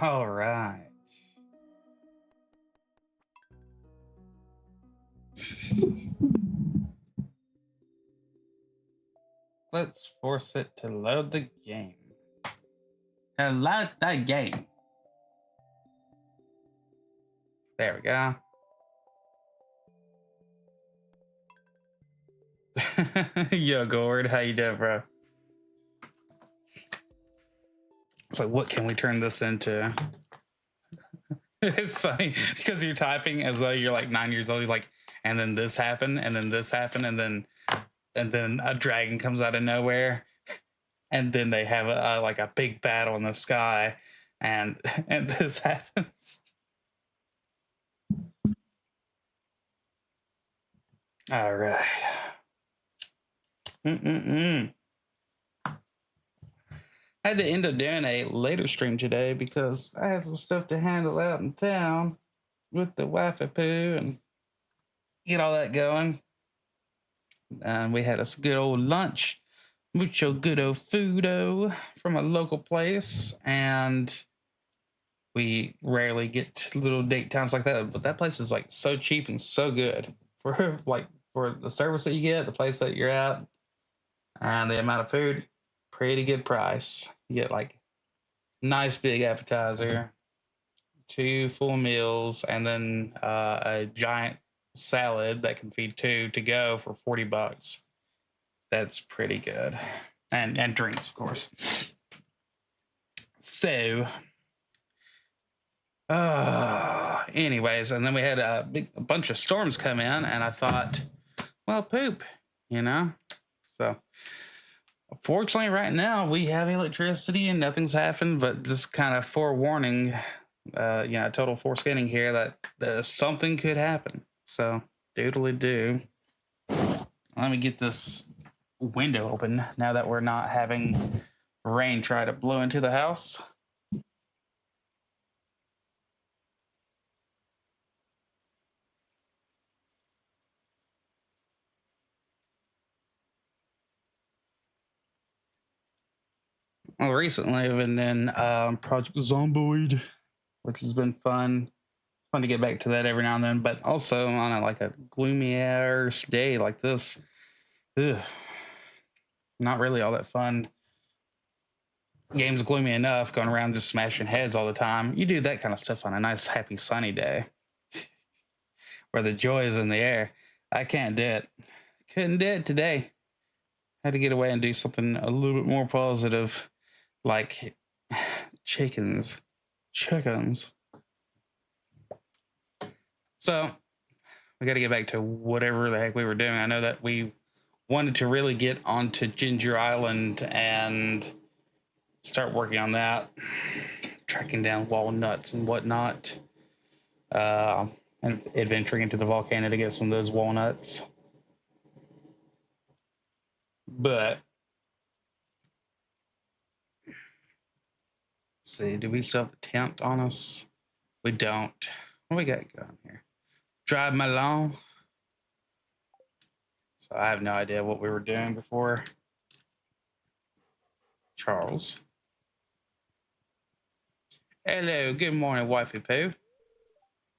All right. Let's force it to load the game. To load the game. There we go. Yo, Gord, how you doing, bro? It's like, what can we turn this into? It's funny because you're typing as though you're like 9 years old. You're like, and then this happened, and then this happened, and then a dragon comes out of nowhere, and then they have like a big battle in the sky, and and this happens. All right. I had to end up doing a later stream today because I had some stuff to handle out in town with the wifey poo and get all that going. And we had a good old lunch, mucho good old foodo from a local place. And we rarely get little date times like that, but that place is like so cheap and so good for like for the service that you get, the place that you're at, and the amount of food. Pretty good price. You get like nice big appetizer, 2 full meals, and then a giant salad that can feed 2 to go for $40. That's pretty good, and drinks, of course. So, anyways, and then we had a bunch of storms come in, and I thought, well, poop, you know. So, fortunately, right now we have electricity and nothing's happened, but just kind of forewarning, total foreskinning here that something could happen. So, doodly do. Let me get this window open now that we're not having rain try to blow into the house. Well, recently I've been in Project Zomboid, which has been fun. It's fun to get back to that every now and then, but also on a gloomy ass day like this, not really all that fun. Game's gloomy enough, going around just smashing heads all the time. You do that kind of stuff on a nice, happy, sunny day where the joy is in the air. I can't do it. Couldn't do it today. Had to get away and do something a little bit more positive, like chickens. So we got to get back to whatever the heck we were doing. I know that we wanted to really get onto Ginger Island and start working on that, tracking down walnuts and whatnot, and adventuring into the volcano to get some of those walnuts. But see, do we still have a tent on us? We don't. What do we got going here? Drive my lawn. So I have no idea what we were doing before. Charles. Hello, good morning, wifey poo.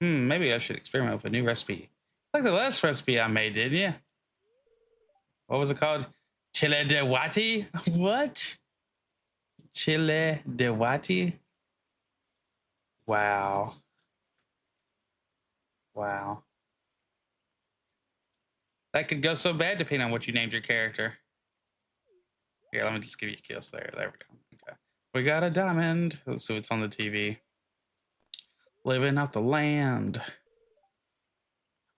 Maybe I should experiment with a new recipe. Like the last recipe I made, didn't you? What was it called? Chile de Wati? What? Chile de Wati? Wow. Wow. That could go so bad depending on what you named your character. Here, let me just give you a kiss there. There we go. Okay. We got a diamond. Let's see what's on the TV. Living off the land.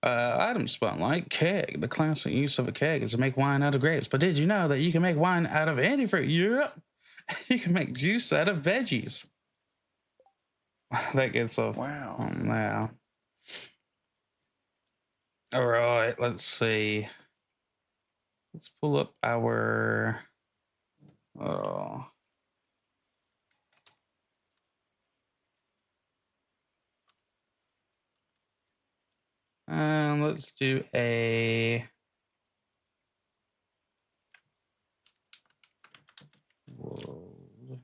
Item spotlight, keg. The classic use of a keg is to make wine out of grapes. But did you know that you can make wine out of any fruit? Yep. You can make juice out of veggies. That gets so... Wow. Oh, now. All right, let's see. Let's pull up our... Oh... let's do a world.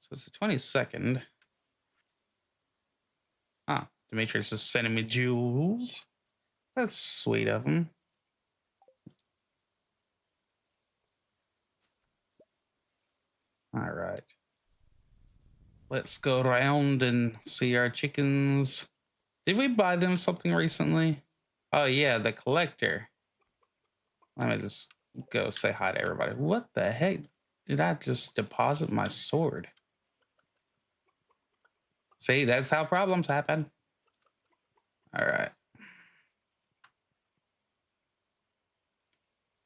So it's the 22nd. Ah, Demetrius is sending me jewels. That's sweet of him. All right. Let's go around and see our chickens. Did we buy them something recently? Oh, yeah, the collector. Let me just go say hi to everybody. What the heck? Did I just deposit my sword? See, that's how problems happen. All right.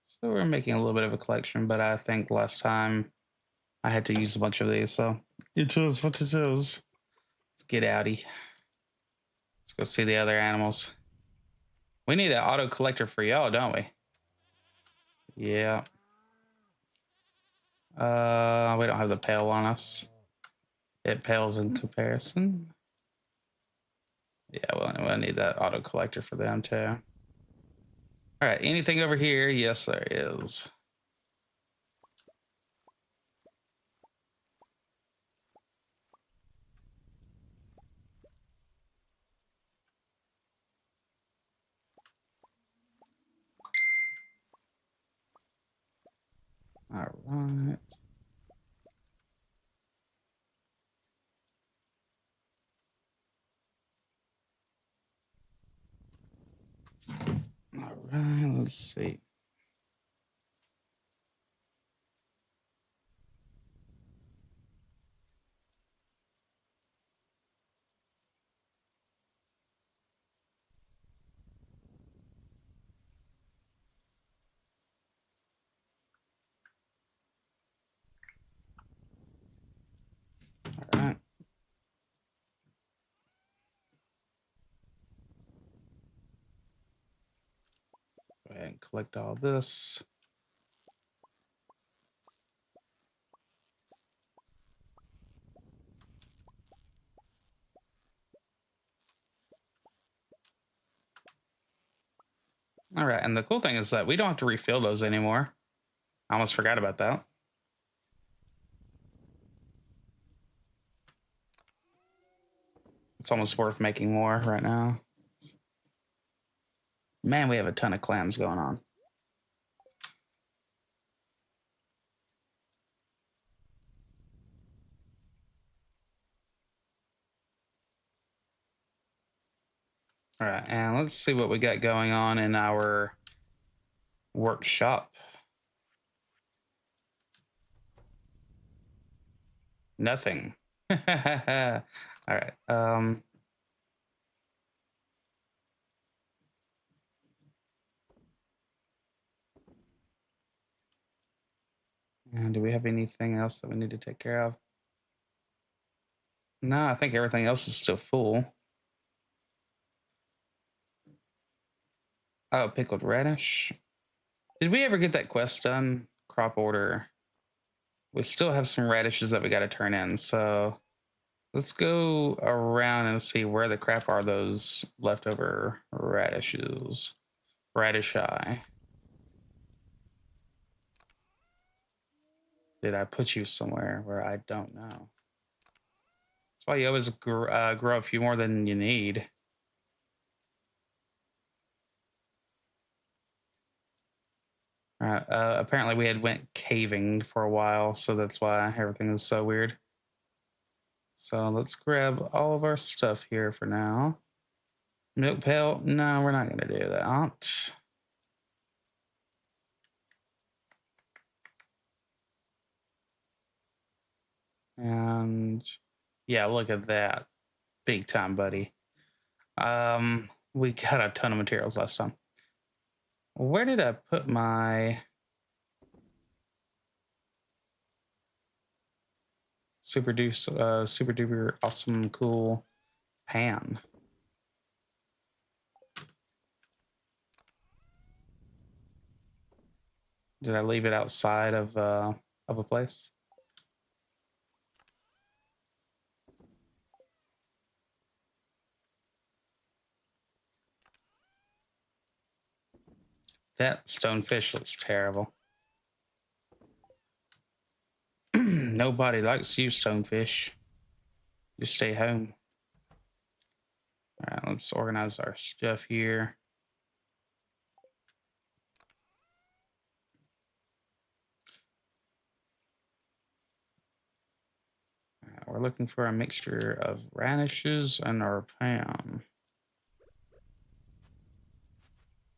So we're making a little bit of a collection, but I think last time I had to use a bunch of these, so it is what it is. Let's get outie. Let's go see the other animals. We need an auto collector for y'all, don't we? Yeah. We don't have the pail on us. It pales in comparison. Yeah, we'll need that auto collector for them too. All right, anything over here? Yes, there is. All right. All right, let's see. All right. Go ahead and collect all this. All right, and the cool thing is that we don't have to refill those anymore. I almost forgot about that. It's almost worth making more right now. Man, we have a ton of clams going on. All right, and let's see what we got going on in our workshop. Nothing. All right. And do we have anything else that we need to take care of? No, I think everything else is still full. Oh, pickled radish. Did we ever get that quest done? Crop order. We still have some radishes that we got to turn in. So let's go around and see where the crap are those leftover radishes. Radish eye. Did I put you somewhere where I don't know? That's why you always grow a few more than you need. Apparently we had went caving for a while, so that's why everything is so weird. So let's grab all of our stuff here for now. Milk pail? No, we're not going to do that. And yeah, look at that. Big time, buddy. We got a ton of materials last time. Where did I put my super duper awesome cool pan? Did I leave it outside of a place? That stonefish looks terrible. Nobody likes you, Stonefish. Just stay home. All right, let's organize our stuff here. All right, we're looking for a mixture of radishes and our Pam.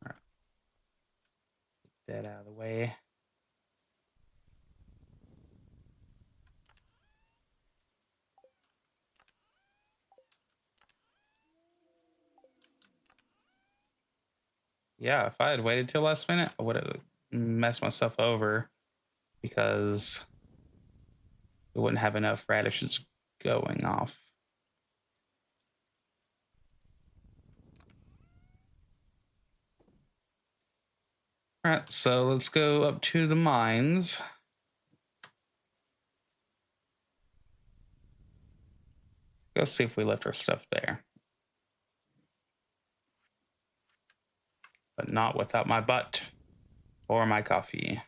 All right. Get that out of the way. Yeah, if I had waited till last minute, I would have messed myself over because we wouldn't have enough radishes going off. All right, so let's go up to the mines. Go see if we left our stuff there. But not without my butt or my coffee. I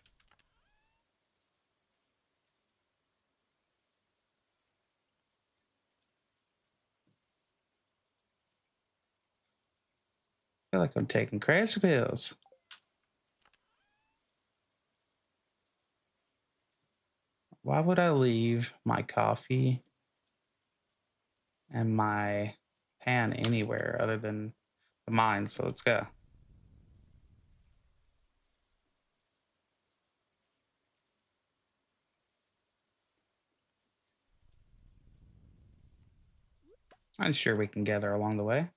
feel like I'm taking crazy pills. Why would I leave my coffee and my pan anywhere other than the mine? So let's go. I'm sure we can gather along the way.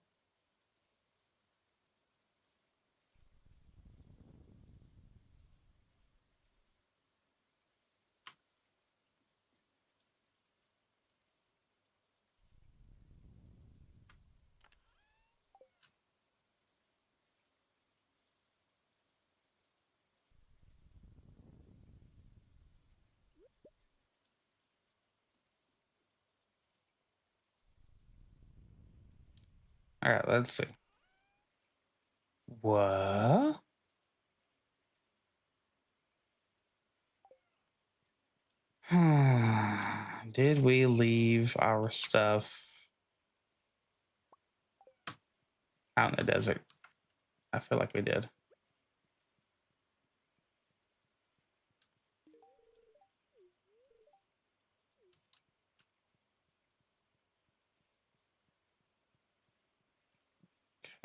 All right, let's see. What? Did we leave our stuff out in the desert? I feel like we did.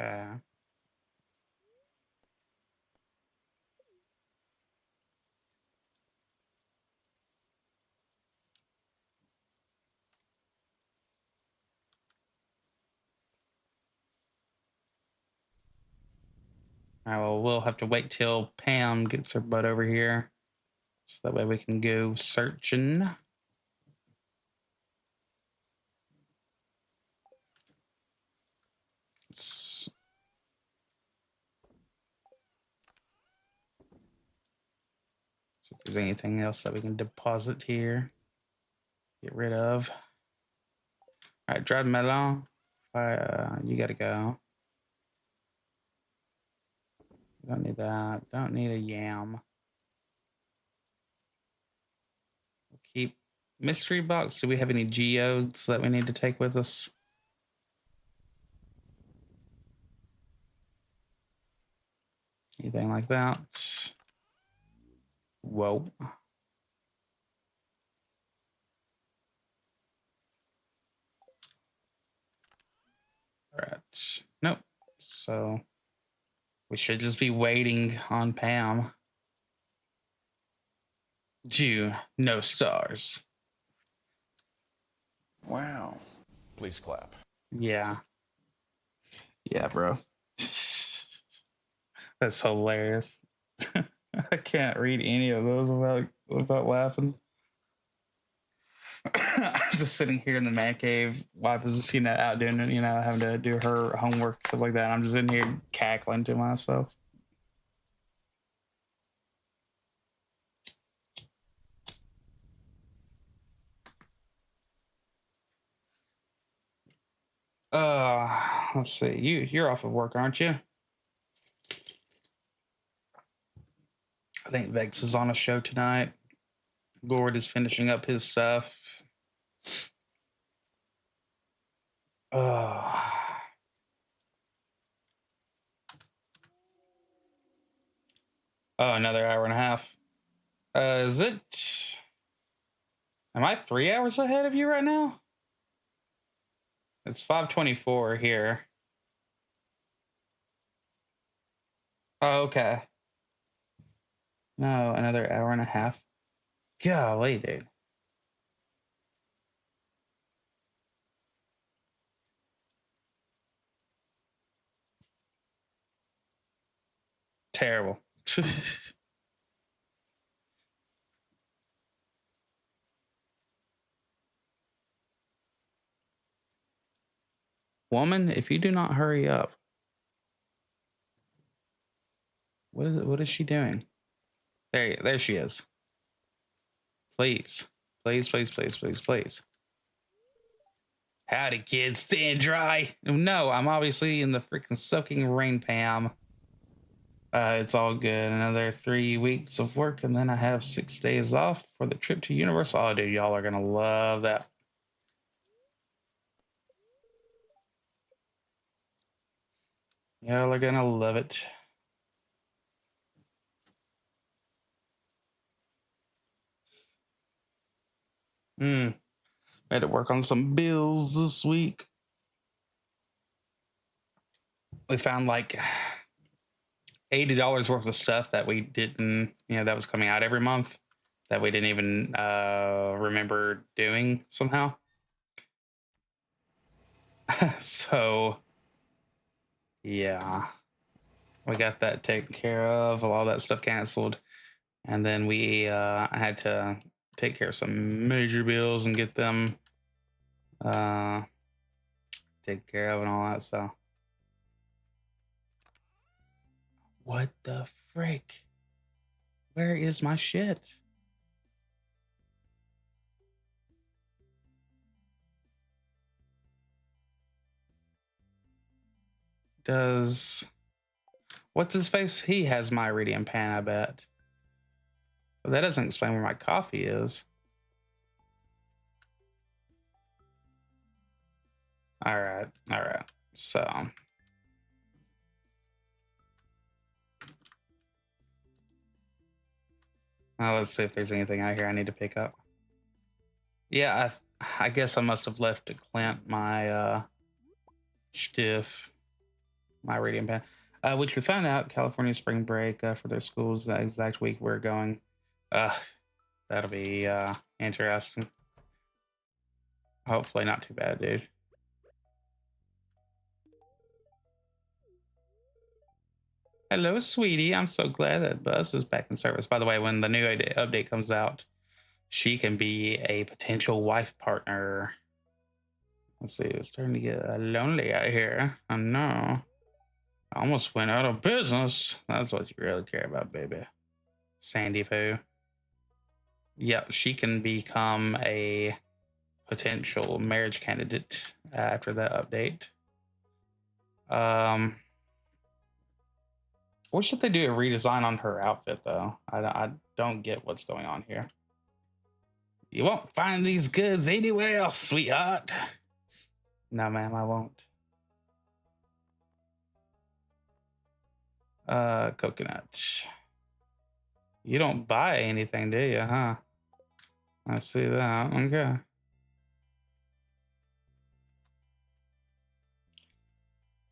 Okay. All right, well, we'll have to wait till Pam gets her butt over here. So that way we can go searching. See if there's anything else that we can deposit here. Get rid of. All right, dried melon. You gotta go. Don't need that. Don't need a yam. We'll keep mystery box. Do we have any geodes that we need to take with us? Anything like that? Whoa. All right. Nope. So we should just be waiting on Pam. June, no stars. Wow. Please clap. Yeah. Yeah, bro. That's hilarious. I can't read any of those without laughing. I'm just sitting here in the man cave. Wife is seen that out doing, having to do her homework, stuff like that. I'm just in here cackling to myself. Let's see. You're off of work, aren't you? I think Vex is on a show tonight. Gord is finishing up his stuff. Oh. Oh, another hour and a half. Is it? Am I 3 hours ahead of you right now? It's 5:24 here. Oh, okay. No, another hour and a half. Golly, dude. Terrible. Woman, if you do not hurry up, what is she doing? There she is. Please. Please, please, please, please, please. Howdy, kids. Staying dry. No, I'm obviously in the freaking soaking rain, Pam. It's all good. Another 3 weeks of work, and then I have 6 days off for the trip to Universal. Oh, dude, y'all are gonna love that. Y'all are gonna love it. Had to work on some bills this week. We found like $80 worth of stuff that we didn't, that was coming out every month that we didn't even remember doing somehow. So, yeah, we got that taken care of. All that stuff canceled, and then we had to take care of some major bills and get them taken care of and all that. So, what the frick? Where is my shit? Does what's his face? He has my iridium pan, I bet. But that doesn't explain where my coffee is. All right. So let's see if there's anything out here I need to pick up. Yeah, I guess I must have left to Clint my stiff, my iridium pan, which we found out California spring break for their schools the exact week we're going. That'll be interesting. Hopefully not too bad, dude. Hello, sweetie. I'm so glad that Buzz is back in service. By the way, when the new update comes out, she can be a potential wife partner. Let's see. It's starting to get lonely out here. I know. I almost went out of business. That's what you really care about, baby. Sandy Poo. Yep, she can become a potential marriage candidate after that update. What should they do a redesign on her outfit, though? I don't get what's going on here. You won't find these goods anywhere else, sweetheart. No, ma'am, I won't. Coconut. You don't buy anything, do you, huh? I see that. Okay.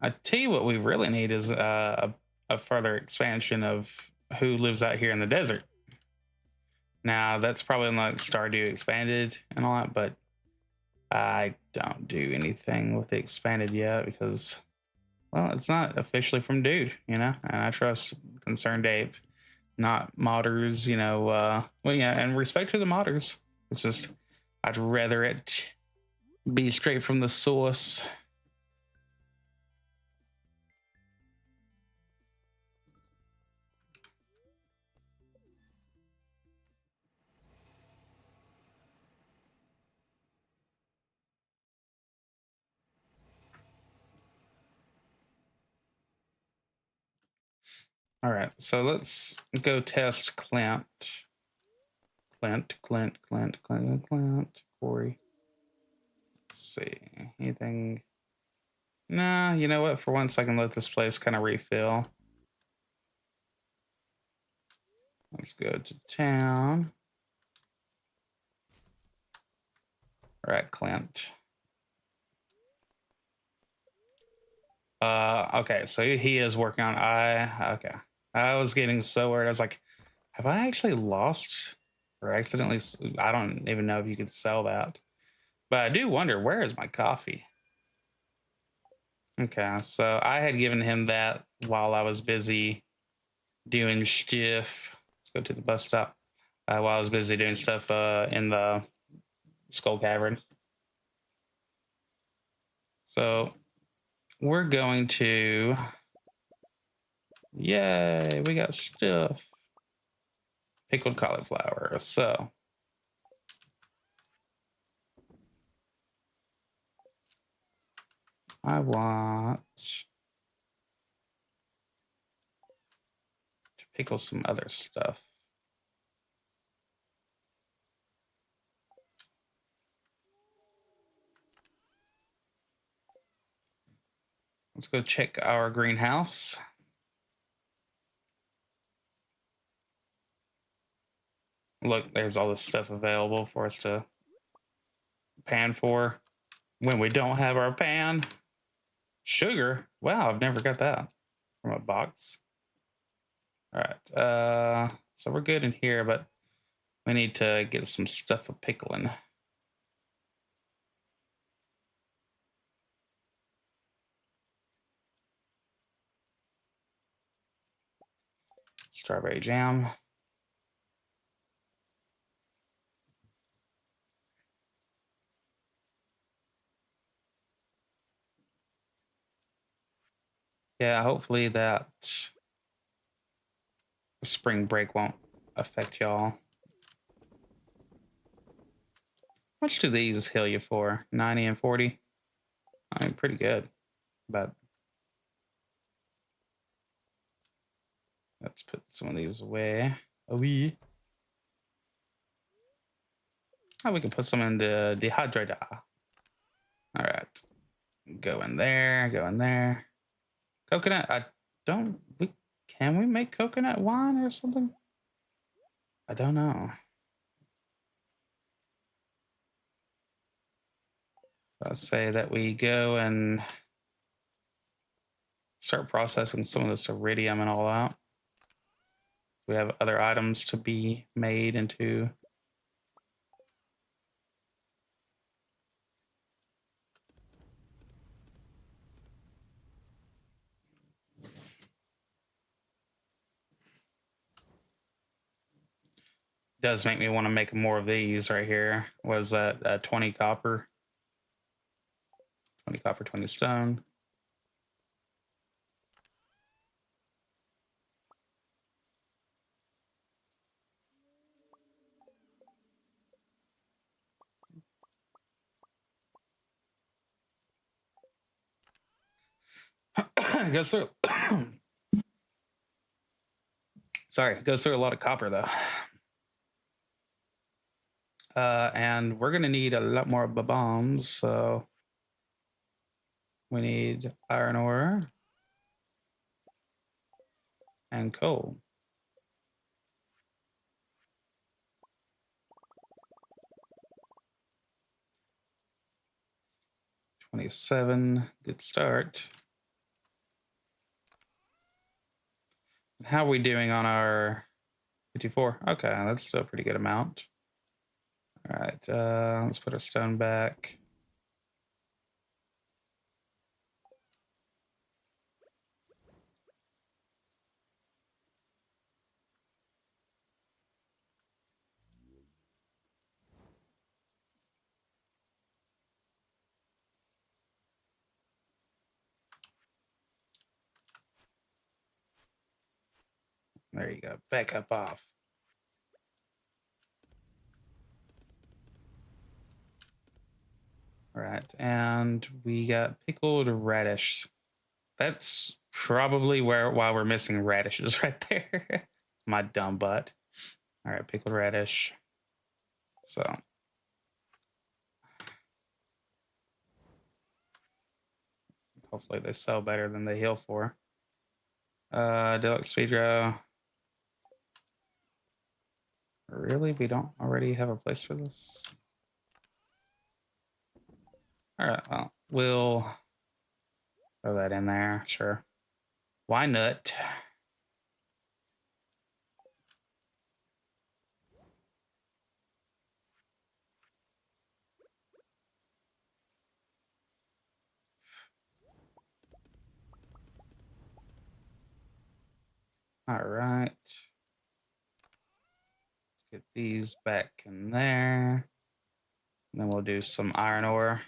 I tell you what we really need is a further expansion of who lives out here in the desert. Now, that's probably like Stardew expanded and all that, but I don't do anything with the expanded yet because, well, it's not officially from Dude, and I trust Concerned Ape, not modders, well, yeah, and respect to the modders. It's just, I'd rather it be straight from the source. All right, so let's go test Clint. Clint. Corey. Let's see. Anything? Nah, you know what? For once, I can let this place kind of refill. Let's go to town. All right, Clint. Okay, so he is working on okay. I was getting so worried. I was like, have I actually lost or accidentally? I don't even know if you could sell that. But I do wonder, where is my coffee? Okay, so I had given him that while I was busy doing stuff. Let's go to the bus stop. While I was busy doing stuff in the Skull Cavern. So we're going to. Yay, we got stuff. Pickled cauliflower. So I want to pickle some other stuff. Let's go check our greenhouse. Look, there's all this stuff available for us to pan for when we don't have our pan. Sugar. Wow, I've never got that from a box. All right. So we're good in here, but we need to get some stuff for pickling. Strawberry jam. Yeah, hopefully that spring break won't affect y'all. How much do these heal you for? 90 and 40? I mean, pretty good. But let's put some of these away. Oh, we can put some in the dehydrator. All right. Go in there. Go in there. Coconut. I don't. Can we make coconut wine or something? I don't know. So I'll say that we go and start processing some of this iridium and all that. We have other items to be made into. Does make me want to make more of these right here. Was that 20 copper? 20 copper, 20 stone. Goes through. Sorry, goes through a lot of copper though. And we're gonna need a lot more bombs, so we need iron ore and coal. 27, good start. How are we doing on our 54? Okay, that's still a pretty good amount. All right, let's put our stone back. There you go, back up off. All right, and we got pickled radish. That's probably why we're missing radishes right there. My dumb butt. All right, pickled radish. So hopefully they sell better than they heal for. Deluxe speed draw. Really? We don't already have a place for this? All right, well, we'll throw that in there. Sure. Why not? All right. Let's get these back in there. And then we'll do some iron ore.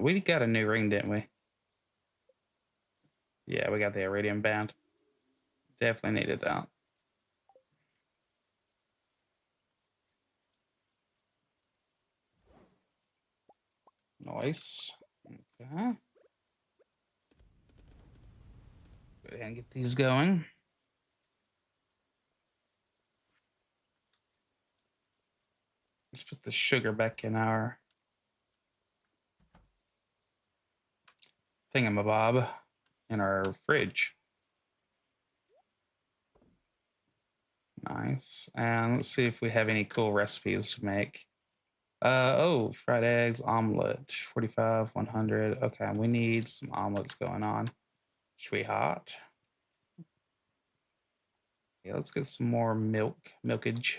We got a new ring, didn't we? Yeah, we got the iridium band. Definitely needed that. Nice. Okay. Go ahead and get these going. Let's put the sugar back in our thingamabob in our fridge. Nice. And let's see if we have any cool recipes to make. Oh, fried eggs, omelet, 45, 100. Okay, we need some omelets going on. Should we hot? Yeah, let's get some more milkage.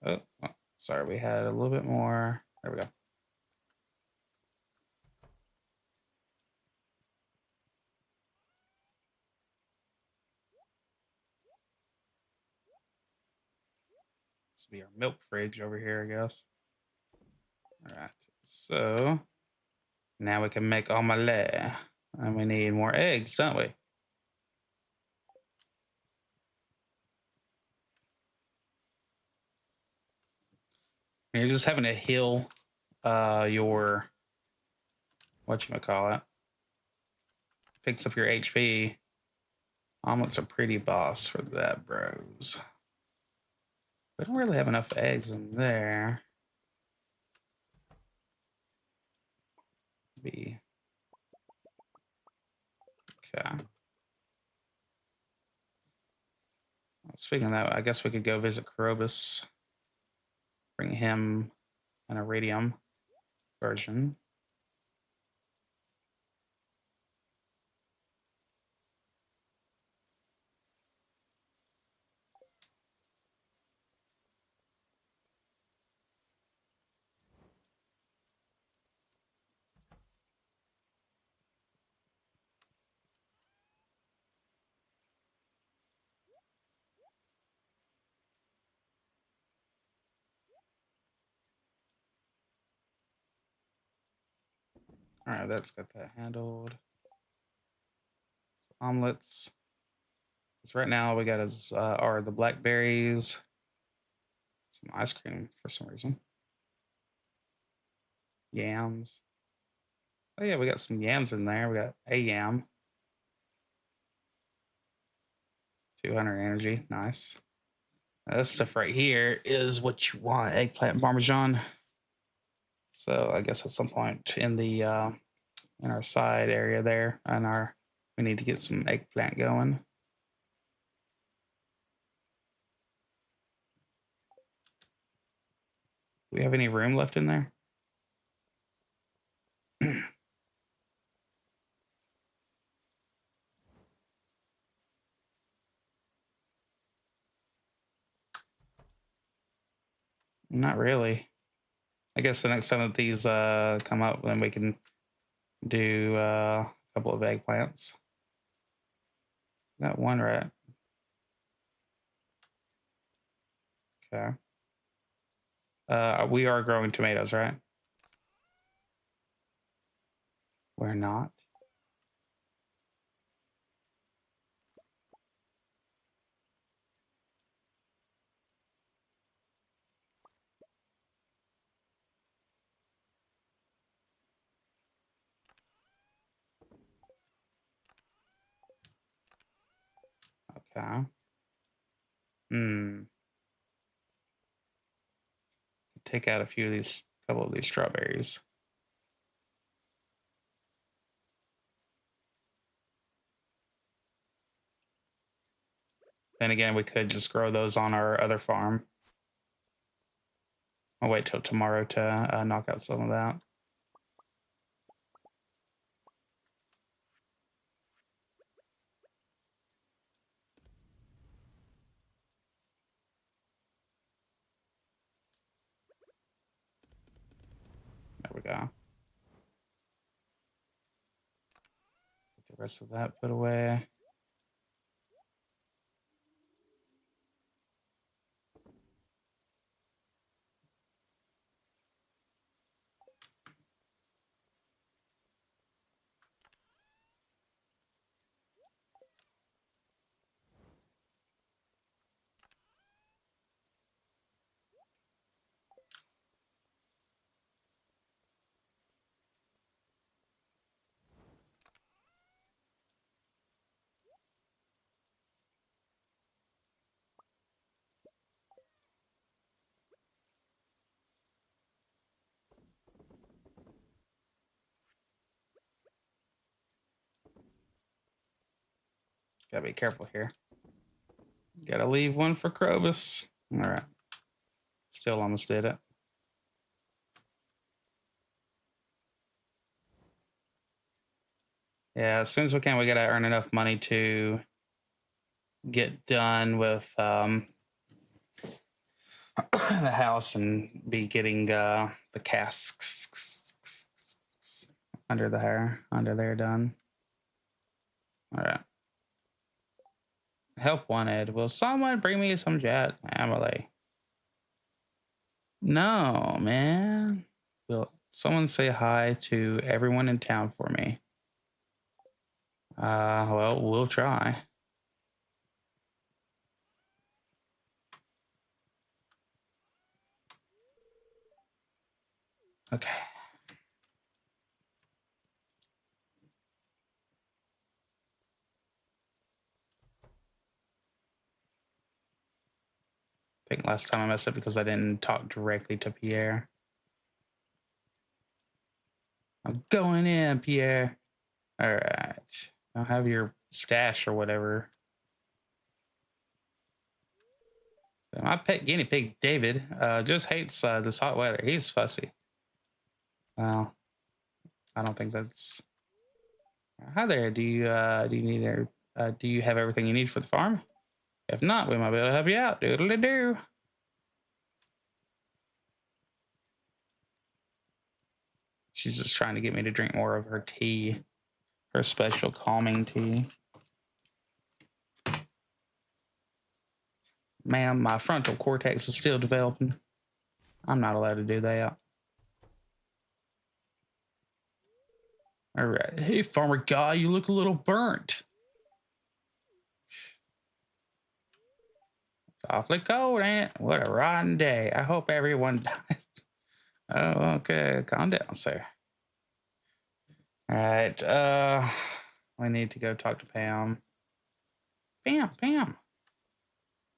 Oh, sorry, we had a little bit more. There we go. This will be our milk fridge over here, I guess. All right, so now we can make omelette. And we need more eggs, don't we? You're just having to heal your whatchamacallit. Picks up your HP. Omelets are pretty boss for that, bros. We don't really have enough eggs in there. Be okay. Speaking of that, I guess we could go visit Krobus. Bring him an iridium version. All right, that's got that handled. Omelets. So right now we got are the blackberries, some ice cream for some reason, yams. Oh yeah, we got some yams in there. We got a yam, 200 energy, nice. Now, this stuff right here is what you want: eggplant parmesan. So I guess at some point in our side area there, and we need to get some eggplant going. Do we have any room left in there? Not really. I guess the next time that these come up, then we can do a couple of eggplants. Got one right. Okay. We are growing tomatoes, right? We're not. Okay. Hmm. Take out a few of these, couple of these strawberries. Then again, we could just grow those on our other farm. I'll wait till tomorrow to knock out some of that. There we go. Get the rest of that put away. Gotta be careful here. Gotta leave one for Krobus. All right. Still almost did it. Yeah, as soon as we can, we gotta earn enough money to get done with the house and be getting the casks under there done. All right. Help wanted. Will someone bring me some jet? Emily. No, man. Will someone say hi to everyone in town for me? Well, we'll try. Okay. I think last time I messed up because I didn't talk directly to Pierre. I'm going in, Pierre. All right. I'll have your stash or whatever. My pet guinea pig, David, just hates this hot weather. He's fussy. Well, I don't think that's. Hi there. Do you need do you have everything you need for the farm? If not, we might be able to help you out. Doodly doo. She's just trying to get me to drink more of her tea, her special calming tea. Ma'am, my frontal cortex is still developing. I'm not allowed to do that. All right. Hey, farmer guy, you look a little burnt. It's awfully cold, ain't it? What a rotten day. I hope everyone dies. Oh, okay. Calm down, sir. All right. We need to go talk to Pam. Pam.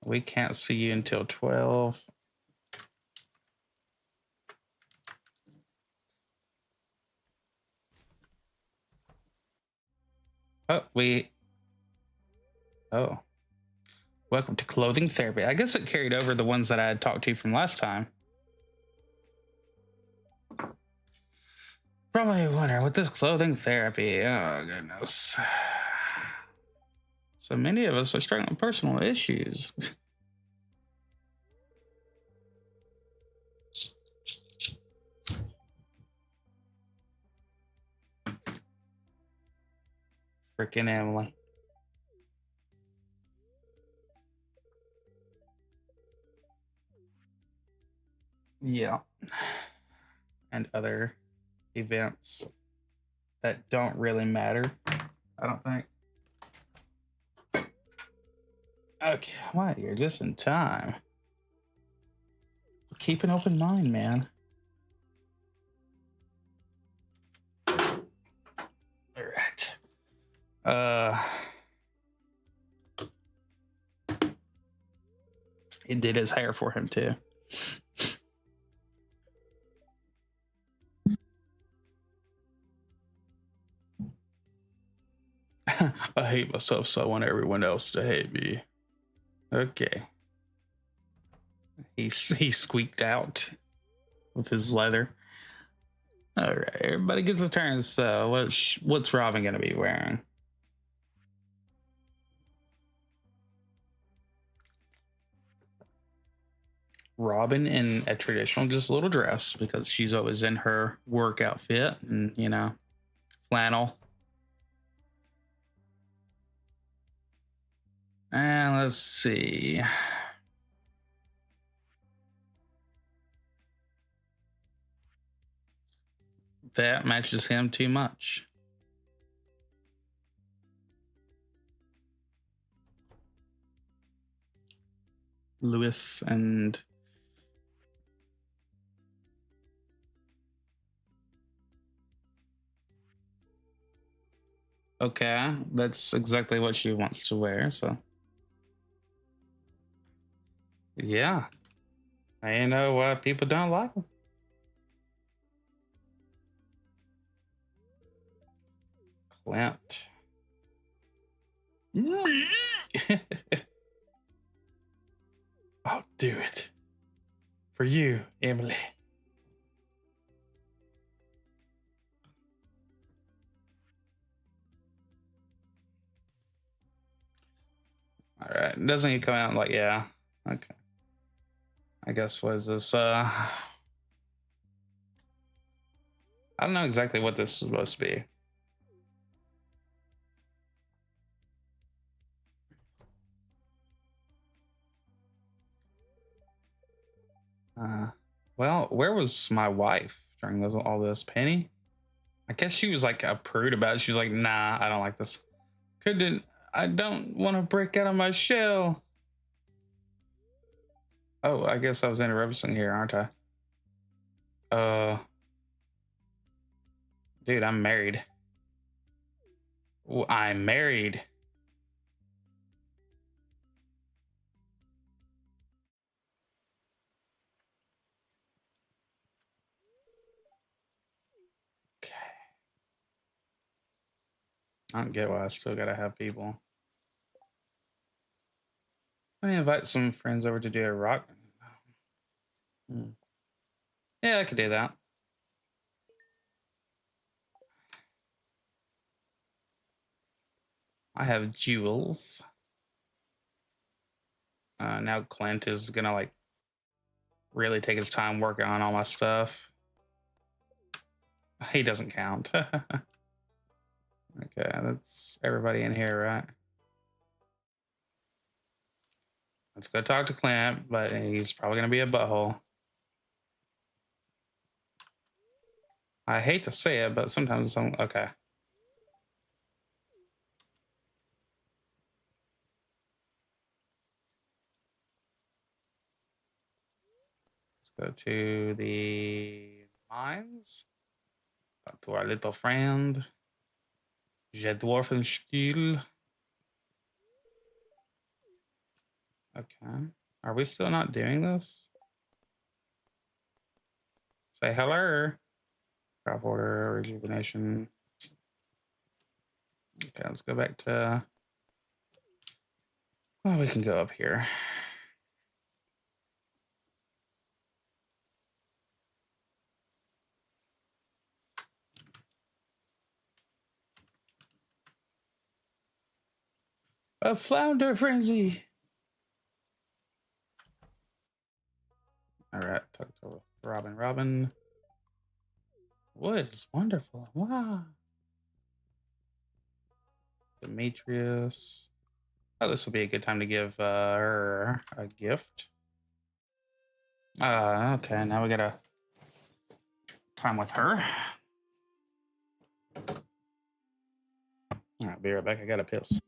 We can't see you until 12. Oh. Welcome to clothing therapy. I guess it carried over the ones that I had talked to from last time. Probably wondering what this clothing therapy. Oh, goodness. So many of us are struggling with personal issues. Freaking Emily. Yeah. And other events that don't really matter, I don't think. Okay, wow, you're just in time. Keep an open mind, man. All right. He did his hair for him too. I hate myself, so I want everyone else to hate me. Okay. He squeaked out with his leather. All right, everybody gets a turn. So what's Robin gonna be wearing? Robin in a traditional just little dress because she's always in her work outfit and flannel. And let's see. That matches him too much. Lewis and okay, that's exactly what she wants to wear. So yeah, I know why people don't like him. Clint. I'll do it for you, Emily. All right, doesn't he come out like yeah? Okay. I guess what is this? I don't know exactly what this is supposed to be. Well, where was my wife during all this? Penny? I guess she was like a prude about it. She was like, nah, I don't like this. Couldn't, I don't want to break out of my shell. Oh, I guess I was interrupting here, aren't I? Dude, I'm married. I'm married. Okay. I don't get why I still gotta have people. Let me invite some friends over to do a rock. Yeah, I could do that. I have Jules. Now Clint is gonna like really take his time working on all my stuff. He doesn't count. Okay, that's everybody in here, right? Let's go talk to Clint, but he's probably gonna be a butthole. I hate to say it, but sometimes I'm okay. Let's go to the mines. Talk to our little friend. Jedwarfenstiel. Okay. Are we still not doing this? Say hello. Crop order, rejuvenation. Okay, let's go back to. Well, we can go up here. A flounder frenzy. All right, talk to Robin. Robin. Wood is wonderful. Wow. Demetrius. Oh, this will be a good time to give her a gift. Okay, now we gotta time with her. All right, be right back. I gotta piss.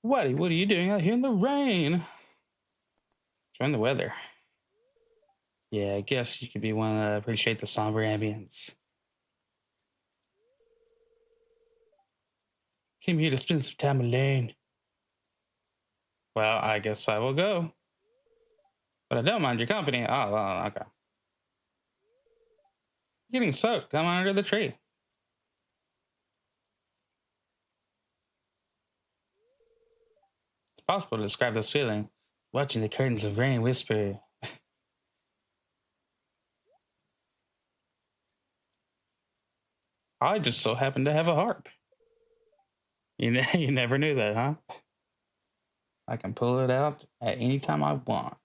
What are you doing out here in the rain? Enjoying the weather. Yeah, I guess you could be one to appreciate the somber ambience. Came here to spend some time alone. Well, I guess I will go. But I don't mind your company. Oh, well, okay. You're getting soaked. I'm under the tree. It's possible to describe this feeling. Watching the curtains of rain whisper. I just so happen to have a harp. You never knew that, huh? I can pull it out at any time I want.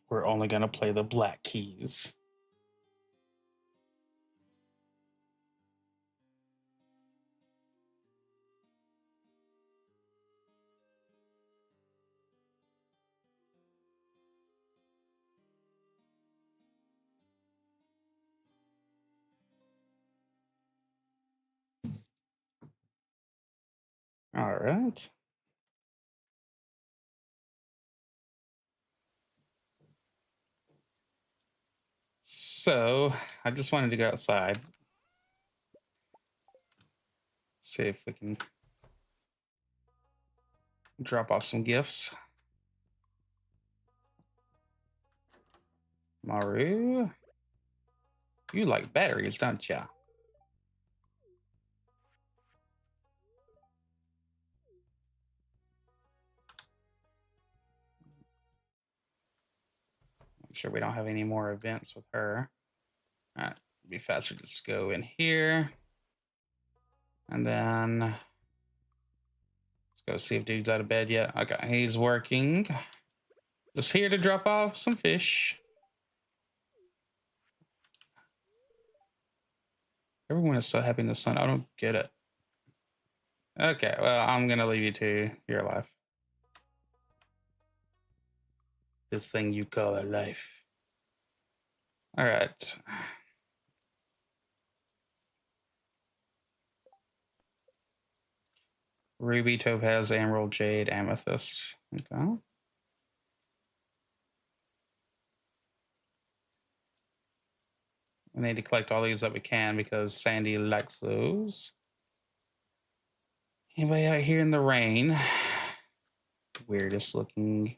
We're only going to play the black keys. All right. So I just wanted to go outside. See if we can drop off some gifts. Maru, you like batteries, don't ya? Make sure we don't have any more events with her. All right, it'd be faster to just go in here. And then let's go see if dude's out of bed yet. Okay, he's working. Just here to drop off some fish. Everyone is so happy in the sun. I don't get it. Okay, well, I'm gonna leave you to your life. This thing you call a life. All right. Ruby, topaz, emerald, jade, amethyst. Okay. We need to collect all these that we can because Sandy likes those. Anybody out here in the rain? Weirdest looking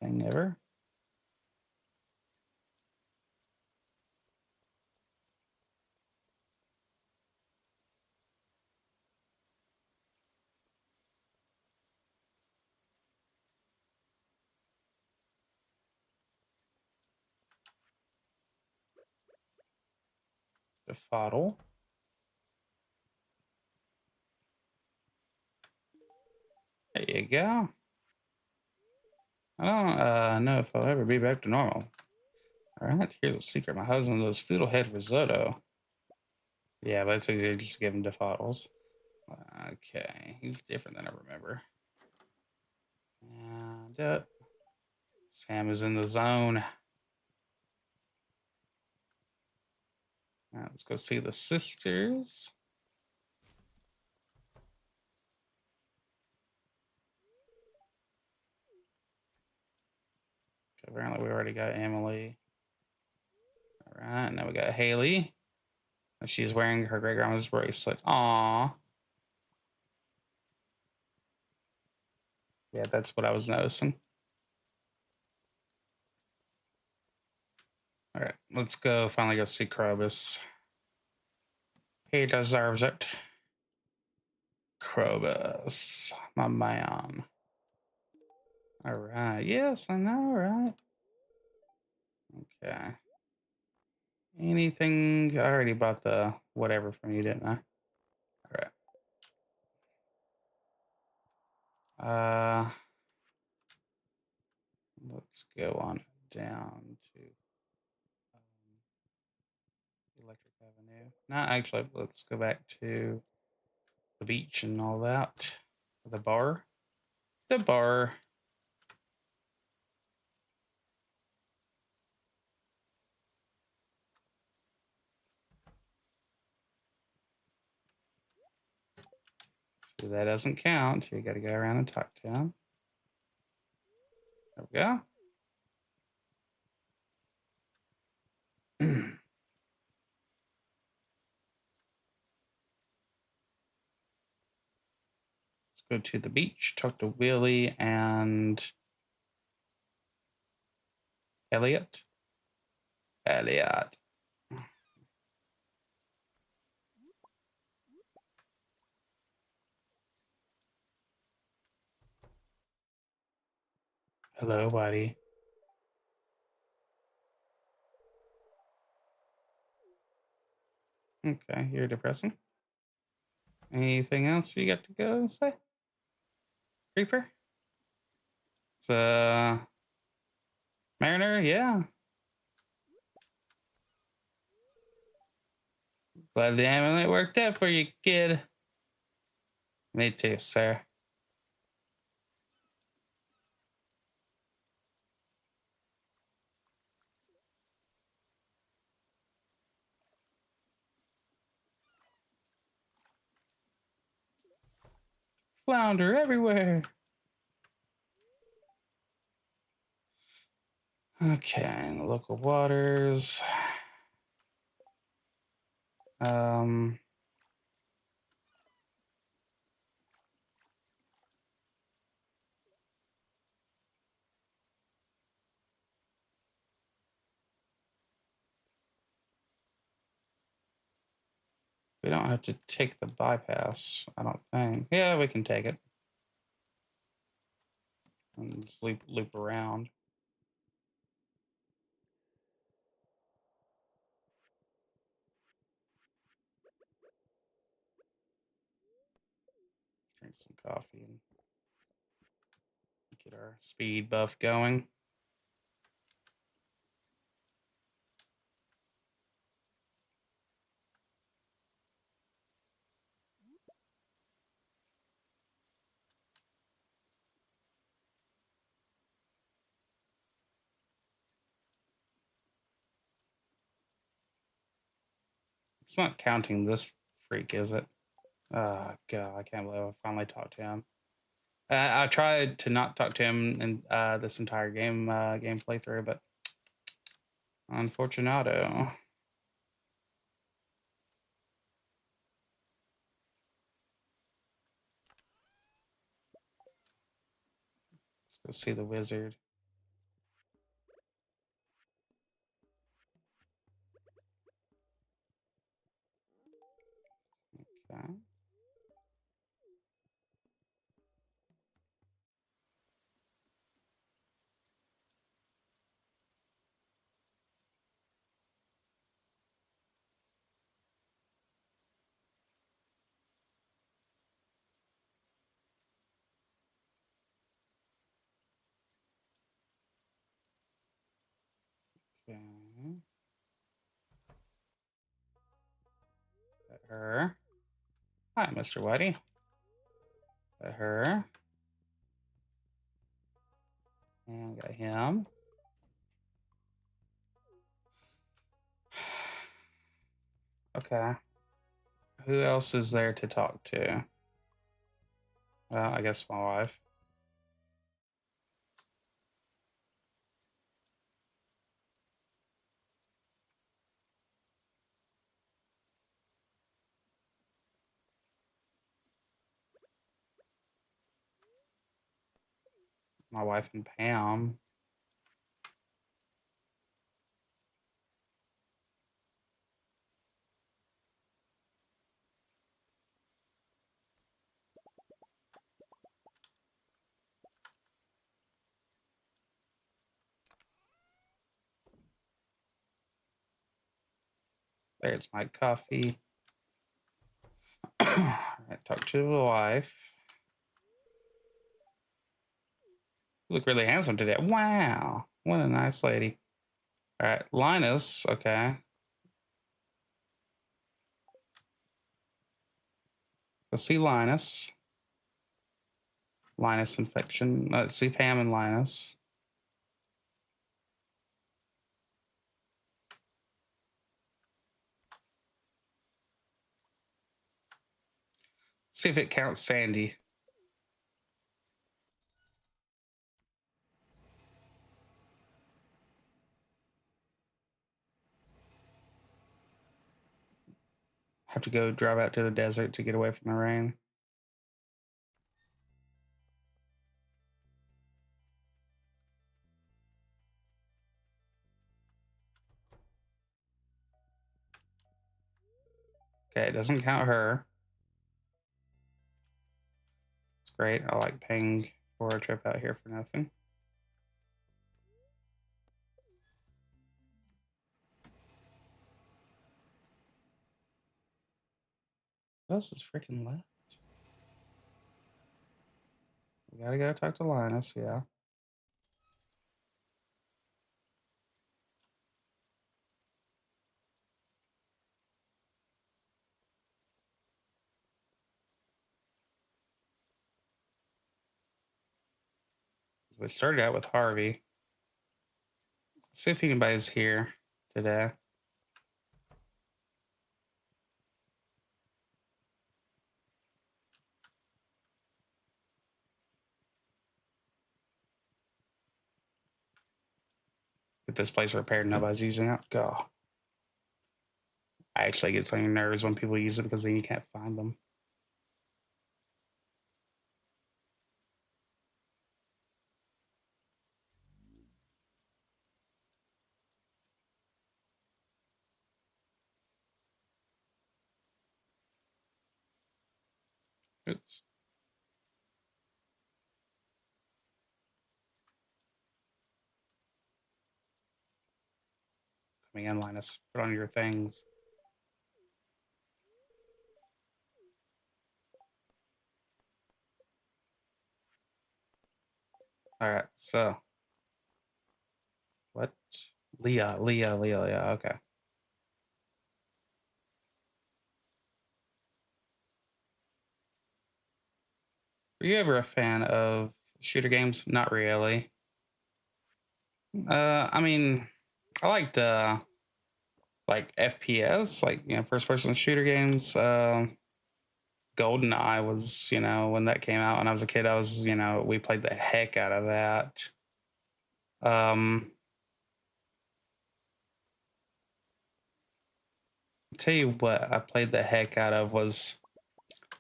thing ever. Befuddle. There you go. I don't know if I'll ever be back to normal. All right, here's a secret. My husband loves fiddlehead risotto. Yeah, but it's easier just to give him defaults. Okay, he's different than I remember. And Sam is in the zone. All right, let's go see the sisters. Apparently, we already got Emily. All right, now we got Haley. She's wearing her great grandma's bracelet. Aww. Yeah, that's what I was noticing. All right, let's go finally go see Krobus. He deserves it. Krobus, my man. All right, yes, I know, right? Okay. Anything? I already bought the whatever from you, didn't I? All right. Let's go on down to Electric Avenue. No, actually, let's go back to the beach and all that. The bar. The bar. So that doesn't count. So you got to go around and talk to him. There we go. Let's go to the beach, talk to Willie and Elliot. Elliot. Hello, buddy. Okay, you're depressing. Anything else you got to go say? Creeper? It's Mariner, yeah. Glad the amulet worked out for you, kid. Me too, sir. Flounder everywhere. Okay, in the local waters. Um, we don't have to take the bypass, I don't think. Yeah, we can take it. And just loop around. Drink some coffee and get our speed buff going. It's not counting this freak, is it? Oh, God, I can't believe I finally talked to him. I tried to not talk to him in this entire game playthrough, but unfortunato. Let's go see the wizard. Okay. Okay. Got her. Hi, Mr. Whitey. Got her. And got him. Okay. Who else is there to talk to? Well, I guess my wife. My wife and Pam. There's my coffee. I talk to the wife. You look really handsome today. Wow. What a nice lady. All right. Linus. Okay. Let's see Linus. Linus infection. Let's see Pam and Linus. See if it counts Sandy. Have to go drive out to the desert to get away from the rain. Okay, it doesn't count her. It's great. I like paying for a trip out here for nothing. What else is freaking left? We gotta go talk to Linus, yeah. We started out with Harvey. See if anybody's here today. Get this place repaired. Nobody's using it. Go. I actually get on your nerves when people use it because then you can't find them. Oops. Coming in, Linus. Put on your things. All right, so what? Leah. Okay. Were you ever a fan of shooter games? Not really. I mean, I liked like FPS, like first person shooter games. GoldenEye was, when that came out when I was a kid, I was, we played the heck out of that. Tell you what I played the heck out of was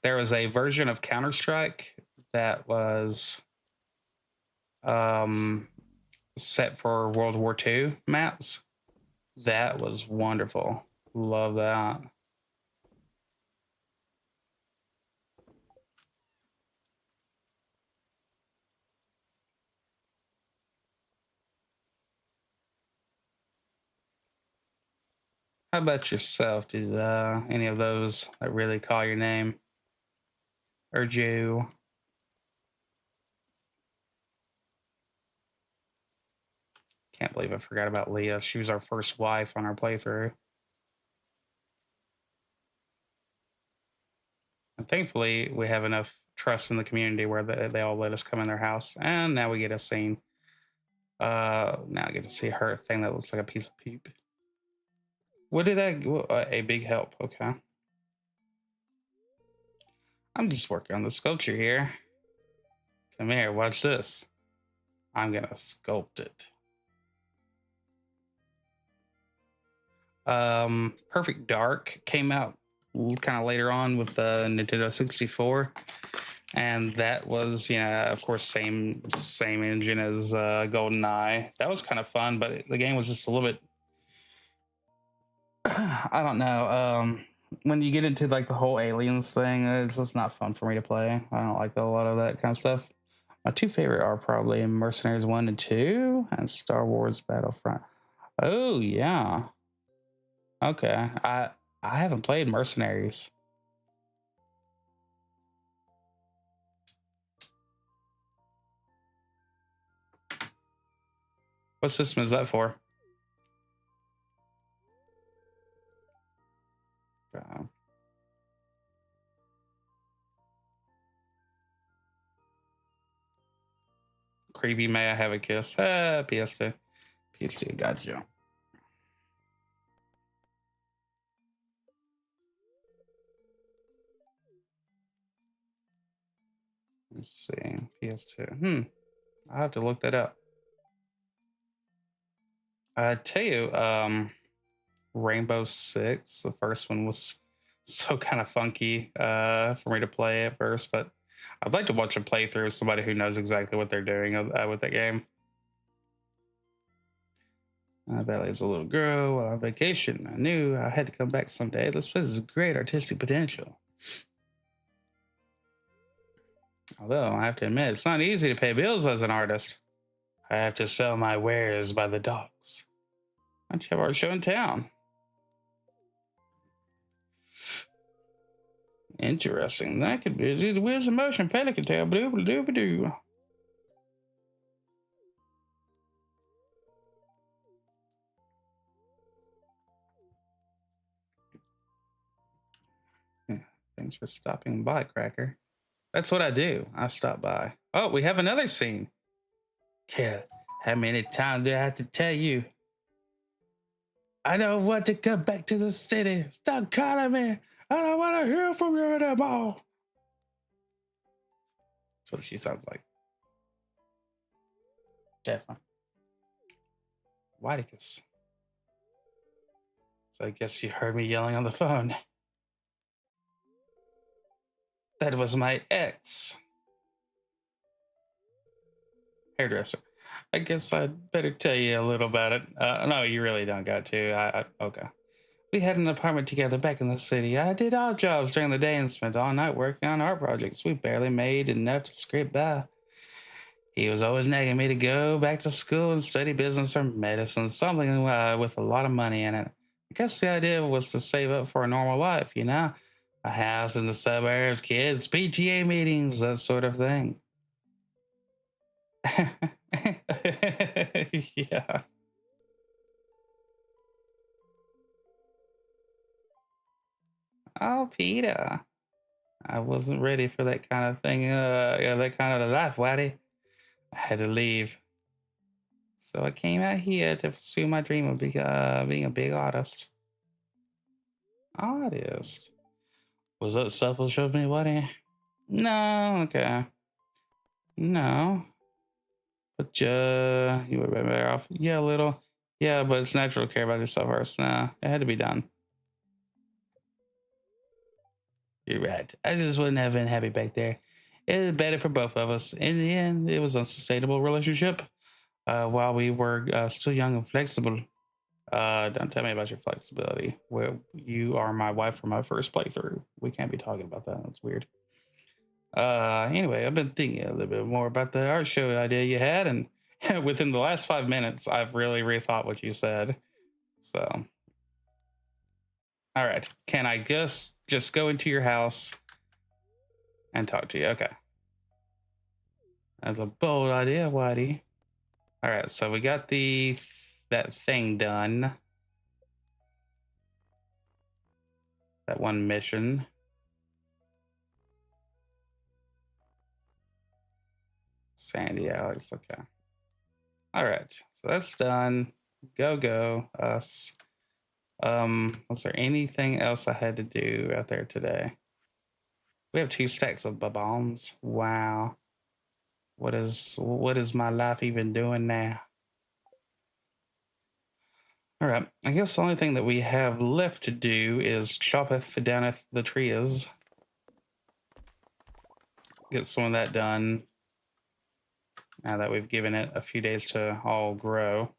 there was a version of Counter-Strike that was um set for World War II maps. That was wonderful. Love that. How about yourself? Did any of those that really call your name? Or Jew? Can't believe I forgot about Leah. She was our first wife on our playthrough. And thankfully, we have enough trust in the community where they all let us come in their house. And now we get a scene. Now I get to see her thing that looks like a piece of poop. What did a big help? Okay. I'm just working on the sculpture here. Come here, watch this. I'm gonna sculpt it. Perfect Dark came out kind of later on with the Nintendo 64, and that was, of course, same engine as GoldenEye. That was kind of fun, but the game was just a little bit. I don't know. When you get into like the whole aliens thing, it's just not fun for me to play. I don't like a lot of that kind of stuff. My two favorite are probably Mercenaries 1 and 2 and Star Wars Battlefront. Oh yeah. Okay. I haven't played Mercenaries. What system is that for? Creepy, may I have a kiss? PS2. PS2, gotcha. Let's see. PS2. I'll have to look that up. I tell you, Rainbow Six, the first one was so kind of funky for me to play at first, but I'd like to watch a playthrough of somebody who knows exactly what they're doing with that game. Valley is a little girl while on vacation. I knew I had to come back someday. This place has great artistic potential. Although I have to admit, it's not easy to pay bills as an artist. I have to sell my wares by the docks. Why don't you have our show in town? Interesting. That could be the wheels in motion. Pelican tail. Doo. Thanks for stopping by, Cracker. That's what I do. I stop by. Oh, we have another scene. Yeah, how many times do I have to tell you? I don't want to come back to the city. Stop calling me. I don't want to hear from you anymore. That's what she sounds like. Definitely. Whiticus. So I guess you heard me yelling on the phone. That was my ex. Hairdresser. I guess I'd better tell you a little about it. No, you really don't got to. Okay. We had an apartment together back in the city. I did odd jobs during the day and spent all night working on art projects. We barely made enough to scrape by. He was always nagging me to go back to school and study business or medicine, something with a lot of money in it. I guess the idea was to save up for a normal life, you know? A house in the suburbs, kids, PTA meetings, that sort of thing. Yeah. Oh, Peter. I wasn't ready for that kind of thing, that kind of life, Waddy. I had to leave. So I came out here to pursue my dream of being a big artist. Artist? Was that selfish of me, Waddy? No, okay. No. But you would have been better off. Yeah, a little. Yeah, but it's natural to care about yourself first. Nah, it had to be done. You're right. I just wouldn't have been happy back there. It was better for both of us. In the end, it was a sustainable relationship while we were still young and flexible. Don't tell me about your flexibility. Well, you are my wife for my first playthrough. We can't be talking about that. That's weird. Anyway, I've been thinking a little bit more about the art show idea you had, and within the last 5 minutes, I've really rethought what you said. So, all right, can I just go into your house and talk to you? Okay, that's a bold idea, Whitey. All right, so we got that thing done. That one mission. Sandy Alex, okay. All right, so that's done. Go us. Was there anything else I had to do out there today? We have 2 stacks of bombs. Wow. What is my life even doing now? All right, I guess the only thing that we have left to do is choppeth downeth the trees. Get some of that done. Now that we've given it a few days to all grow.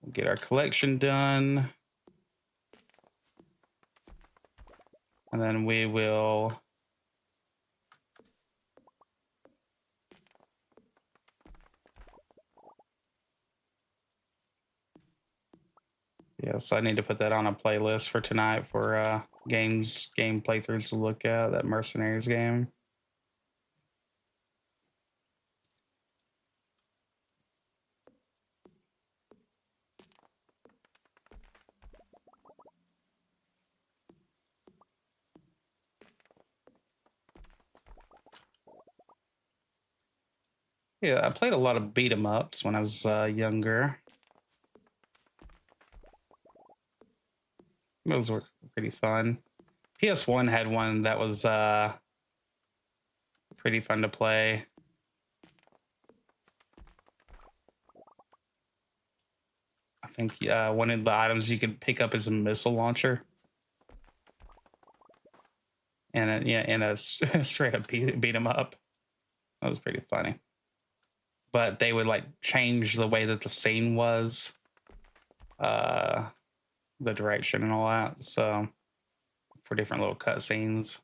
We'll get our collection done. And then we will yeah, so I need to put that on a playlist for tonight for game playthroughs to look at, that Mercenaries game. Yeah, I played a lot of beat 'em ups when I was younger. Those were pretty fun. PS1 had one that was pretty fun to play. I think one of the items you could pick up is a missile launcher, and straight up beat 'em up. That was pretty funny. But they would like change the way that the scene was, the direction and all that. So for different little cutscenes.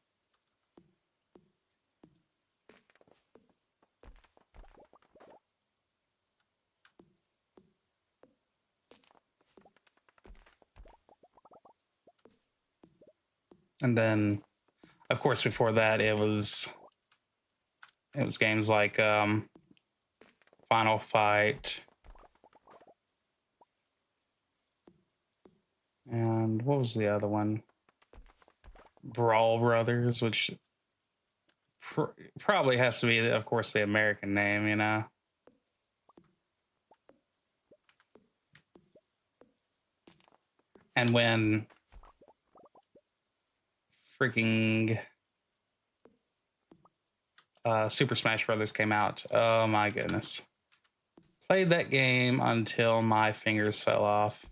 And then, of course, before that, it was games like Final Fight, and what was the other one? Brawl Brothers, which probably has to be, of course, the American name, you know. And when freaking Super Smash Brothers came out, oh my goodness. Played that game until my fingers fell off.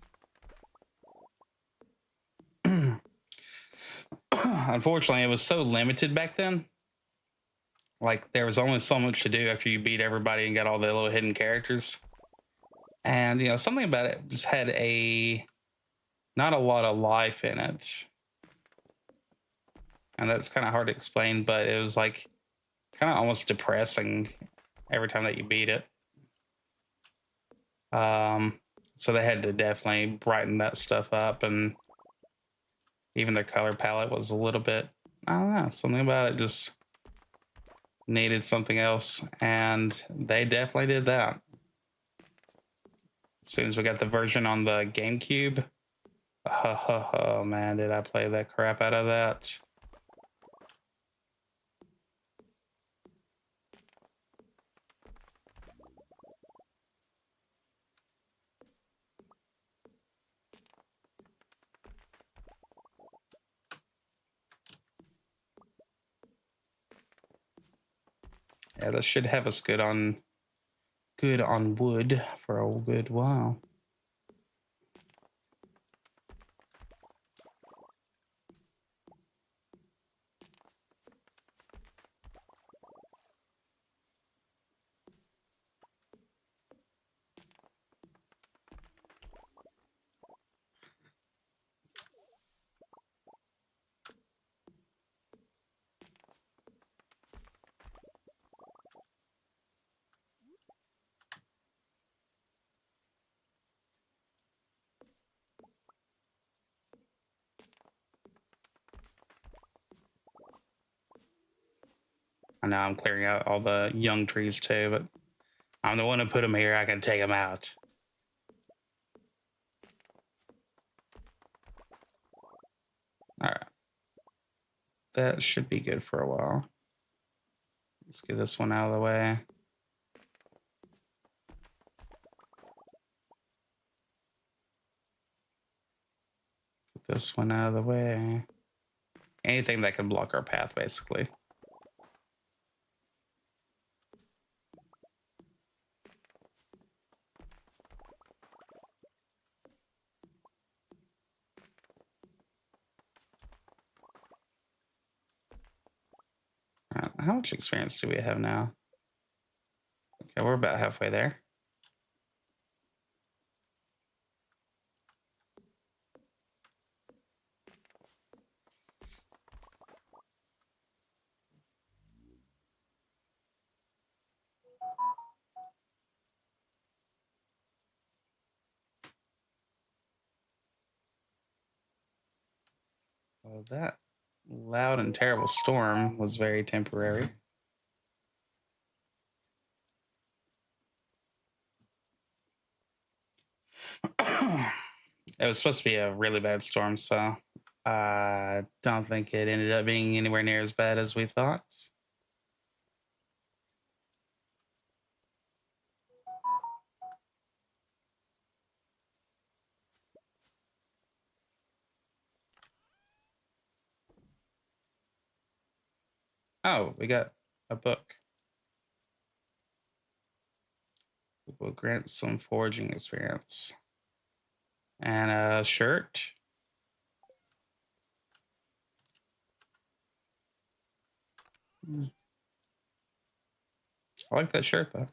Unfortunately, it was so limited back then. Like, there was only so much to do after you beat everybody and got all the little hidden characters. And, you know, something about it just had not a lot of life in it. And that's kind of hard to explain, but it was like kind of almost depressing every time that you beat it. So they had to definitely brighten that stuff up, and even their color palette was a little bit, I don't know, something about it just needed something else, and they definitely did that. As soon as we got the version on the GameCube, oh man, did I play that crap out of that. Yeah, that should have us good on wood for a good while. I know I'm clearing out all the young trees too, but I'm the one who put them here. I can take them out. All right. That should be good for a while. Let's get this one out of the way. Get this one out of the way. Anything that can block our path, basically. How much experience do we have now? Okay, we're about halfway there. Well, that loud and terrible storm was very temporary. It was supposed to be a really bad storm, so I don't think it ended up being anywhere near as bad as we thought. Oh, we got a book. It will grant some foraging experience. And a shirt. I like that shirt though.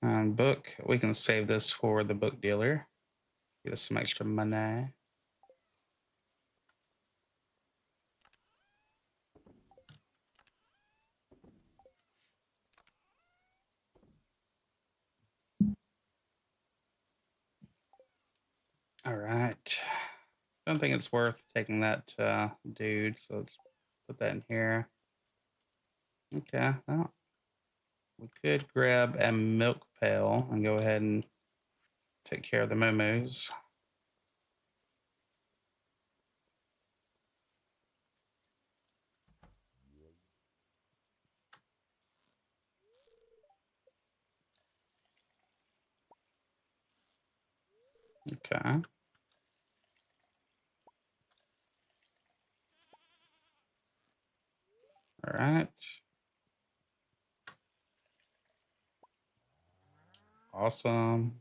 And book. We can save this for the book dealer. Get us some extra money. All right. Don't think it's worth taking that dude, so let's put that in here. Okay. Well, we could grab a milk pail and go ahead and take care of the moo-moos. Okay. All right. Awesome.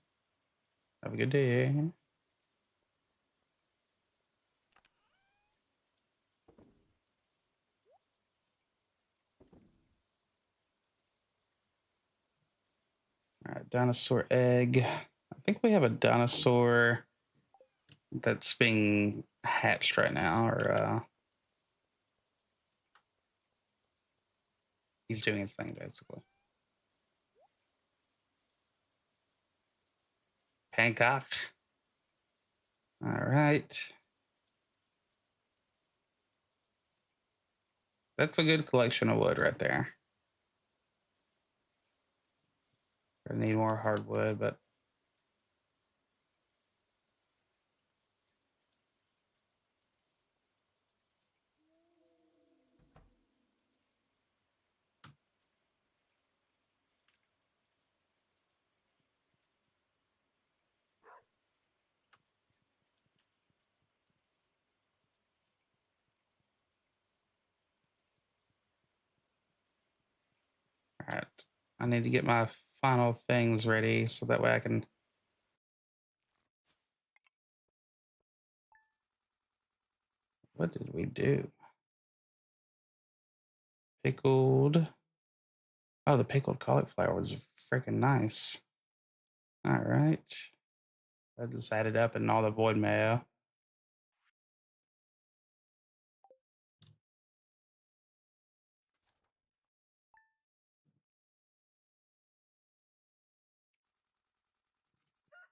Have a good day. All right, dinosaur egg. I think we have a dinosaur that's being hatched right now, or he's doing his thing basically. Hancock. All right. That's a good collection of wood right there. I need more hardwood, but all right. I need to get my final things ready so that way I can. What did we do? Pickled. Oh, the pickled cauliflower was freaking nice. All right. I just added up in all the void mayo.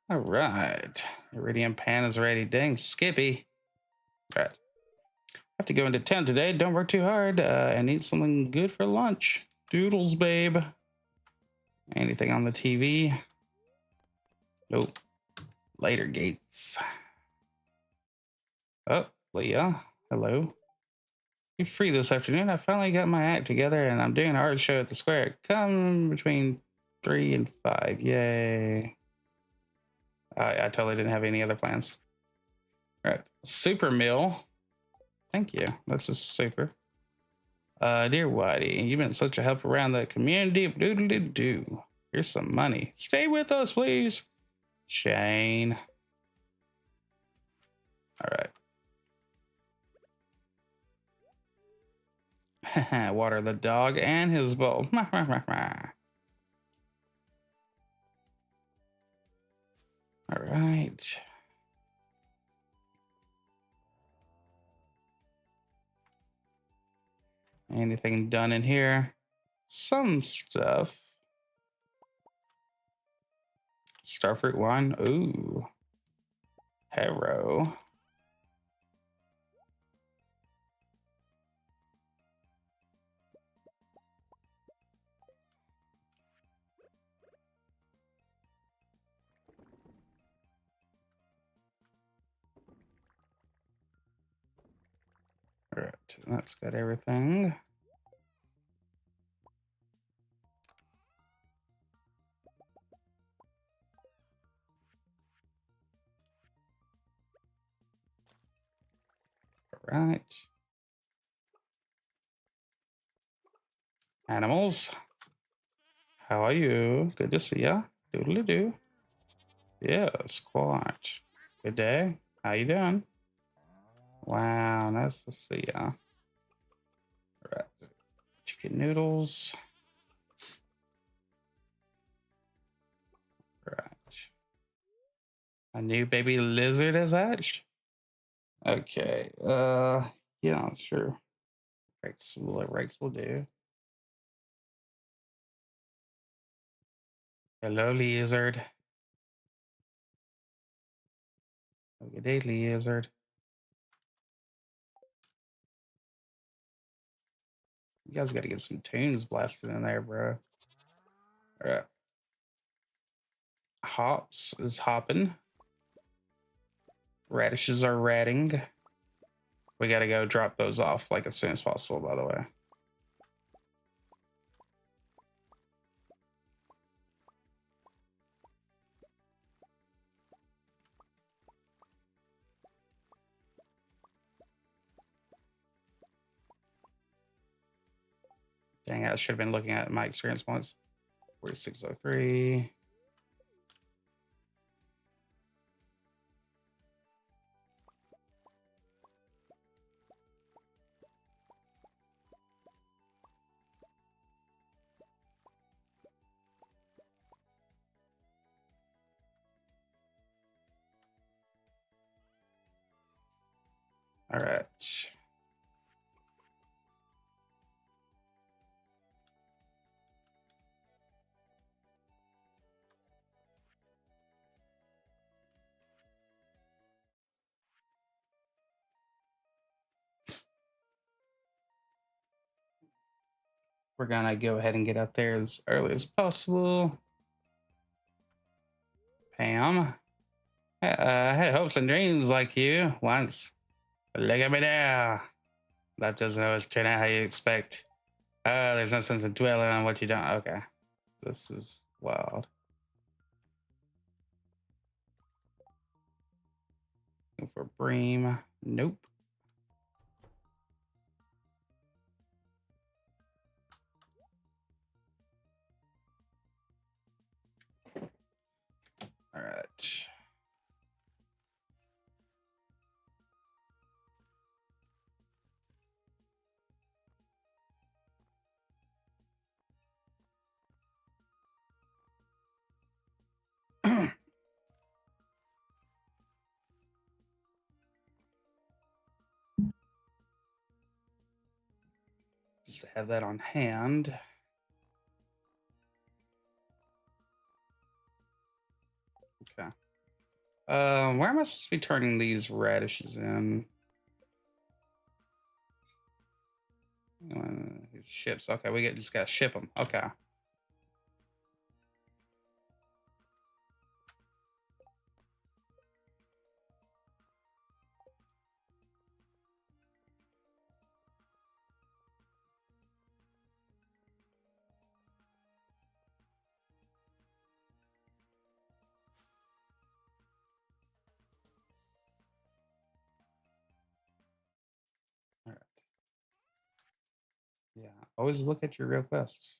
All right. Iridium pan is ready. Dang, Skippy. All right. I have to go into town today. Don't work too hard and eat something good for lunch. Doodles, babe. Anything on the TV? Nope. Later, Gates. Oh, Leah. Hello. You free this afternoon? I finally got my act together and I'm doing an art show at the square. Come between 3 and 5. Yay. I totally didn't have any other plans. All right. Super meal. Thank you. That's just super. Dear Whitey, you've been such a help around the community. Doodly doo. Here's some money. Stay with us, please. Shane. All right. Water the dog and his bowl. All right. Anything done in here? Some stuff. Starfruit wine. Ooh. Hero. All right. That's got everything. All right. Animals, how are you? Good to see ya. Doodly doo. Yes, quite. Good day. How you doing? Wow, nice to see ya. Right. Chicken noodles. Right. A new baby lizard has hatched. Okay. Yeah, sure. Rex will do. Hello, lizard. Have a good day, lizard. You guys got to get some tunes blasted in there, bro. All right. Hops is hopping. Radishes are ratting. We got to go drop those off like as soon as possible, by the way. Dang, I should have been looking at my experience points. 4603. All right. We're gonna go ahead and get out there as early as possible. Pam, I had hopes and dreams like you once. But look at me now. That doesn't always turn out how you expect. There's no sense in dwelling on what you don't. Okay, this is wild. Go for Bream. Nope. All right. Just to have that on hand. Okay. Where am I supposed to be turning these radishes in? Ships. Okay, just gotta ship them. Okay. All right. Yeah. Always look at your requests.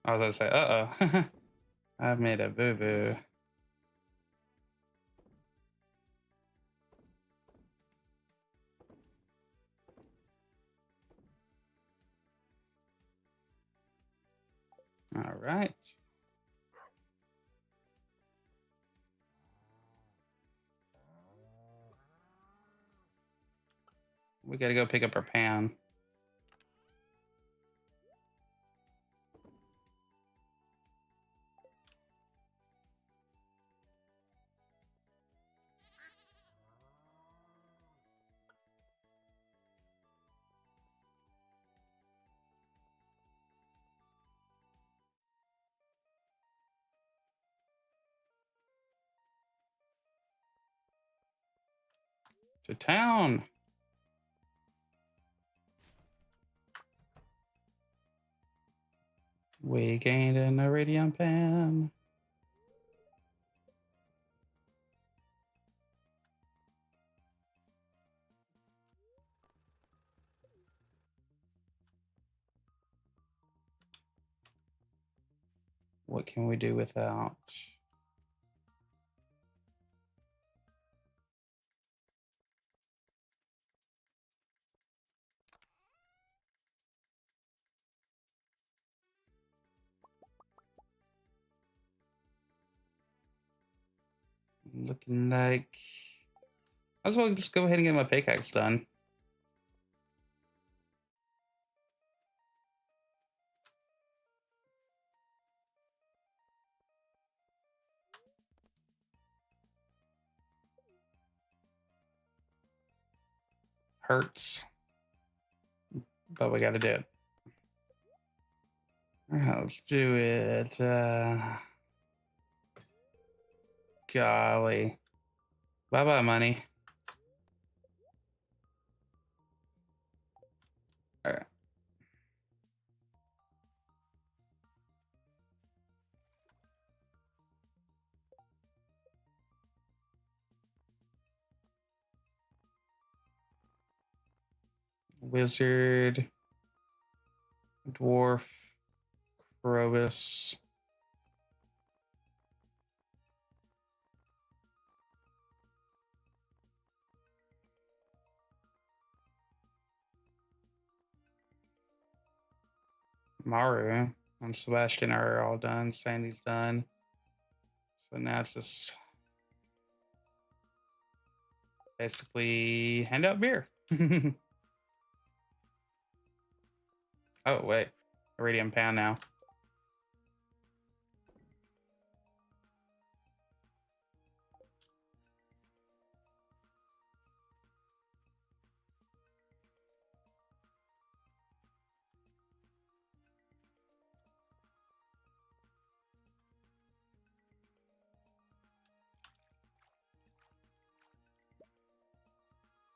I was gonna say, uh-oh. I've made a boo-boo. All right. We gotta go pick up our pan. To town. We gained an iridium pan. What can we do without? Looking like I as well just go ahead and get my pickaxe done. Hurts, but we got to do it. All right, let's do it. Golly. Bye-bye, money. All right. Wizard, dwarf, Krobus. Maru and Sebastian are all done. Sandy's done. So now it's just basically hand out beer. Oh, wait. Iridium pound now.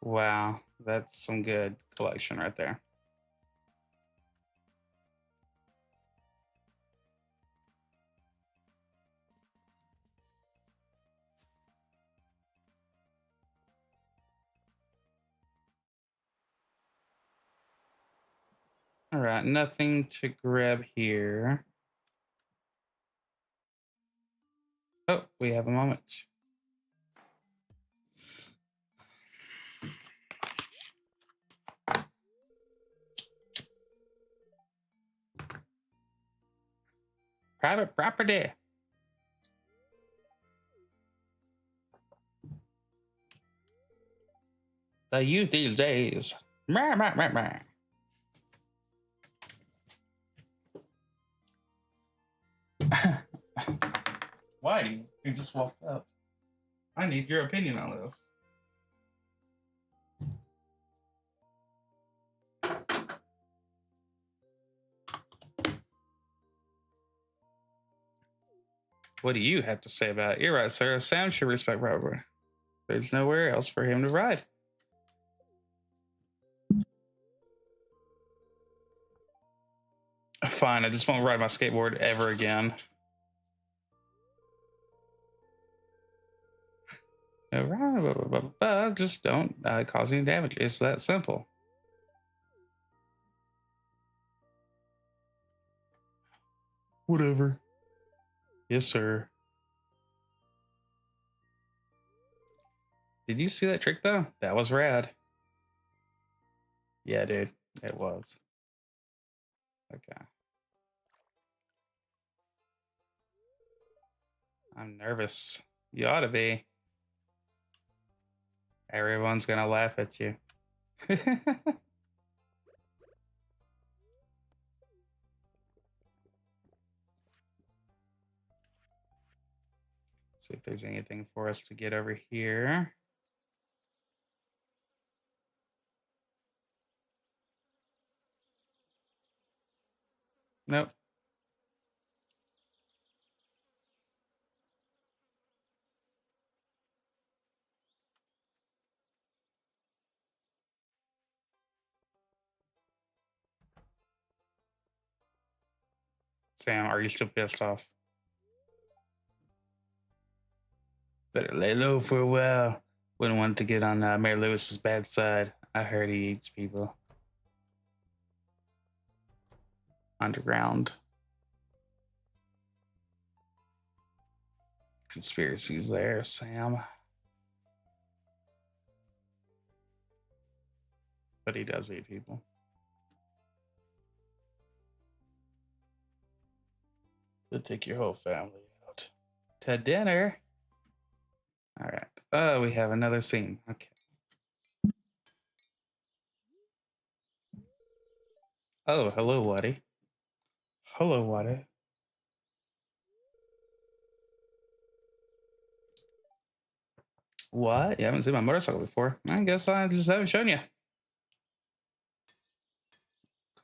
Wow, that's some good collection right there. All right, nothing to grab here. Oh, we have a moment. Private property. The youth these days. Rah, rah, rah, rah. Why? You just walked up. I need your opinion on this. What do you have to say about it? You're right, sir. Sam should respect property. There's nowhere else for him to ride. Fine, I just won't ride my skateboard ever again. Just don't cause any damage. It's that simple. Whatever. Yes, sir. Did you see that trick though? That was rad. Yeah, dude. It was. Okay. I'm nervous. You ought to be. Everyone's gonna laugh at you. See if there's anything for us to get over here. Nope. Sam, are you still pissed off? Better lay low for a while. Wouldn't want to get on Mary Lewis's bad side. I heard he eats people. Underground. conspiracies there, Sam. But he does eat people. They'll take your whole family out to dinner. All right. Oh, we have another scene. Okay. Oh, hello, Waddy. Hello, Waddy. What? You haven't seen my motorcycle before? I guess I just haven't shown you.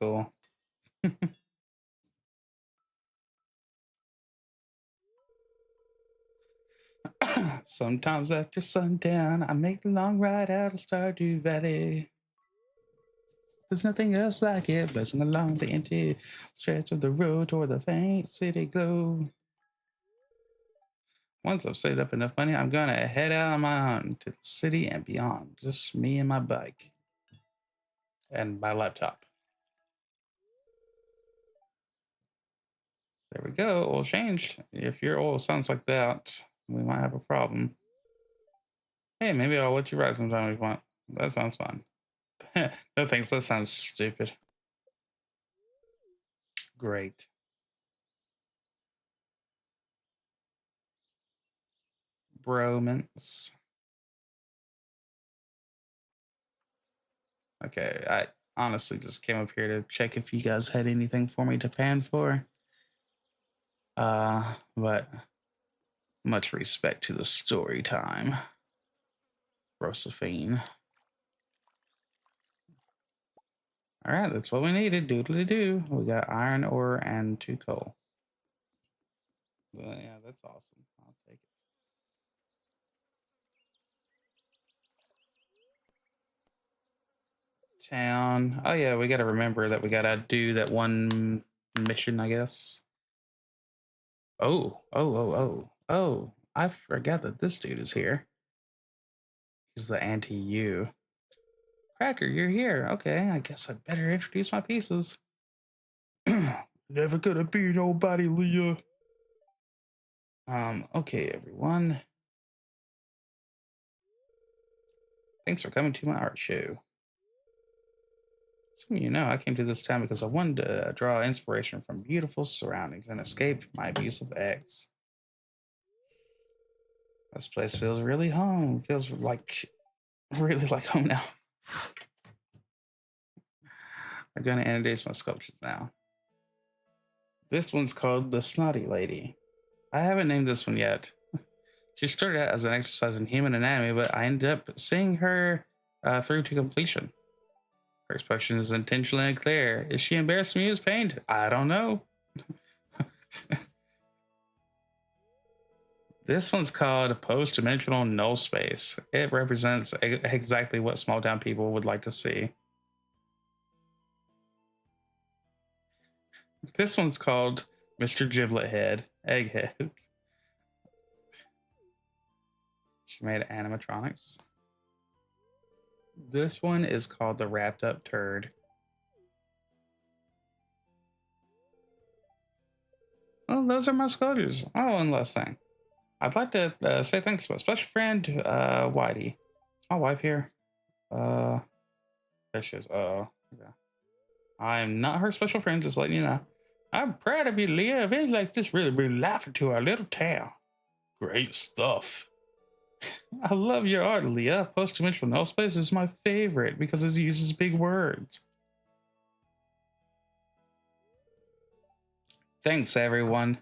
Cool. Sometimes after sundown, I make the long ride out of Stardew Valley. There's nothing else like it, buzzing along the empty stretch of the road toward the faint city glow. Once I've saved up enough money, I'm gonna head out on my own to the city and beyond. Just me and my bike. And my laptop. There we go. Oil change. If your oil sounds like that, we might have a problem. Hey, maybe I'll let you ride sometime if you want. That sounds fun. No thanks. That sounds stupid. Great. Bromance. Okay, I honestly just came up here to check if you guys had anything for me to pan for. But much respect to the story time. Rosaphine. All right, that's what we needed. Doodly doo. We got iron ore and 2 coal. Well, yeah, that's awesome. I'll take it. Town. Oh yeah, we got to remember that we got to do that one mission, I guess. Oh! I forgot that this dude is here. He's the anti-you. Cracker, you're here. Okay, I guess I'd better introduce my pieces. Never gonna be nobody, Leah. Okay, everyone. Thanks for coming to my art show. Some of you know I came to this town because I wanted to draw inspiration from beautiful surroundings and escape my abusive ex. This place feels really home. Feels like really like home now. I'm gonna introduce my sculptures now. This one's called the Snotty Lady. I haven't named this one yet. She started out as an exercise in human anatomy, but I ended up seeing her through to completion. Her expression is intentionally unclear. Is she embarrassed to use paint? I don't know. This one's called post-dimensional null space. It represents exactly what small town people would like to see. This one's called Mr. Giblet Head, Egghead. She made animatronics. This one is called the Wrapped Up Turd. Well, those are my sculptures. Oh, one last thing. I'd like to say thanks to my special friend, Whitey. Is my wife here? There she is. Okay. I'm not her special friend, just letting you know. I'm proud of you, Leah. Events like this really bring life into our little town. Great stuff. I love your art, Leah. Post-dimensional null space is my favorite because it uses big words. Thanks, everyone.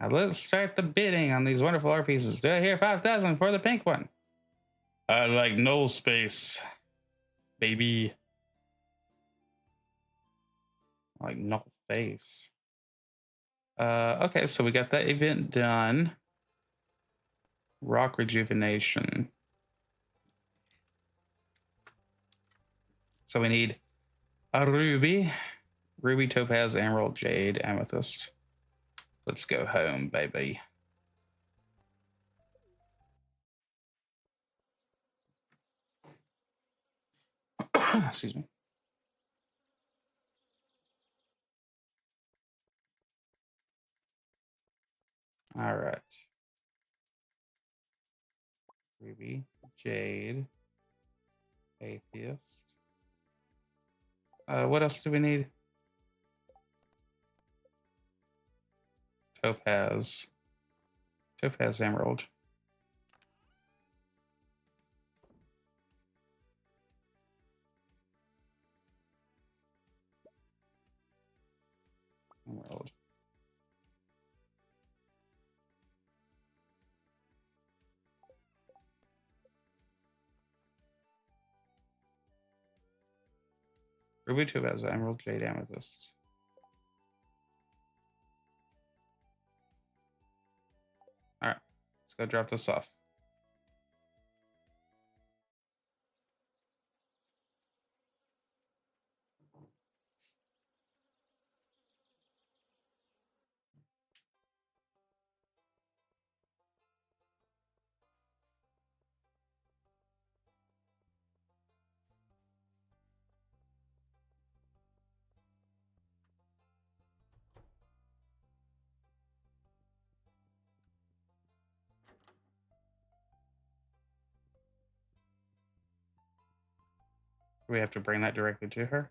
Now let's start the bidding on these wonderful art pieces. Do I hear 5,000 for the pink one? I like null space, baby. I like null face. Okay, so we got that event done. Rock rejuvenation. So we need a ruby, topaz, emerald, jade, amethyst. Let's go home, baby. Excuse me. All right. Ruby, Jade, Atheist. What else do we need? Topaz. Topaz Emerald. Emerald. Ruby, Topaz, Emerald, Jade, Amethyst. All right, let's go drop this off. Do we have to bring that directly to her?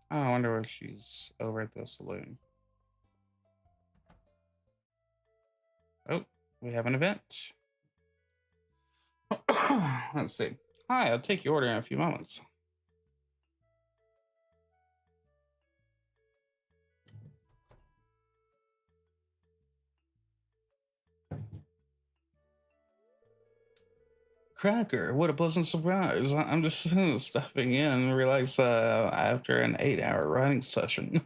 Oh, I wonder if she's over at the saloon. Oh, we have an event. Let's see. Hi, I'll take your order in a few moments. Cracker, what a pleasant surprise. I'm just stepping in and realize after an 8-hour writing session.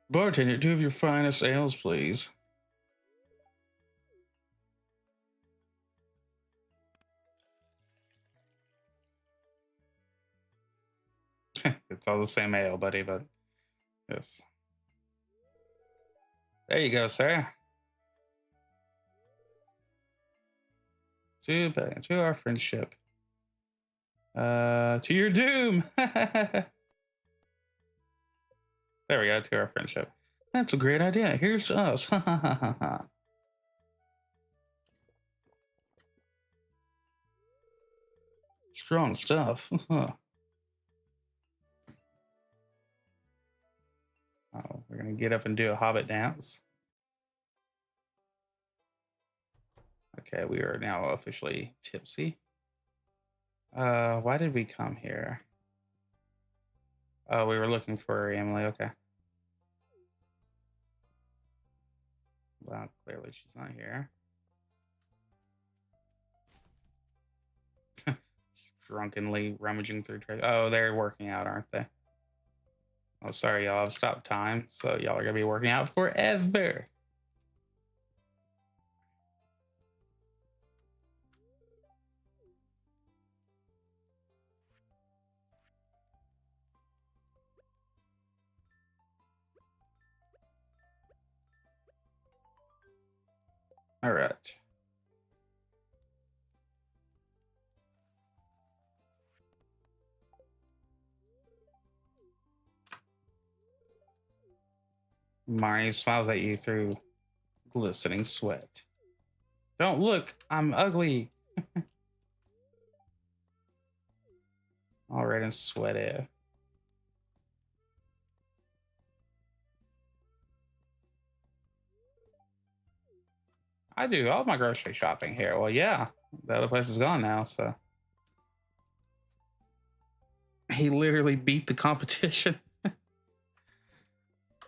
Bartender, 2 of your finest ales, please. It's all the same ale, buddy, but yes. There you go, sir. To our friendship. To your doom. There we go, to our friendship. That's a great idea. Here's us. Strong stuff. Oh, we're gonna get up and do a hobbit dance. Okay, we are now officially tipsy. Why did we come here? Oh, we were looking for Emily. Okay. Well, clearly she's not here. Drunkenly rummaging through treasure. Oh, they're working out, aren't they? Oh, sorry, y'all. I've stopped time, so y'all are gonna be working out forever. All right. Marnie smiles at you through glistening sweat. Don't look, I'm ugly. All red and sweaty. I do all my grocery shopping here. Well, yeah, the other place is gone now, so. He literally beat the competition.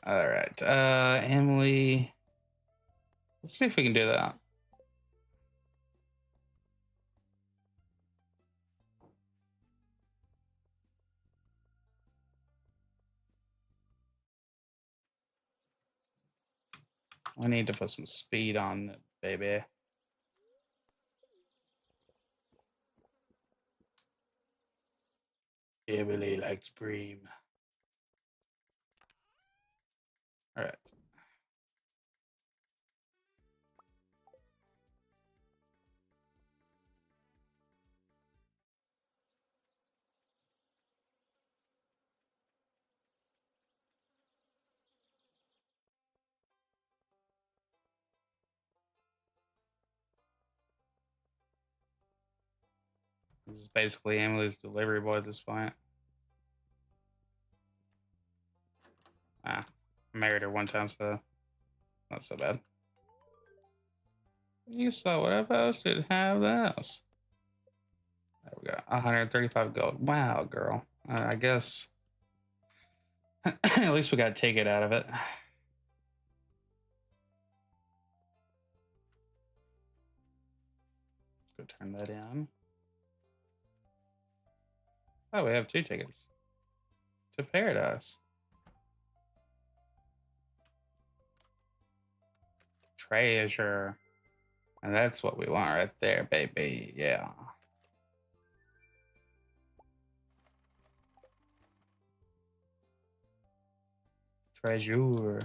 All right, Emily. Let's see if we can do that. I need to put some speed on it, baby. Emily likes Bream. All right. He's basically Emily's delivery boy at this point. I married her one time, so not so bad. You saw what I posted. Have this. There we go. 135 gold. Wow, girl. I guess at least we got a ticket out of it. Let's go turn that in. Oh, we have 2 tickets to paradise. Treasure. And that's what we want right there, baby. Yeah. Treasure.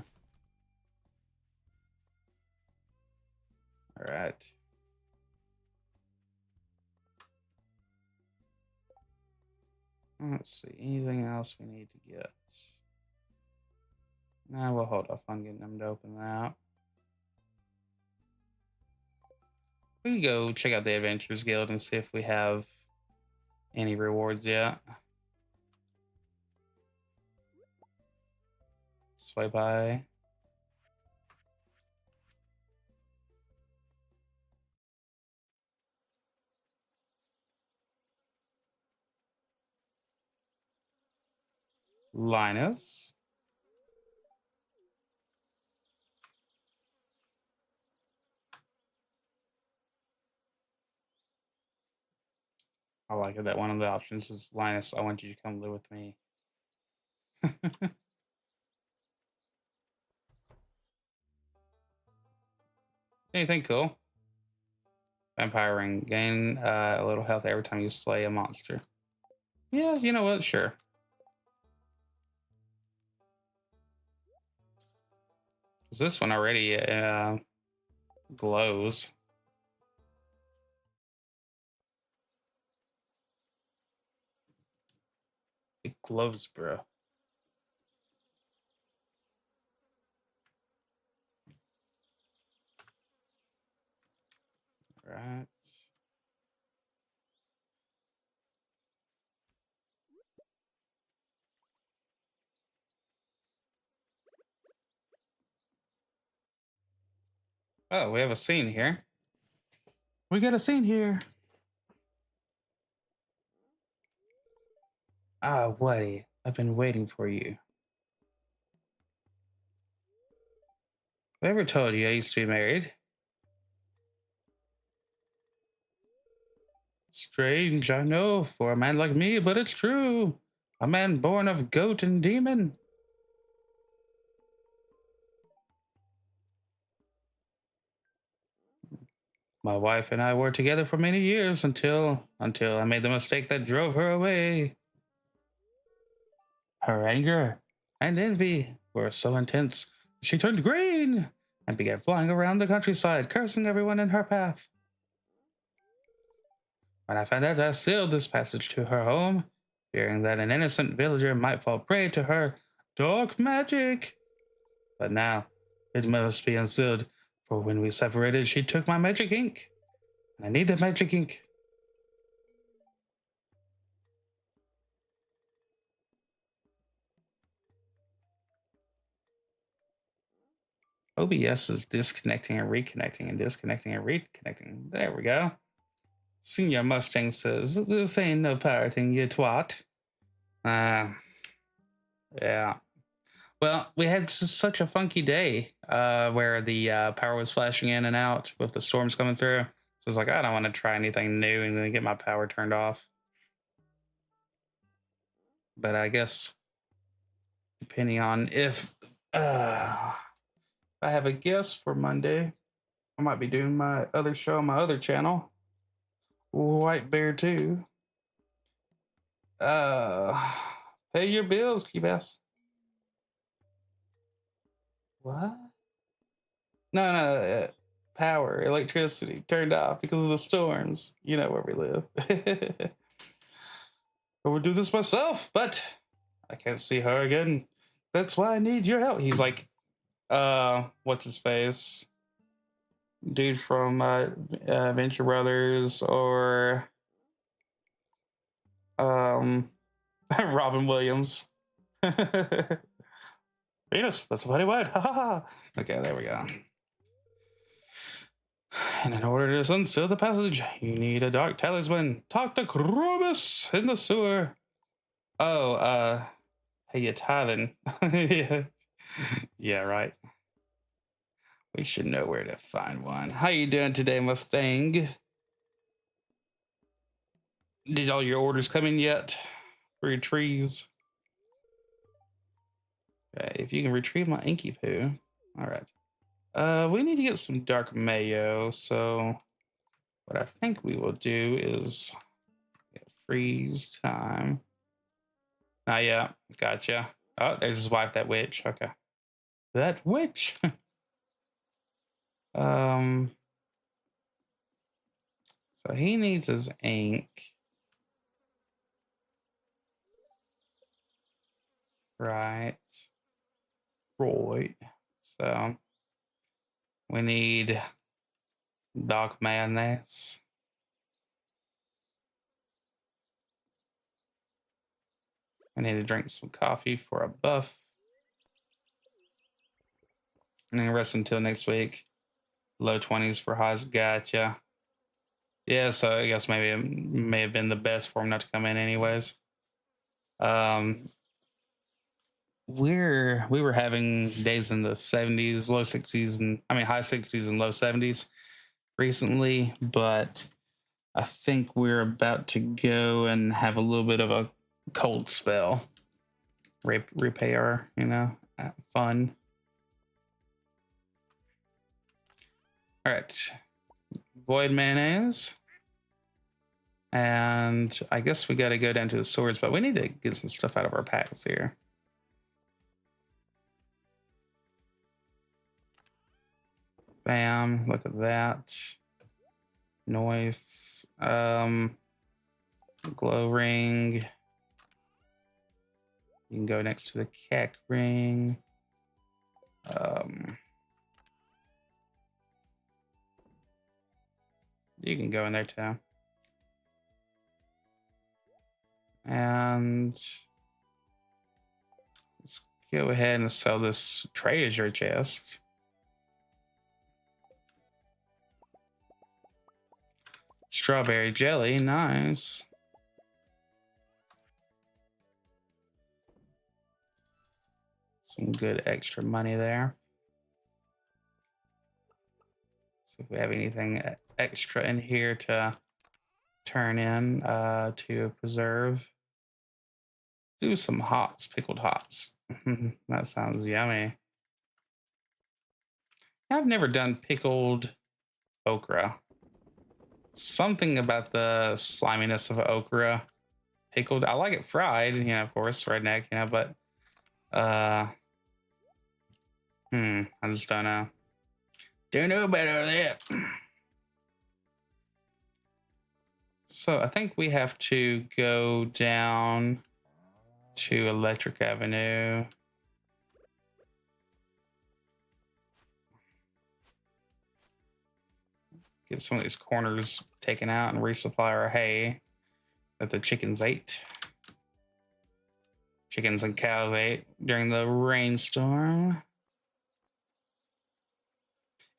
All right. Let's see. Anything else we need to get? Nah, we'll hold off on getting them to open that. We can go check out the Adventurers Guild and see if we have any rewards yet. Swipe by. Linus. I like it that one of the options is Linus, I want you to come live with me. Anything cool? Vampire ring. Gain a little health every time you slay a monster. Yeah, you know what? Sure. This one already glows. It glows, bro. Right. Oh, we have a scene here. We got a scene here. Ah, Woody, I've been waiting for you. Whoever told you I used to be married? Strange, I know, for a man like me, but it's true. A man born of goat and demon. My wife and I were together for many years until I made the mistake that drove her away. Her anger and envy were so intense, she turned green and began flying around the countryside, cursing everyone in her path. When I found out, I sealed this passage to her home, fearing that an innocent villager might fall prey to her dark magic. But now, it must be unsealed, for when we separated, she took my magic ink. And I need the magic ink. OBS is disconnecting and reconnecting and disconnecting and reconnecting. There we go. Senior Mustang says, this ain't no pirating, you twat. Yeah. Well, we had such a funky day where the power was flashing in and out with the storms coming through. So I was like, I don't want to try anything new and then get my power turned off. But I guess depending on if I have a guest for Monday, I might be doing my other show on my other channel, White Bear 2. Pay your bills, Keybas. What? No, power, electricity turned off because of the storms. You know where we live. I would do this myself, but I can't see her again. That's why I need your help. He's like, what's his face? Dude from Venture Brothers, or Robin Williams. Venus, that's a funny word. Okay, there we go. And in order to unseal the passage, you need a dark talisman. Talk to Krobus in the sewer. Oh, hey, you tithing. Yeah. Yeah, right. We should know where to find one. How you doing today, Mustang? Did all your orders come in yet for your trees? Okay, if you can retrieve my inky poo. All right. We need to get some dark mayo. So what I think we will do is freeze time. Yeah, gotcha. Oh, there's his wife, that witch. Okay, that witch. um, so he needs his ink, right? Right. So we need dark mayonnaise. I need to drink some coffee for a buff, and then rest until next week. Low 20s for highs. Gotcha. Yeah, so I guess maybe it may have been the best for him not to come in anyways. Um, we were having days in the 70s, low 60s, and I mean high 60s and low 70s recently, but I think we're about to go and have a little bit of a cold spell. Repair, fun. All right, void mayonnaise. And I guess we got to go down to the swords, but we need to get some stuff out of our packs here. Bam, look at that. Noise. Glow ring. You can go next to the cack ring. You can go in there too. And let's go ahead and sell this treasure chest. Strawberry jelly, nice. Some good extra money there. So if we have anything extra in here to turn in to preserve. Do some hops, pickled hops. That sounds yummy. I've never done pickled okra. Something about the sliminess of okra pickled. I like it fried, of course, redneck, but I just don't know. Don't know better than that. So I think we have to go down to Electric Avenue. Get some of these corners taken out and resupply our hay that the chickens ate. Chickens and cows ate during the rainstorm.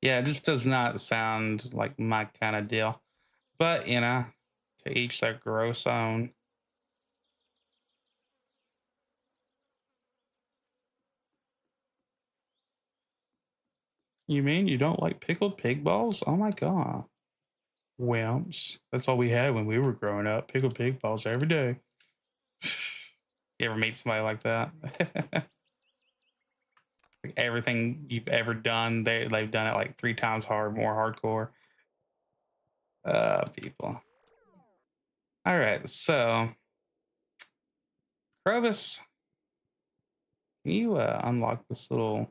Yeah, this does not sound like my kind of deal. But, to each their gross own. You mean you don't like pickled pig balls? Oh my god. Wimps. That's all we had when we were growing up. Pickled pig balls every day. You ever meet somebody like that? Like everything you've ever done, they've done it like 3 times more hardcore. People. All right, so Krobus, can you unlock this little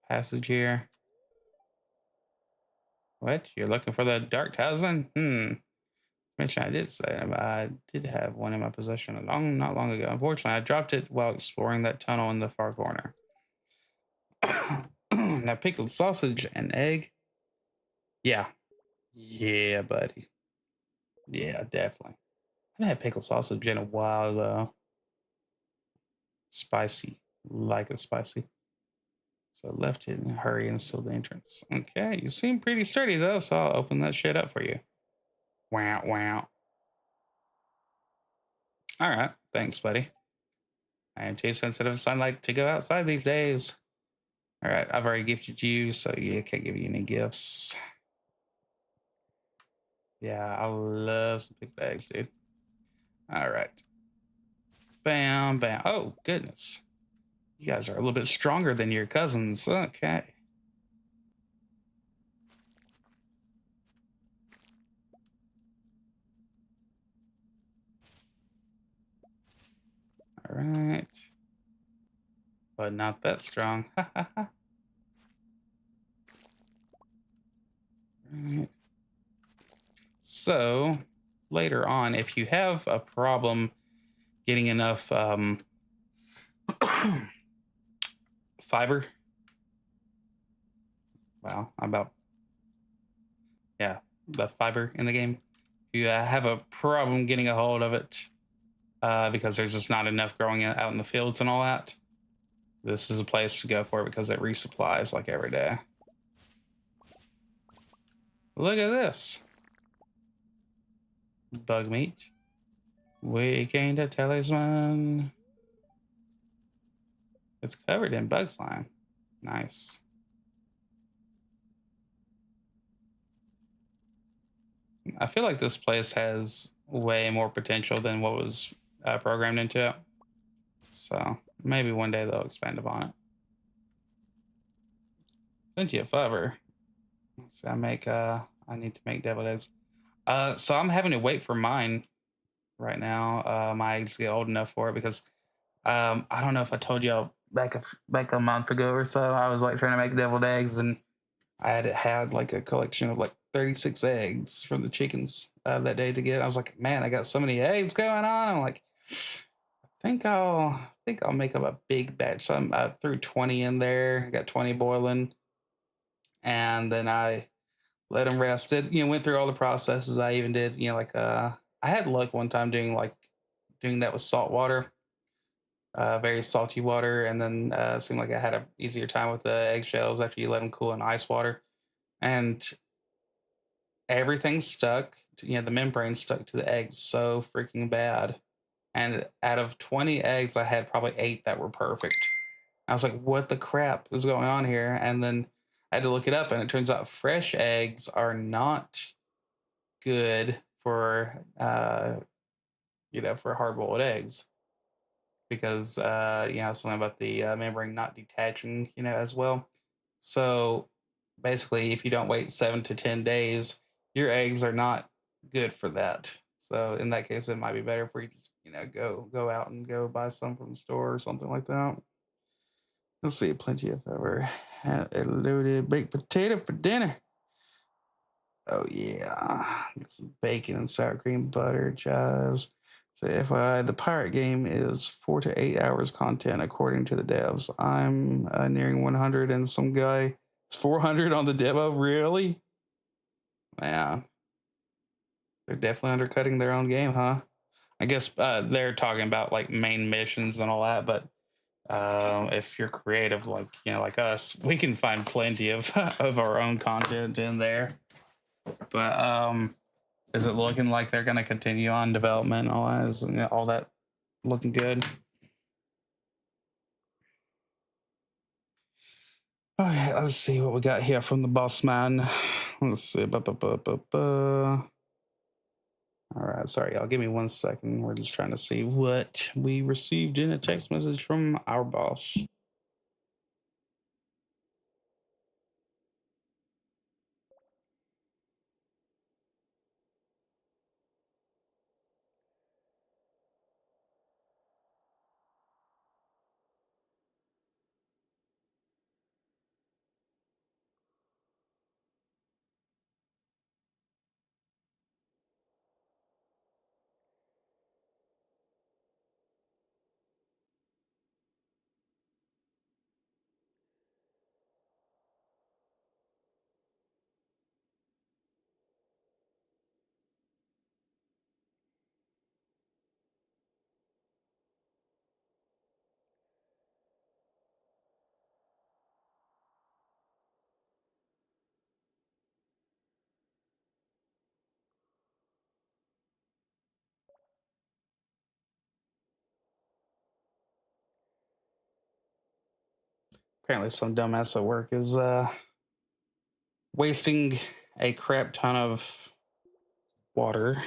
passage here? What? You're looking for the dark talisman? Mention I did say I did have one in my possession not long ago. Unfortunately, I dropped it while exploring that tunnel in the far corner. Now, pickled sausage and egg. Yeah. Yeah, buddy. Yeah, definitely. I haven't had pickled sausage in a while though. Spicy, like it spicy. So left it in a hurry and sealed the entrance. Okay, you seem pretty sturdy though, so I'll open that shit up for you. Wow, wow. All right, thanks, buddy. I am too sensitive to sunlight to go outside these days. All right, I've already gifted you, so yeah, can't give you any gifts. Yeah, I love some big bags, dude. All right. Bam, bam. Oh, goodness. You guys are a little bit stronger than your cousins. Okay. All right. But not that strong. Right. So later on, if you have a problem getting enough fiber, wow, about, yeah, the fiber in the game, you have a problem getting a hold of it because there's just not enough growing out in the fields and all that. This is a place to go for it because it resupplies like every day. Look at this. Bug meat. We gained a talisman. It's covered in bug slime. Nice. I feel like this place has way more potential than what was programmed into it. So maybe one day they'll expand upon it. Plenty of fiber. So I need to make deviled eggs. So I'm having to wait for mine right now. My eggs get old enough for it because I don't know if I told you back a month ago or so. I was like trying to make deviled eggs, and I had like a collection of like 36 eggs from the chickens that day to get. I was like, man, I got so many eggs going on. I'm like, I think I'll make up a big batch. So I threw 20 in there. I got 20 boiling, and then I let them rest. Went through all the processes. I even did, like I had luck one time doing that with salt water, very salty water, and then it seemed like I had a easier time with the eggshells after you let them cool in ice water, and everything stuck. The membrane stuck to the eggs so freaking bad. And out of 20 eggs, I had probably 8 that were perfect. I was like, what the crap is going on here? And then I had to look it up, and it turns out fresh eggs are not good for for hard boiled eggs because something about the membrane not detaching as well. So basically, if you don't wait 7 to 10 days, your eggs are not good for that. So in that case, it might be better for you to go out and go buy some from the store or something like that. Let's see, plenty of ever had a loaded baked potato for dinner. Oh yeah, some bacon and sour cream butter chives. So FYI, the pirate game is 4 to 8 hours content according to the devs. I'm nearing 100 and some guy 400 on the demo. Really? Man, they're definitely undercutting their own game, huh? I guess they're talking about like main missions and all that, but if you're creative like us, we can find plenty of of our own content in there. But is it looking like they're going to continue on development and all that? Is all that looking good? All right, let's see what we got here from the boss man. Let's see. All right, sorry, y'all. Give me 1 second. We're just trying to see what we received in a text message from our boss. apparently some dumbass at work is wasting a crap ton of water.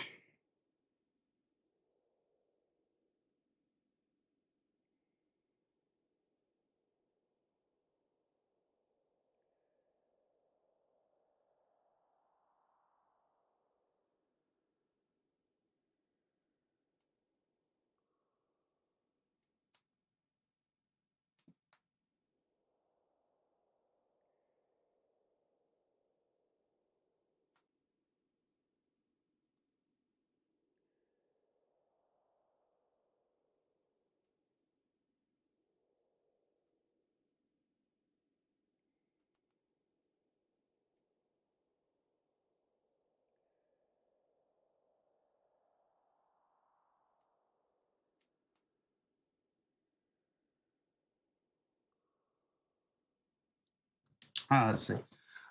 Let's see.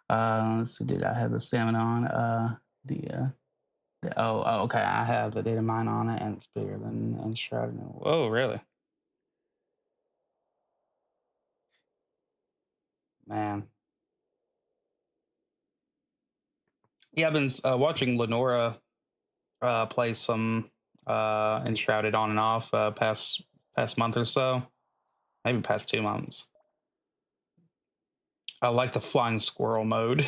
Let's see. Did I have the stamina on? Okay. I have the data mine on it, and it's bigger than Enshrouded. Oh, really? Man. Yeah, I've been watching Lenora play some Enshrouded on and off past month or so, maybe past 2 months. I like the flying squirrel mode.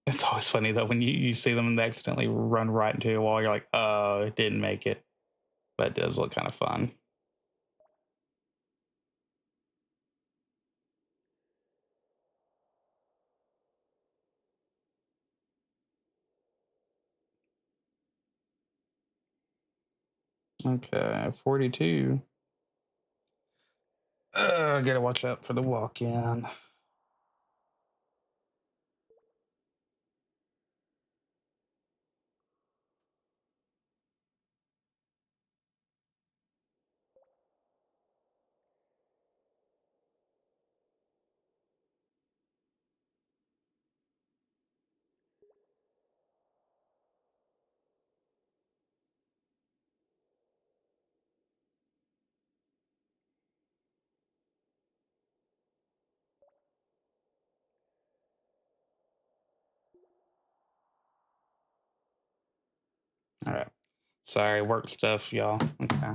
It's always funny though when you see them and they accidentally run right into a wall. You're like, oh, it didn't make it, but it does look kind of fun. Okay, 42. I gotta watch out for the walk-in. All right. Sorry, work stuff, y'all. Okay.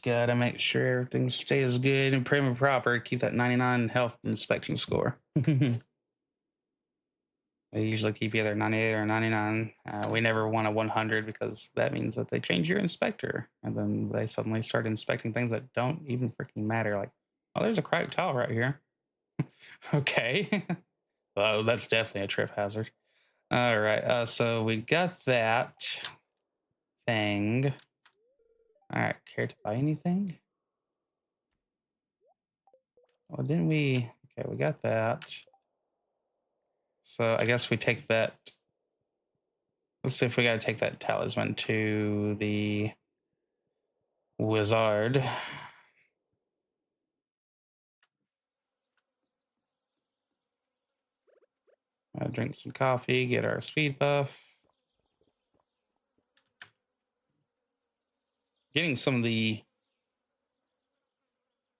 Gotta make sure everything stays good and prim and proper. Keep that 99 health inspection score. They usually keep either 98 or 99. We never want a 100 because that means that they change your inspector. And then they suddenly start inspecting things that don't even freaking matter. Like, oh, there's a cracked tile right here. Okay. Well, that's definitely a trip hazard. All right. So we got that thing. All right. Care to buy anything? Well, didn't we? Okay, we got that. So I guess we take that. Let's see if we got to take that talisman to the wizard. Drink some coffee, get our speed buff. Getting some of the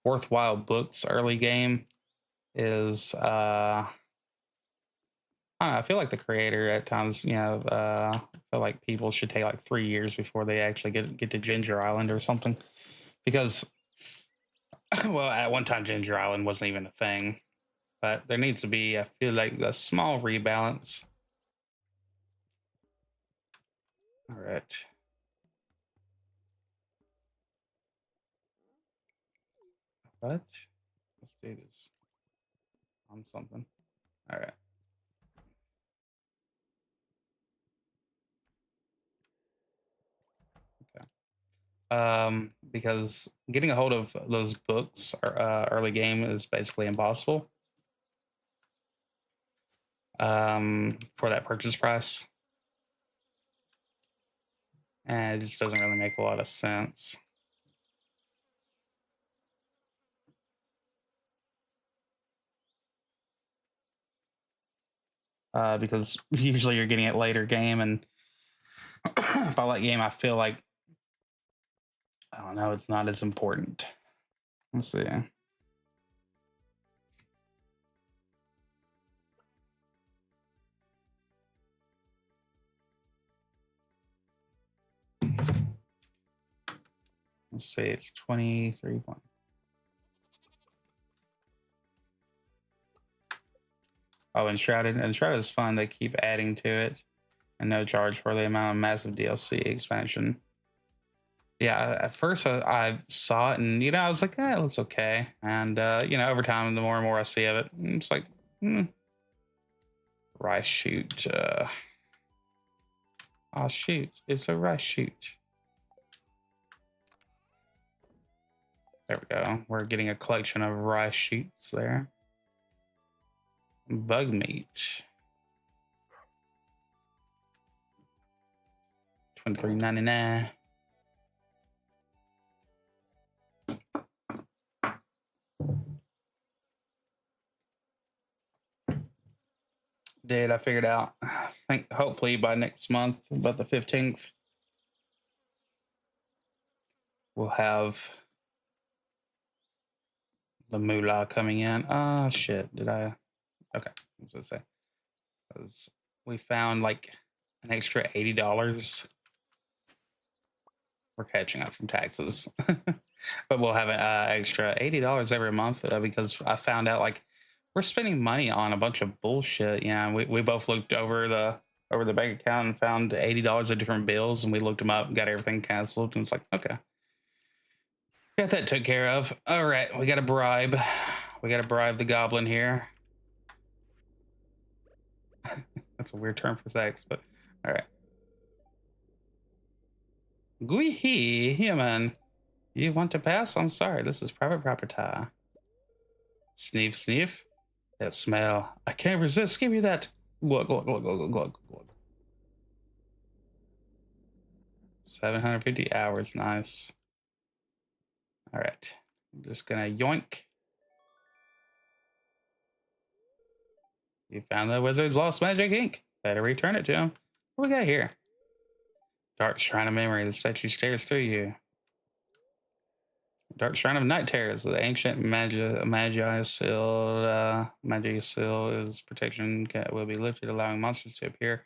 worthwhile books early game is I don't know, I feel like the creator at times, I feel like people should take like 3 years before they actually get to Ginger Island or something. Because well, at one time Ginger Island wasn't even a thing. But there needs to be, I feel like, a small rebalance. All right. What? Let's do this on something. All right. Because getting a hold of those books early game is basically impossible for that purchase price. And it just doesn't really make a lot of sense. Because usually you're getting it later game, and by late game, I feel like I don't know. It's not as important. Let's see. Let's see. It's 23 points. Oh, Enshrouded. Enshrouded is fun. They keep adding to it, and no charge for the amount of massive DLC expansion. Yeah, at first I saw it, and I was like, it looks okay. And over time, the more and more I see of it, it's like, rice shoot. Oh shoot, it's a rice shoot. There we go. We're getting a collection of rice shoots there. Bug meat. $23.99. Did I figured out? I think hopefully by next month, about the 15th, we'll have the moolah coming in. Oh shit! Did I? Okay, I was gonna say because we found like an extra $80. We're catching up from taxes, but we'll have an extra $80 every month because I found out like we're spending money on a bunch of bullshit. Yeah, we both looked over the bank account and found $80 of different bills, and we looked them up and got everything canceled. And it's like, okay, got that took care of. All right, we got a bribe. We got to bribe the goblin here. That's a weird term for sex, but all right. Gui human. You want to pass? I'm sorry. This is private property. Sniff, sniff. That smell. I can't resist. Give me that. Glug, glug, glug, glug, glug, glug. 750 hours. Nice. All right. I'm just going to yoink. You found the wizard's lost magic ink. Better return it to him. What we got here? Dark Shrine of Memory. The statue stares through you. Dark Shrine of Night Terrors. The ancient Magi seal is protection will be lifted, allowing monsters to appear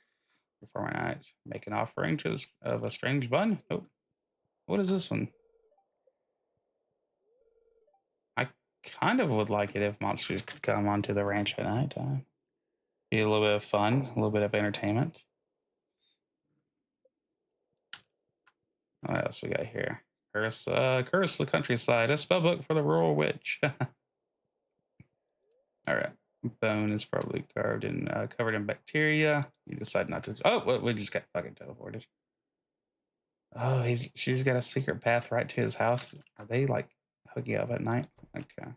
before my night. Make an offering of a strange bun. Oh, what is this one? I kind of would like it if monsters could come onto the ranch at night time. Be a little bit of fun, a little bit of entertainment. What else we got here? Curse the countryside. A spell book for the rural witch. All right. Bone is probably covered in bacteria. You decide not to. Oh, we just got fucking teleported. Oh, she's got a secret path right to his house. Are they like hooking up at night? Okay.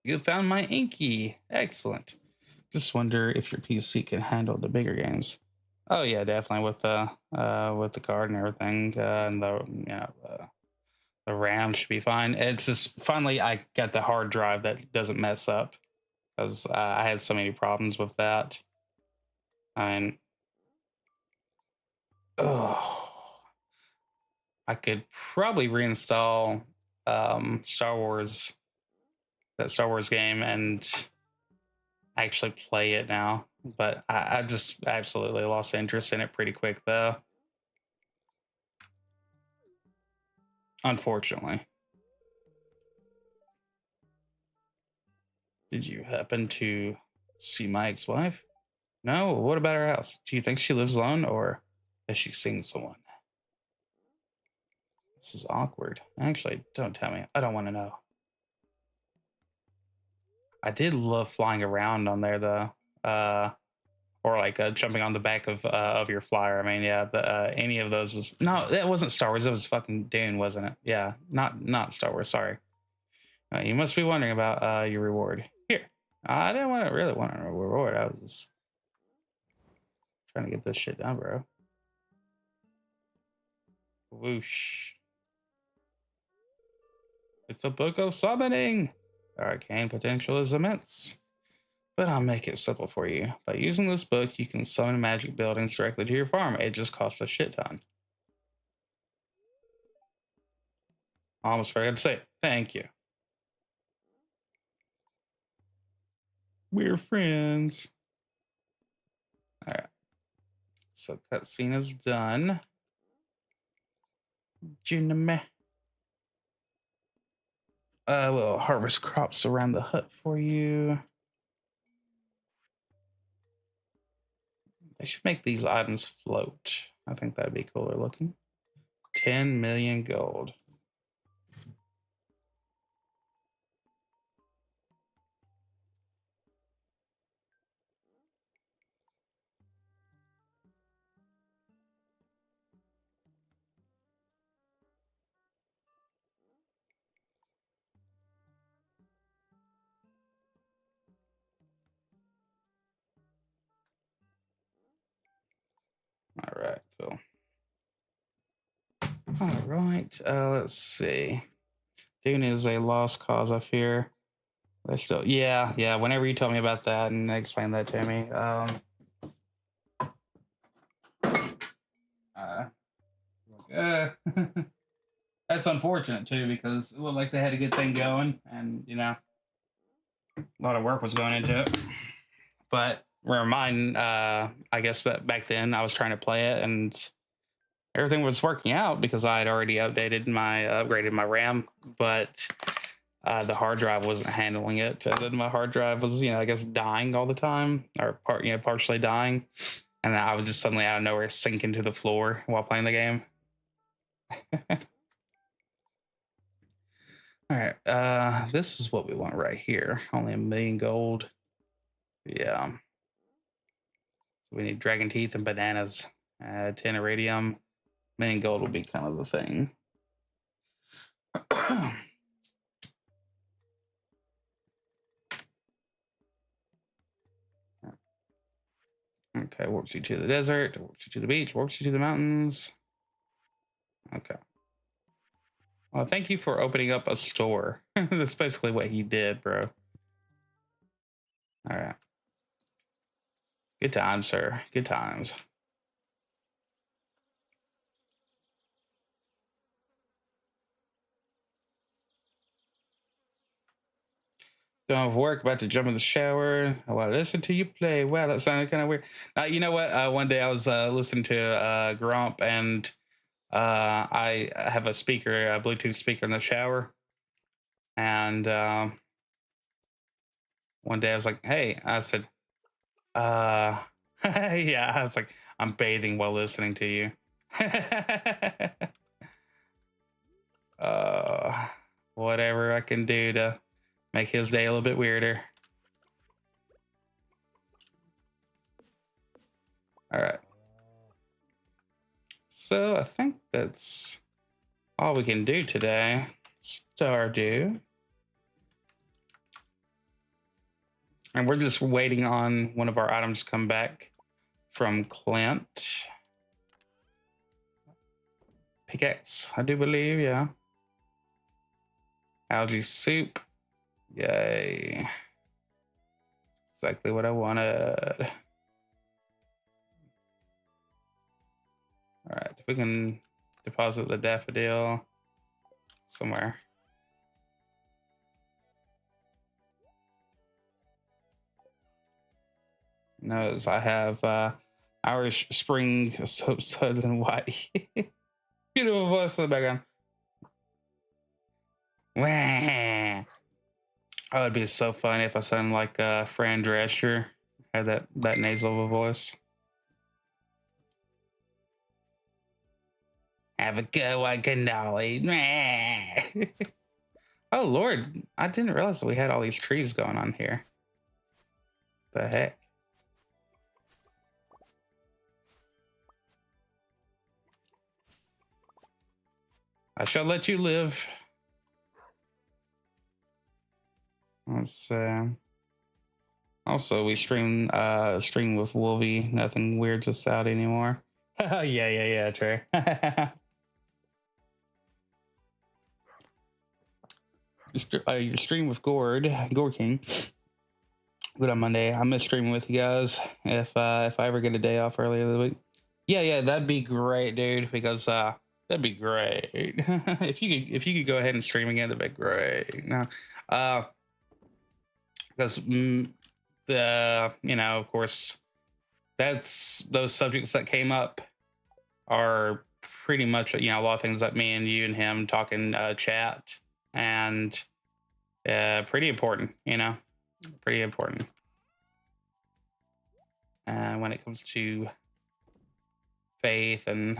You found my Inky. Excellent. Just wonder if your PC can handle the bigger games. Oh yeah, definitely with the card and everything, and the RAM should be fine. It's just finally I got the hard drive that doesn't mess up because I had so many problems with that. And I could probably reinstall Star Wars, that Star Wars game, and actually play it now. But I just absolutely lost interest in it pretty quick, though. Unfortunately. Did you happen to see my ex-wife? No. What about her house? Do you think she lives alone, or has she seen someone? This is awkward. Actually, don't tell me. I don't want to know. I did love flying around on there, though. Or like jumping on the back of your flyer. I mean, yeah, any of those was no, that wasn't Star Wars. It was fucking Dune, wasn't it? Yeah, not Star Wars. Sorry. You must be wondering about your reward. Here, I didn't really want a reward. I was just trying to get this shit done, bro. Whoosh. It's a book of summoning. Our arcane potential is immense. But I'll make it simple for you. By using this book, you can summon magic buildings directly to your farm. It just costs a shit ton. I almost forgot to say thank you. We're friends. All right. So cutscene is done. Junime. We'll harvest crops around the hut for you. They should make these items float. I think that'd be cooler looking. 10 million gold. All right, cool. All right, let's see. Dune is a lost cause, I fear. But still, yeah. Whenever you told me about that and explained that to me, that's unfortunate too because it looked like they had a good thing going, and a lot of work was going into it. But mine, I guess that back then I was trying to play it and everything was working out because I had already updated upgraded my RAM, but the hard drive wasn't handling it. And then my hard drive was, I guess dying all the time, or partially dying. And I was just suddenly out of nowhere sinking to the floor while playing the game. All right, this is what we want right here. Only 1 million gold. Yeah. We need dragon teeth and bananas. 10 iridium. 1 million gold will be kind of the thing. Okay, walks you to the desert, walks you to the beach, walks you to the mountains. Okay. Well, thank you for opening up a store. That's basically what he did, bro. All right. Good times, sir. Good times. Done with work, about to jump in the shower. I want to listen to you play. Wow, that sounded kind of weird. You know what? One day I was listening to Grump, and I have a speaker, a Bluetooth speaker in the shower. And one day I was like, hey, I said, yeah, I was like, I'm bathing while listening to you. Whatever I can do to make his day a little bit weirder. All right. So I think that's all we can do today. Stardew. And we're just waiting on one of our items to come back from Clint. Pickaxe, I do believe, yeah. Algae soup. Yay. Exactly what I wanted. All right, if we can deposit the daffodil somewhere. Notice I have Irish Spring Soap Suds and White. Beautiful voice in the background. Wah. Oh, it'd be so funny if I sounded like Fran Drescher. Had that nasal of a voice. Have a go one cannoli. Oh Lord, I didn't realize that we had all these trees going on here. The heck? I shall let you live. Let's also we stream with Wolvie. Nothing weirds us out anymore. yeah, Trey. Your stream with Gord King. Good on Monday. I'm gonna stream with you guys if I ever get a day off earlier this week. Yeah, that'd be great, dude. Because That'd be great. If you could go ahead and stream again, that'd be great. No, because the of course that's those subjects that came up are pretty much a lot of things that me and you and him talking chat and pretty important. Pretty important. And when it comes to faith and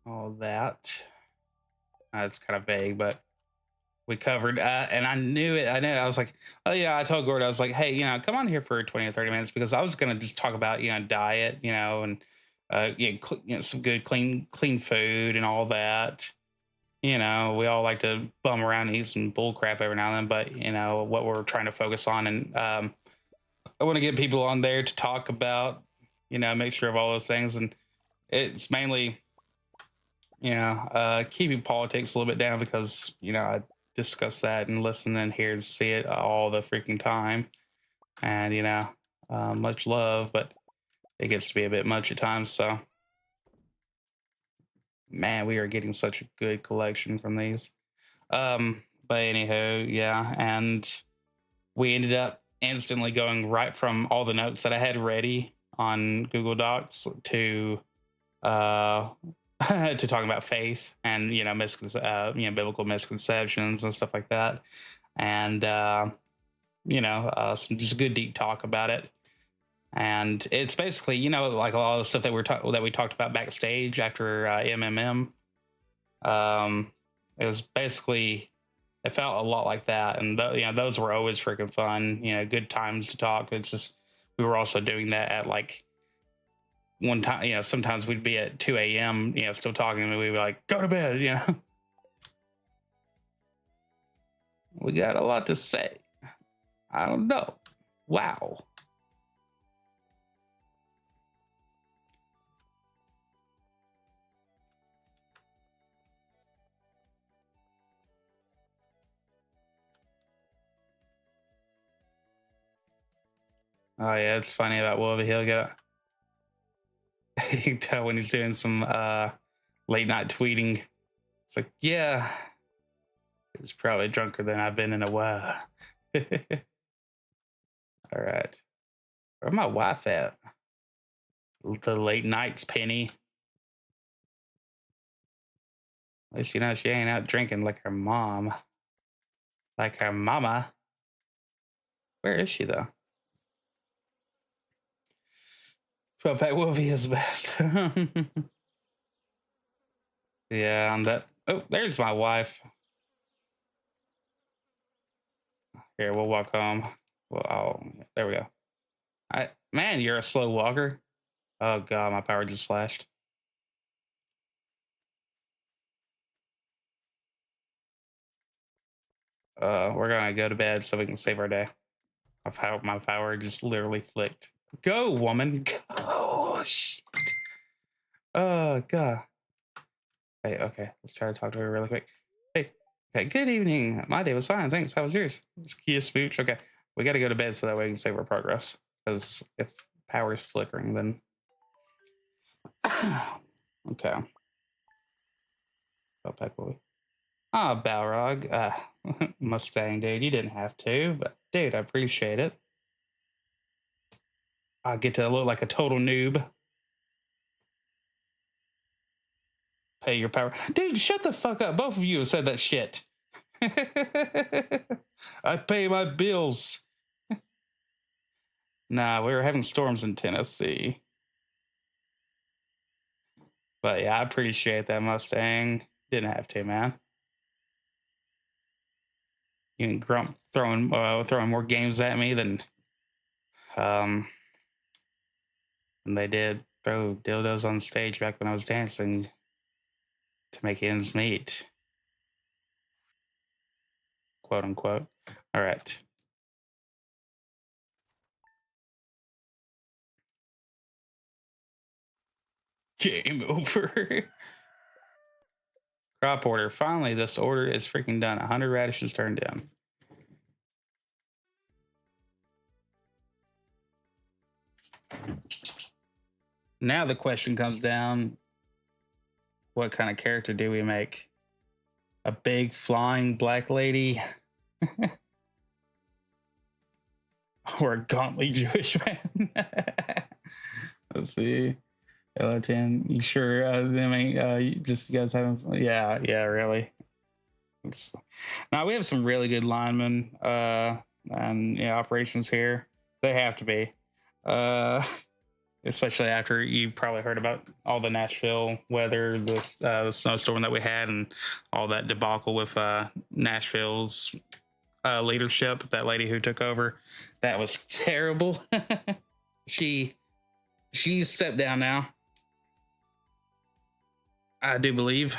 all that, it's kind of vague, but we covered and I knew it. I was like, oh yeah, I told Gord, I was like, hey, come on here for 20 or 30 minutes because I was gonna just talk about diet, and some good clean food and all that. We all like to bum around and eat some bull crap every now and then, but what we're trying to focus on, and I want to get people on there to talk about make sure of all those things, and it's mainly keeping politics a little bit down because I discuss that and listen and hear and see it all the freaking time, and much love, but it gets to be a bit much at times. So man, we are getting such a good collection from these. But anywho, yeah, and we ended up instantly going right from all the notes that I had ready on Google Docs to to talking about faith and biblical misconceptions and stuff like that, and some just good deep talk about it. And it's basically like a lot of the stuff that we talked about backstage after MMM. It was basically, it felt a lot like that, and those were always freaking fun. Good times to talk. It's just we were also doing that at like one time. Sometimes we'd be at 2 a.m. Still talking, and we'd be like, go to bed. We got a lot to say. I don't know. Wow. Oh yeah, it's funny about Wolvie. He'll get you can tell when he's doing some late night tweeting. It's like, yeah, he's probably drunker than I've been in a while. All right. Where's my wife at? The late nights, Penny. At least she ain't out drinking like her mom. Like her mama. Where is she though? Well, Pat Wolvie is best. Yeah, on that. Oh, there's my wife. Here, we'll walk home. Well, there we go. Man, you're a slow walker. Oh god, my power just flashed. We're gonna go to bed so we can save our day. My power just literally flicked. Go, woman. Go. Oh, shit. Oh god. Hey, okay. Let's try to talk to her really quick. Hey, okay. Good evening. My day was fine. Thanks. How was yours? Just Kia Spooch. Okay. We got to go to bed so that way we can save our progress. Because if power is flickering, then. Okay. Oh, back boy. Ah, Balrog. Mustang, dude. You didn't have to, but dude, I appreciate it. I get to look like a total noob. Pay your power. Dude, shut the fuck up. Both of you have said that shit. I pay my bills. Nah, we were having storms in Tennessee. But yeah, I appreciate that, Mustang. Didn't have to, man. You and Grump throwing more games at me than they did throw dildos on stage back when I was dancing to make ends meet. Quote unquote. All right. Game over. Crop order. Finally, this order is freaking done. 100 radishes turned down. Now the question comes down: what kind of character do we make? A big flying black lady, or a gauntly Jewish man? Let's see. L10, you sure? I mean, you guys having fun? Yeah, really. It's, now we have some really good linemen and operations here. They have to be, uh, especially after you probably heard about all the Nashville weather, the snowstorm that we had, and all that debacle with Nashville's leadership. That lady who took over, that was terrible. she she stepped down now, I do believe.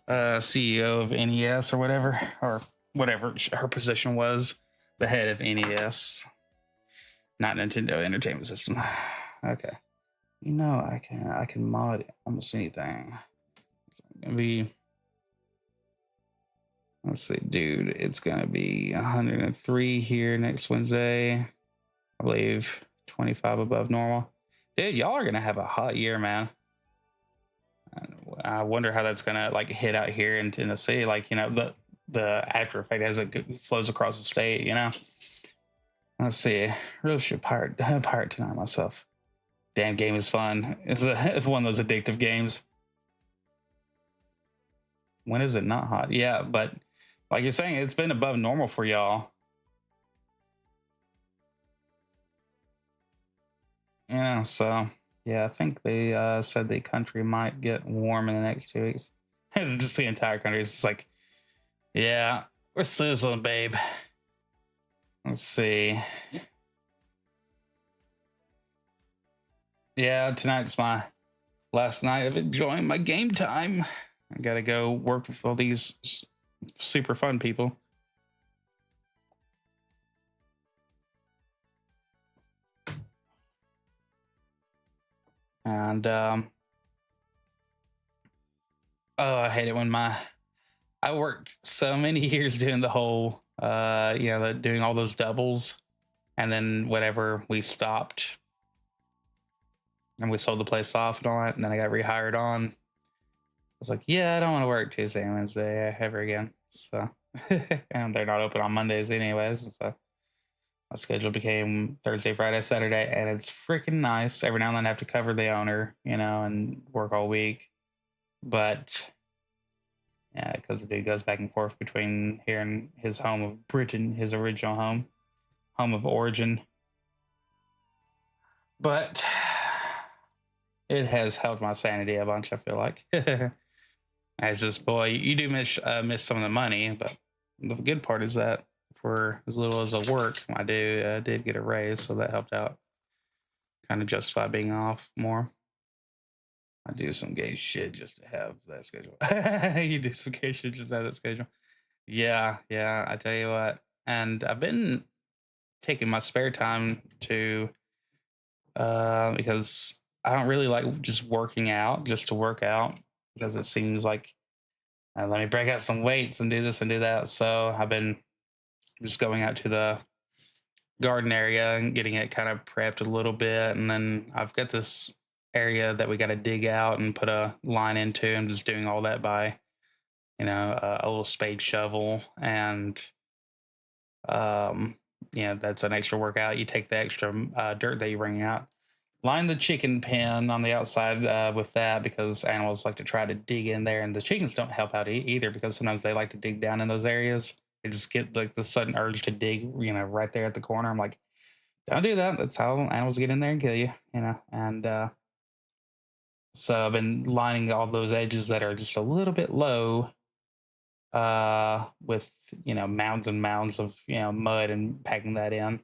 CEO of NES or whatever her position was, the head of NES, not Nintendo Entertainment System. Okay, I can mod almost anything. It's gonna be, let's see, dude. It's gonna be 103 here next Wednesday, I believe. 25 above normal. Dude, y'all are gonna have a hot year, man. I wonder how that's gonna like hit out here in Tennessee. Like, the after effect as it flows across the state. Let's see. Really should pirate tonight myself. Damn, game is fun. It's one of those addictive games. When is it not hot? Yeah, but like you're saying, it's been above normal for y'all. So yeah, I think they said the country might get warm in the next 2 weeks. Just the entire country is just like, yeah, we're sizzling, babe. Let's see. Yeah, tonight's my last night of enjoying my game time. I gotta go work with all these super fun people. And oh, I hate it when I worked so many years doing the whole doing all those doubles, and then whenever we stopped and we sold the place off and all that, and then I got rehired on, I was like, yeah, I don't want to work Tuesday and Wednesday ever again. So and they're not open on Mondays anyways, so my schedule became Thursday, Friday, Saturday, and it's freaking nice. Every now and then I have to cover the owner, and work all week. But yeah, because the dude goes back and forth between here and his home of Britain, his original home of origin. But it has helped my sanity a bunch, I feel like. As just, boy, you do miss some of the money, but the good part is that for as little as I work, I did get a raise, so that helped out. Kind of justify being off more. I do some gay shit just to have that schedule. You do some gay shit just to have that schedule. Yeah, I tell you what. And I've been taking my spare time to because I don't really like just working out just to work out, because it seems like let me break out some weights and do this and do that. So I've been just going out to the garden area and getting it kind of prepped a little bit, and then I've got this area that we got to dig out and put a line into. I'm just doing all that by a little spade shovel, and that's an extra workout. You take the extra dirt that you bring out, line the chicken pen on the outside with that, because animals like to try to dig in there, and the chickens don't help out either, because sometimes they like to dig down in those areas. They just get like the sudden urge to dig, right there at the corner. I'm like, don't do that. That's how animals get in there and kill you, And so I've been lining all those edges that are just a little bit low with mounds and mounds of mud, and packing that in.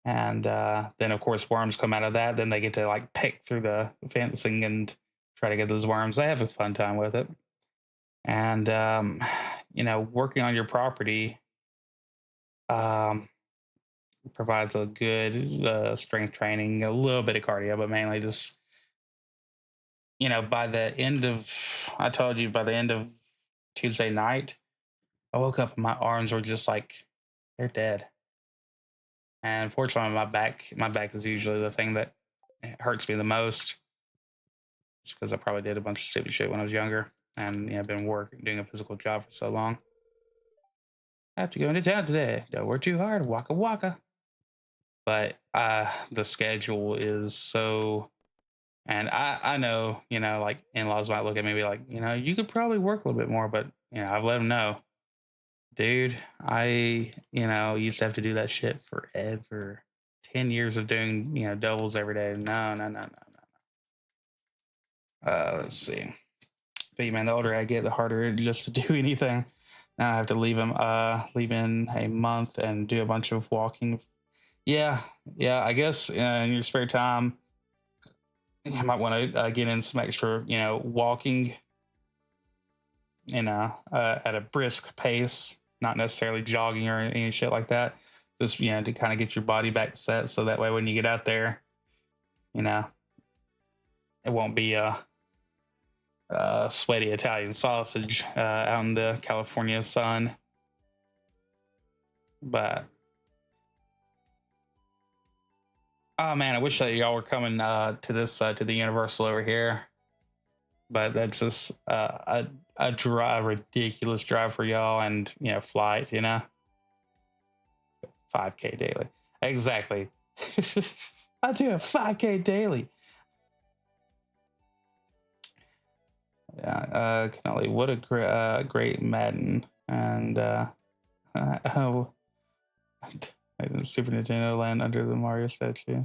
And then of course worms come out of that. Then they get to like pick through the fencing and try to get those worms. They have a fun time with it. And working on your property provides a good strength training, a little bit of cardio, but mainly just by the end of Tuesday night, I woke up and my arms were just like, they're dead. And unfortunately, my back is usually the thing that hurts me the most. It's because I probably did a bunch of stupid shit when I was younger, and been doing a physical job for so long. I have to go into town today. Don't work too hard. Waka waka. But the schedule is so, and I know, like in-laws might look at me and be like, you could probably work a little bit more, but I've let them know, dude, I used to have to do that shit forever. 10 years of doing doubles every day. No, no, no, no, no. Let's see. But man, the older I get, the harder it is just to do anything. Now I have to leave in a month and do a bunch of walking. Yeah, yeah. I guess in your spare time, you might want to get in some extra, walking, at a brisk pace, not necessarily jogging or any shit like that. Just to kind of get your body back set, so that way when you get out there, you know, it won't be a sweaty Italian sausage out in the California sun. But oh man, I wish that y'all were coming to this to the Universal over here. But that's just a drive, ridiculous drive for y'all, and flight. 5K daily, exactly. I do a 5K daily. Yeah, Kennelly, what a great Madden, and oh, Super Nintendo Land under the Mario statue.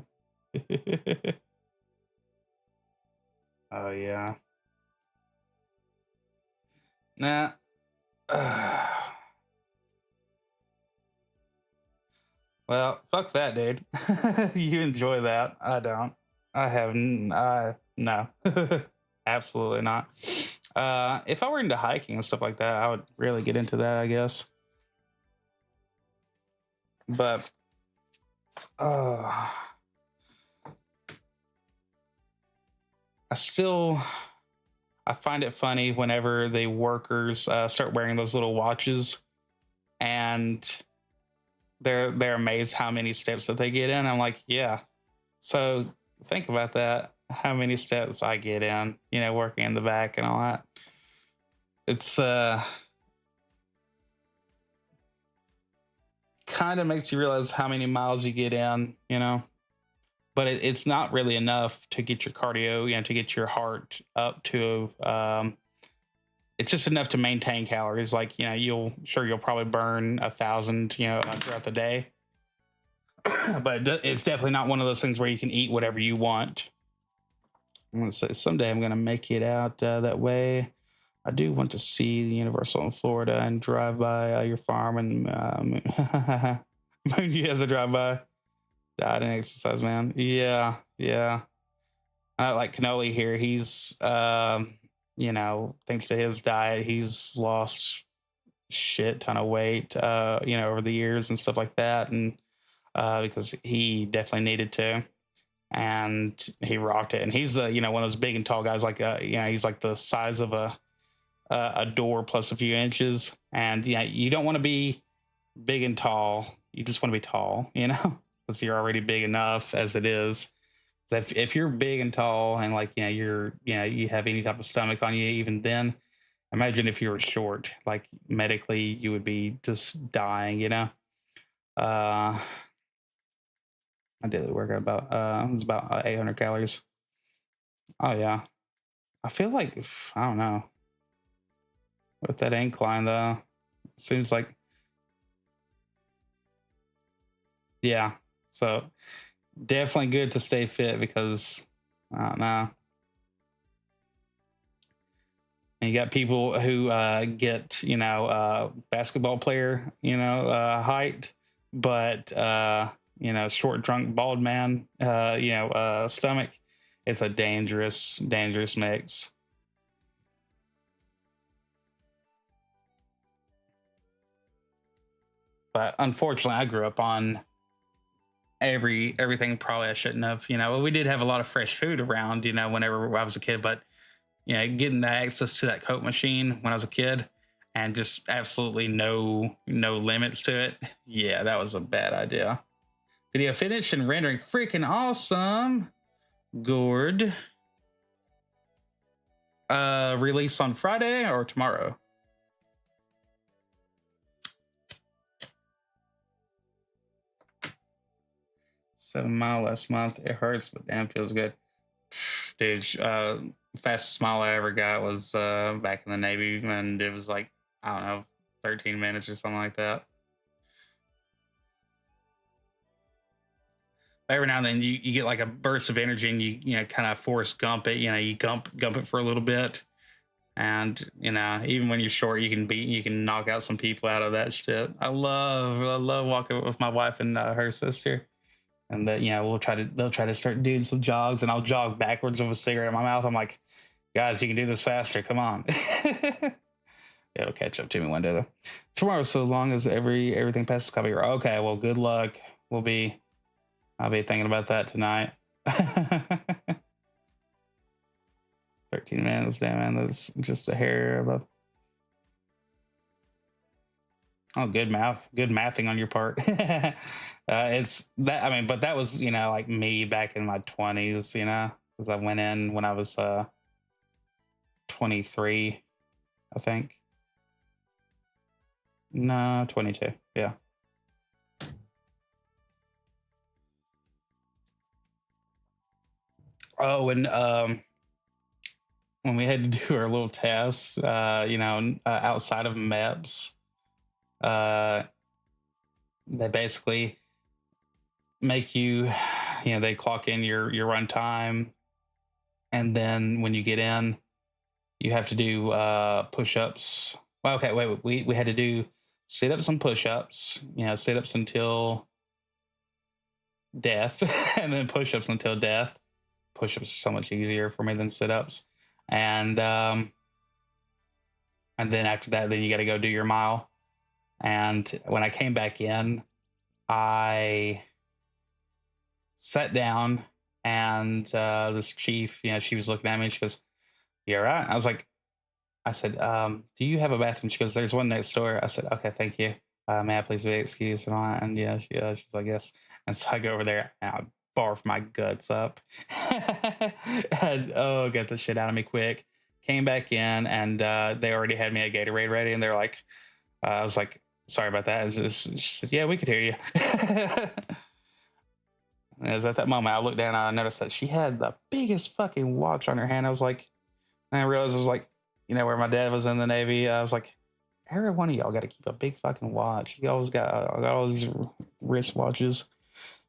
Oh yeah. Nah. Well, fuck that, dude. You enjoy that. I don't. I haven't. No. Absolutely not. If I were into hiking and stuff like that, I would really get into that, I guess. But I still I find it funny whenever the workers start wearing those little watches, and they're amazed how many steps that they get in. I'm like, yeah. So think about that. How many steps I get in, working in the back and all that. It's kind of makes you realize how many miles you get in, but it's not really enough to get your cardio, to get your heart up to it's just enough to maintain calories. Like, you'll probably burn 1,000, throughout the day. But it's definitely not one of those things where you can eat whatever you want. I'm going to say someday I'm going to make it out that way. I do want to see the Universal in Florida and drive by your farm and you as a drive by. Diet and exercise, man. Yeah, yeah. Like Cannoli here, he's thanks to his diet, he's lost shit ton of weight over the years and stuff like that, and because he definitely needed to, and he rocked it. And he's one of those big and tall guys, like he's like the size of a door plus a few inches. And you don't want to be big and tall, you just want to be tall, because you're already big enough as it is. If you're big and tall and like you have any type of stomach on you, even then, imagine if you were short. Like medically, you would be just dying. My daily workout it's about 800 calories. Oh yeah, I feel like I don't know with that incline though. Seems like yeah. So definitely good to stay fit, because I don't know. And you got people who get basketball player height, but short, drunk, bald man stomach. It's a dangerous mix. But unfortunately, I grew up on everything probably I shouldn't have. We did have a lot of fresh food around, whenever I was a kid, but getting the access to that Coke machine when I was a kid, and just absolutely no limits to it. Yeah, that was a bad idea. Video finished and rendering freaking awesome. Gord. Release on Friday or tomorrow? $7 mile last month. It hurts, but damn, feels good. Dude, fastest mile I ever got was back in the Navy, and it was like, I don't know, 13 minutes or something like that. Every now and then you get like a burst of energy and you know kind of force gump it. You know, you gump it for a little bit, and you know even when you're short, you can knock out some people out of that shit. I love walking with my wife and her sister, and that you know they'll try to start doing some jogs, and I'll jog backwards with a cigarette in my mouth. I'm like, guys, you can do this faster. Come on. It'll catch up to me one day though. Tomorrow, so long as everything passes copyright. Okay, well, good luck. I'll be thinking about that tonight. 13 minutes, damn man, that's just a hair above. Oh, good mathing on your part. It's that, I mean, but that was, you know, like me back in my 20s, you know, because I went in when I was 23, I think. No, 22. Yeah. Oh, and when we had to do our little tests, you know, outside of MEPS, uh, they basically make you, you know, they clock in your run time, and then when you get in, you have to do push-ups. Well, okay, wait, we had to do sit-ups and push-ups. You know, sit-ups until death, and then push-ups until death. Push-ups are so much easier for me than sit-ups, and then after that, then you got to go do your mile. And when I came back in, I sat down, and this chief, you know, she was looking at me and she goes, "You all right?" I said, "Do you have a bathroom?" She goes, "There's one next door." I said, "Okay, thank you. May I please be excused?" And all that. And yeah, she's like, "Yes." And so I go over there and I barf my guts up. And oh, get the shit out of me quick. Came back in, and they already had me a Gatorade ready, and they're like, I was like, "Sorry about that." She said, "Yeah, we could hear you." And it was at that moment I looked down and I noticed that she had the biggest fucking watch on her hand. I was like, and I realized it was like, you know, where my dad was in the Navy. I was like, every one of y'all got to keep a big fucking watch. You always got all these wrist watches.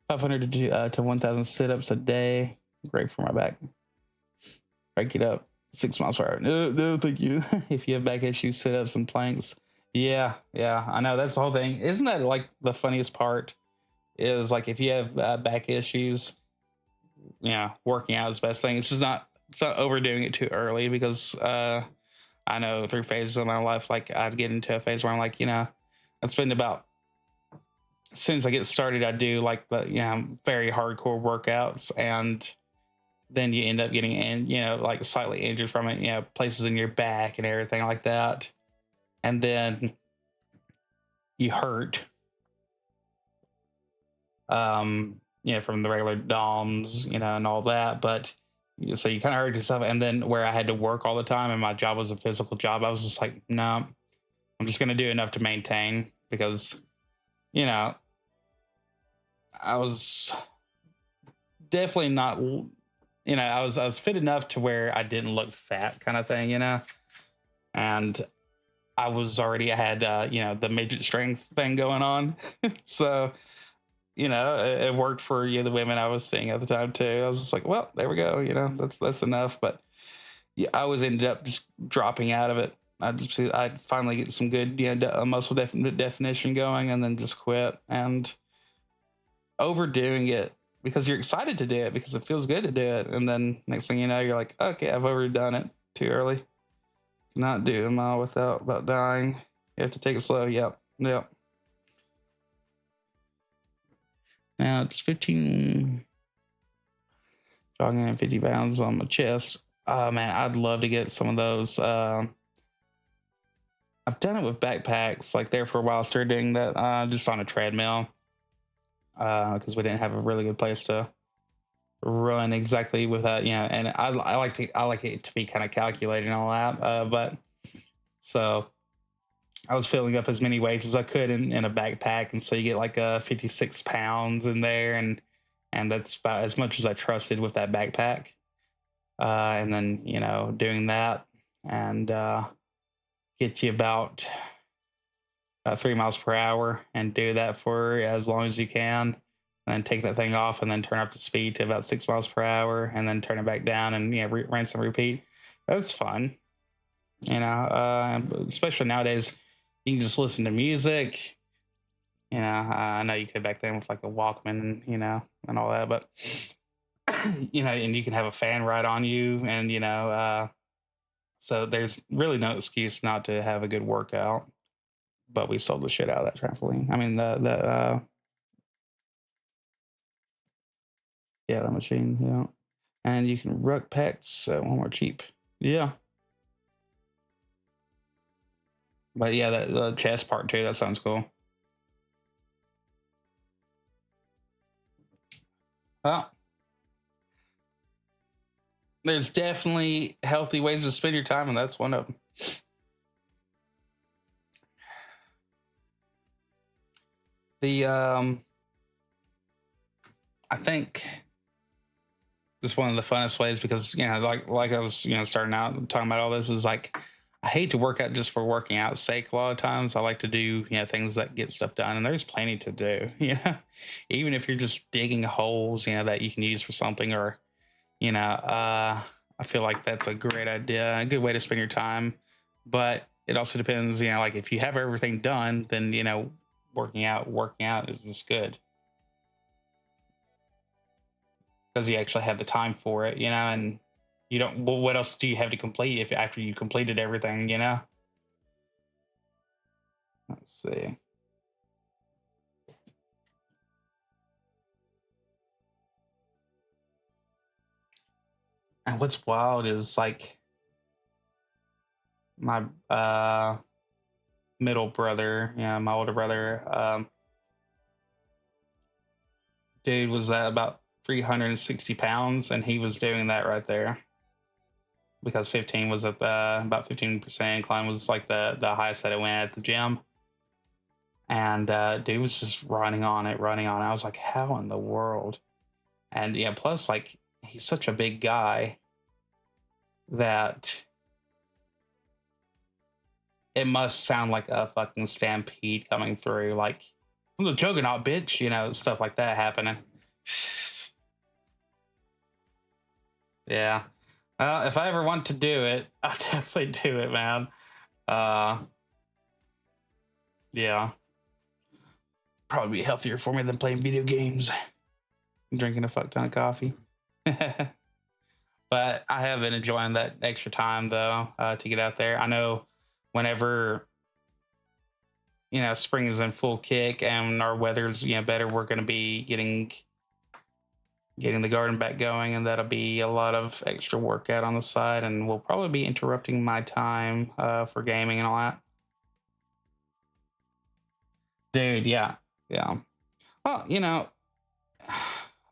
500 to 1,000 sit-ups a day. Great for my back. Break it up. 6 miles per hour. No, thank you. If you have back issues, sit-ups and planks. Yeah, I know. That's the whole thing. Isn't that like the funniest part? Is like if you have back issues, you know, working out is the best thing. It's not overdoing it too early, because I know through phases of my life, like I'd get into a phase where I'm like, you know, I'd spend about, as soon as I get started, I do like the, you know, very hardcore workouts, and then you end up getting in, you know, like slightly injured from it, you know, places in your back and everything like that. And then you hurt, you know, from the regular DOMs, you know, and all that. But so you kind of hurt yourself. And then where I had to work all the time and my job was a physical job, I was just like, no, I'm just going to do enough to maintain, because, you know, I was definitely not, you know, I was fit enough to where I didn't look fat, kind of thing, you know, and I had, you know, the midget strength thing going on. So, you know, it worked for, you know, the women I was seeing at the time too. I was just like, well, there we go. You know, that's enough. But yeah, I was ended up just dropping out of it. I'd finally get some good, you know, muscle definition going, and then just quit. And overdoing it because you're excited to do it because it feels good to do it, and then next thing you know, you're like, okay, I've overdone it too early. Not do a mile without about dying. You have to take it slow. Yep. Now it's 15 jogging and 50 pounds on my chest. Oh man, I'd love to get some of those. I've done it with backpacks, like there for a while. Started doing that just on a treadmill because we didn't have a really good place to run exactly with that, and I like it to be kind of calculated and all that. But so I was filling up as many weights as I could in a backpack, and so you get like 56 pounds in there, and that's about as much as I trusted with that backpack. And then doing that and get you about 3 miles per hour, and do that for as long as you can, and then take that thing off, and then turn up the speed to about 6 miles per hour, and then turn it back down, and rinse and repeat. That's fun, especially nowadays. You can just listen to music. I know you could back then with like a Walkman, and all that, but and you can have a fan right on you, and so there's really no excuse not to have a good workout. But we sold the shit out of that trampoline. I mean, the yeah, the machine, yeah. And you can ruck packs when we're cheap. Yeah. But yeah, the chess part too, that sounds cool. Well, there's definitely healthy ways to spend your time, and that's one of them. The I think just one of the funnest ways, because like I was starting out talking about all this, is like I hate to work out just for working out's sake. A lot of times I like to do things that get stuff done, and there's plenty to do. Even if you're just digging holes that you can use for something, or I feel like that's a great idea, a good way to spend your time. But it also depends, like if you have everything done, then working out is just good, because you actually have the time for it, and you don't. Well, what else do you have to complete if after you completed everything? Let's see. And what's wild is like my middle brother, my older brother, dude was at about 360 pounds, and he was doing that right there, because 15 was at the about 15% incline was like the highest that it went at the gym. And dude was just running on it, running on it. I was like, how in the world? And yeah, plus like he's such a big guy that it must sound like a fucking stampede coming through. Like, I'm the juggernaut, bitch, stuff like that happening. Yeah. If I ever want to do it, I'll definitely do it, man. Uh, yeah. Probably be healthier for me than playing video games and drinking a fuck ton of coffee. But I have been enjoying that extra time though, to get out there. I know whenever spring is in full kick and our weather's better, we're going to be getting the garden back going, and that'll be a lot of extra workout on the side, and we'll probably be interrupting my time for gaming and all that. Dude, yeah, yeah. Well,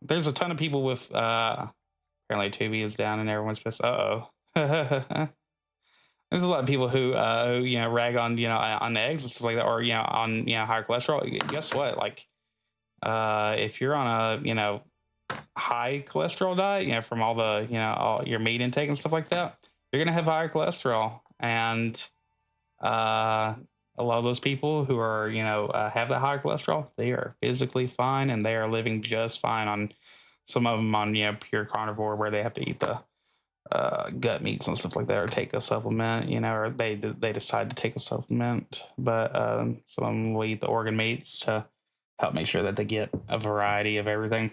there's a ton of people with apparently Tubi is down and everyone's pissed. Uh-oh. There's a lot of people who rag on on eggs and stuff like that, or on higher cholesterol. Guess what? Like if you're on a high cholesterol diet, from all the all your meat intake and stuff like that, you're gonna have higher cholesterol. And uh a lot of those people who are have that higher cholesterol, they are physically fine, and they are living just fine on some of them on pure carnivore, where they have to eat the gut meats and stuff like that, or take a supplement, or they decide to take a supplement. But some of them will eat the organ meats to help make sure that they get a variety of everything.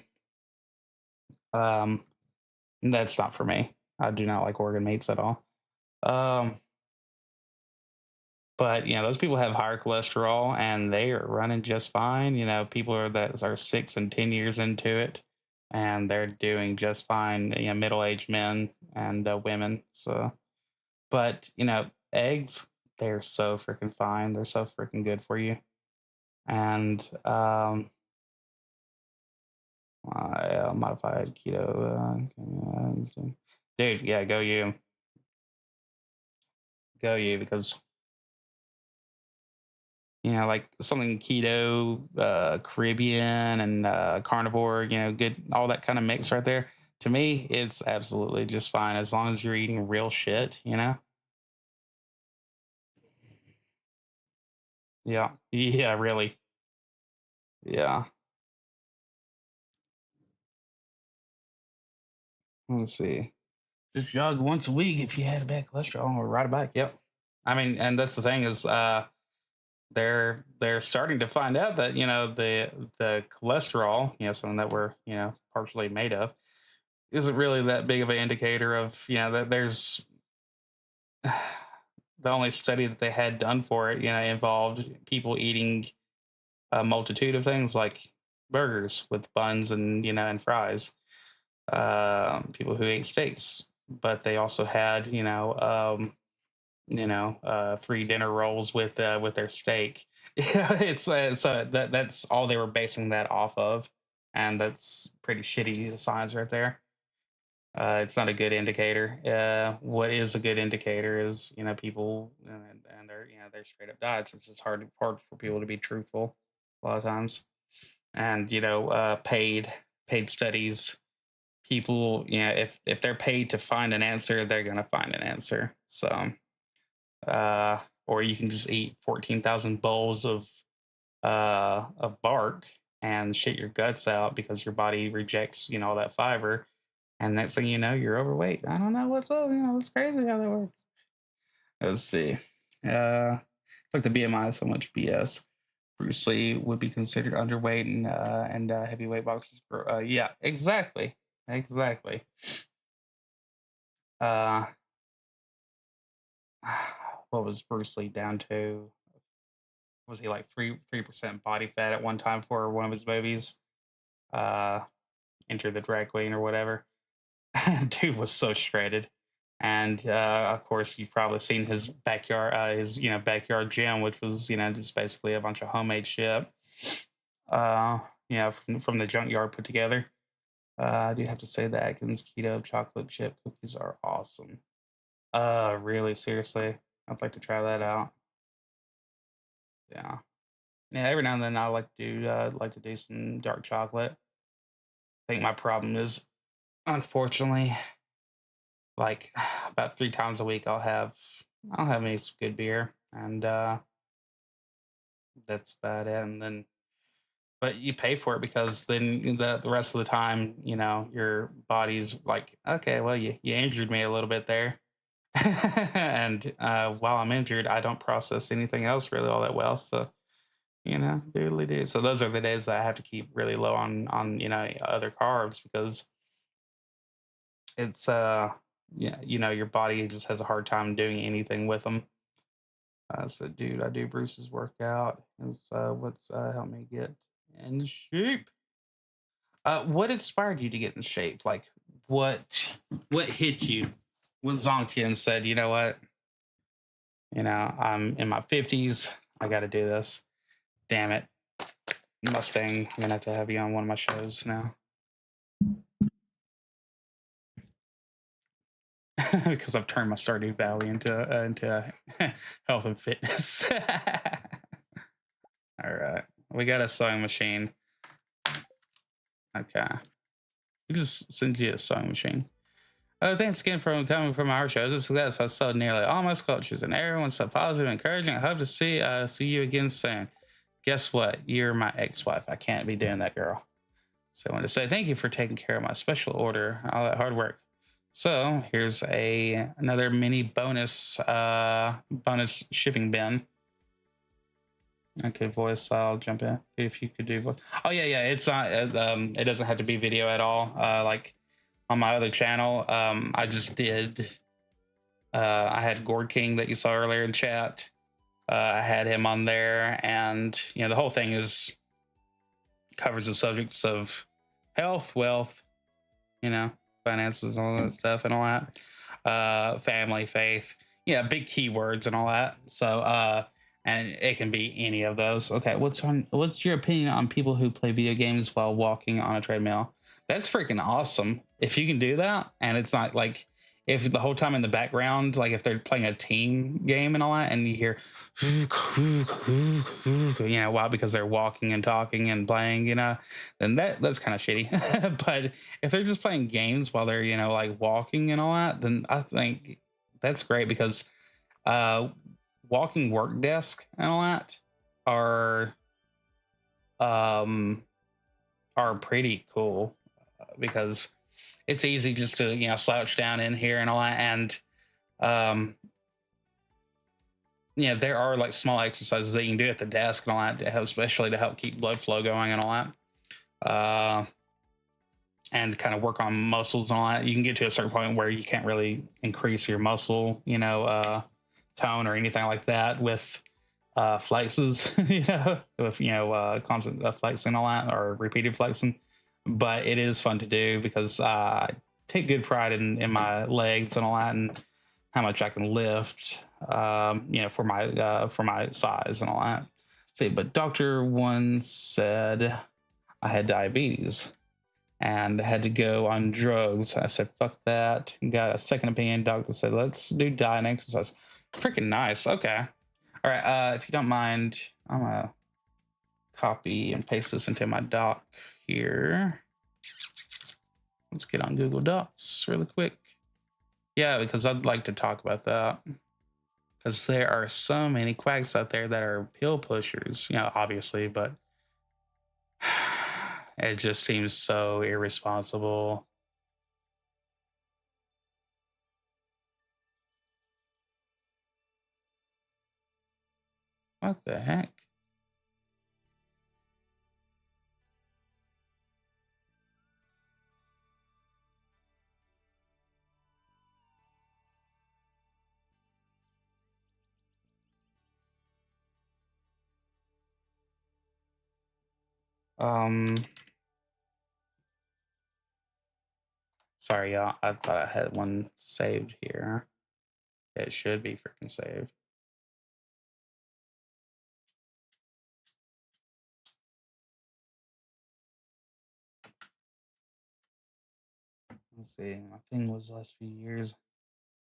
Um, that's not for me. I do not like organ meats at all. Um, but those people have higher cholesterol, and they are running just fine. People that are 6 and 10 years into it, and they're doing just fine. Middle-aged men and women. So, but eggs, they're so freaking fine. They're so freaking good for you. And Modified keto. Dude, yeah, go you. Go you, because like something keto, Caribbean, and carnivore, good, all that kind of mix right there. To me, it's absolutely just fine as long as you're eating real shit. Yeah. Yeah, really. Yeah. Let's see. Just jog once a week if you had a bad cholesterol, or ride a bike. Yep. I mean, and that's the thing is, they're starting to find out that the cholesterol, something that we're partially made of, isn't really that big of an indicator of that there's the only study that they had done for it involved people eating a multitude of things like burgers with buns and fries, people who ate steaks, but they also had free dinner rolls with their steak. It's so that's all they were basing that off of, and that's pretty shitty science right there. It's not a good indicator. What is a good indicator is people and their straight up diets. It's just hard for people to be truthful a lot of times, and paid studies. People, if they're paid to find an answer, they're gonna find an answer. So, or you can just eat 14,000 bowls of bark and shit your guts out because your body rejects all that fiber, and next thing you know, you're overweight. I don't know what's up. It's crazy how that works. Let's see. Like the BMI is so much BS. Bruce Lee would be considered underweight and heavyweight boxers. Yeah, exactly, exactly. Uh, what was Bruce Lee down to? Was he like 3% body fat at one time for one of his movies? Uh, Enter the Drag Queen or whatever. Dude was so shredded. And of course, you've probably seen his backyard, his backyard gym, which was just basically a bunch of homemade shit. Uh, from the junkyard put together. I do have to say the Atkins keto chocolate chip cookies are awesome. Really, seriously, I'd like to try that out. Yeah, yeah. Every now and then, I like to do some dark chocolate. I think my problem is, unfortunately, like about 3 times a week, I'll have me some good beer, and that's about it. And then, but you pay for it because then the rest of the time, your body's like, okay, well, you injured me a little bit there. And while I'm injured, I don't process anything else really all that well. So doodly do. So those are the days that I have to keep really low on other carbs, because it's yeah, your body just has a hard time doing anything with them. So dude, I do Bruce's workout. It's what's helped me get in shape. What inspired you to get in shape? Like what hit you? What zonked you and said, you know what? I'm in my 50s. I got to do this. Damn it, Mustang. I'm gonna have you on one of my shows now. Because I've turned my Stardew Valley into health and fitness. All right, we got a sewing machine. Okay, we just send you a sewing machine. Thanks again for coming from our show. This success, I sold nearly all my sculptures, and everyone's so positive and encouraging. I hope to see you again soon. Guess what? You're my ex-wife. I can't be doing that, girl. So I want to say thank you for taking care of my special order, all that hard work. So here's another mini bonus shipping bin. I could voice. I'll jump in if you could do voice. Oh yeah. It's not. It doesn't have to be video at all. Like on my other channel, I just did. I had Gord King that you saw earlier in chat. I had him on there, and the whole thing is covers the subjects of health, wealth, finances, all that stuff, and all that. Family, faith, big keywords and all that. So and it can be any of those. Okay, what's your opinion on people who play video games while walking on a treadmill? That's freaking awesome. If you can do that, and it's not like if the whole time in the background, like if they're playing a team game and all that, and you hear, wow, because they're walking and talking and playing, then that's kind of shitty. But if they're just playing games while they're, like walking and all that, then I think that's great because uh walking work desk and all that are um are pretty cool because it's easy just to slouch down in here and all that, and um there are like small exercises that you can do at the desk and all that to help, especially to help keep blood flow going and all that, and kind of work on muscles and all that. You can get to a certain point where you can't really increase your muscle tone or anything like that with flexes, with constant flexing and all that, or repeated flexing. But it is fun to do because I take good pride in my legs and all that, and how much I can lift, for my size and all that. See, but doctor once said I had diabetes and had to go on drugs. I said, fuck that. Got a second opinion. Doctor said, let's do diet and exercise. Freaking nice. Okay. All right. If you don't mind, I'm going to copy and paste this into my doc here. Let's get on Google Docs really quick. Yeah, because I'd like to talk about that. Because there are so many quacks out there that are pill pushers, obviously, but it just seems so irresponsible. What the heck? Um, Sorry, y'all. I thought I had one saved here. It should be freaking saved. Let's see. My thing was the last few years.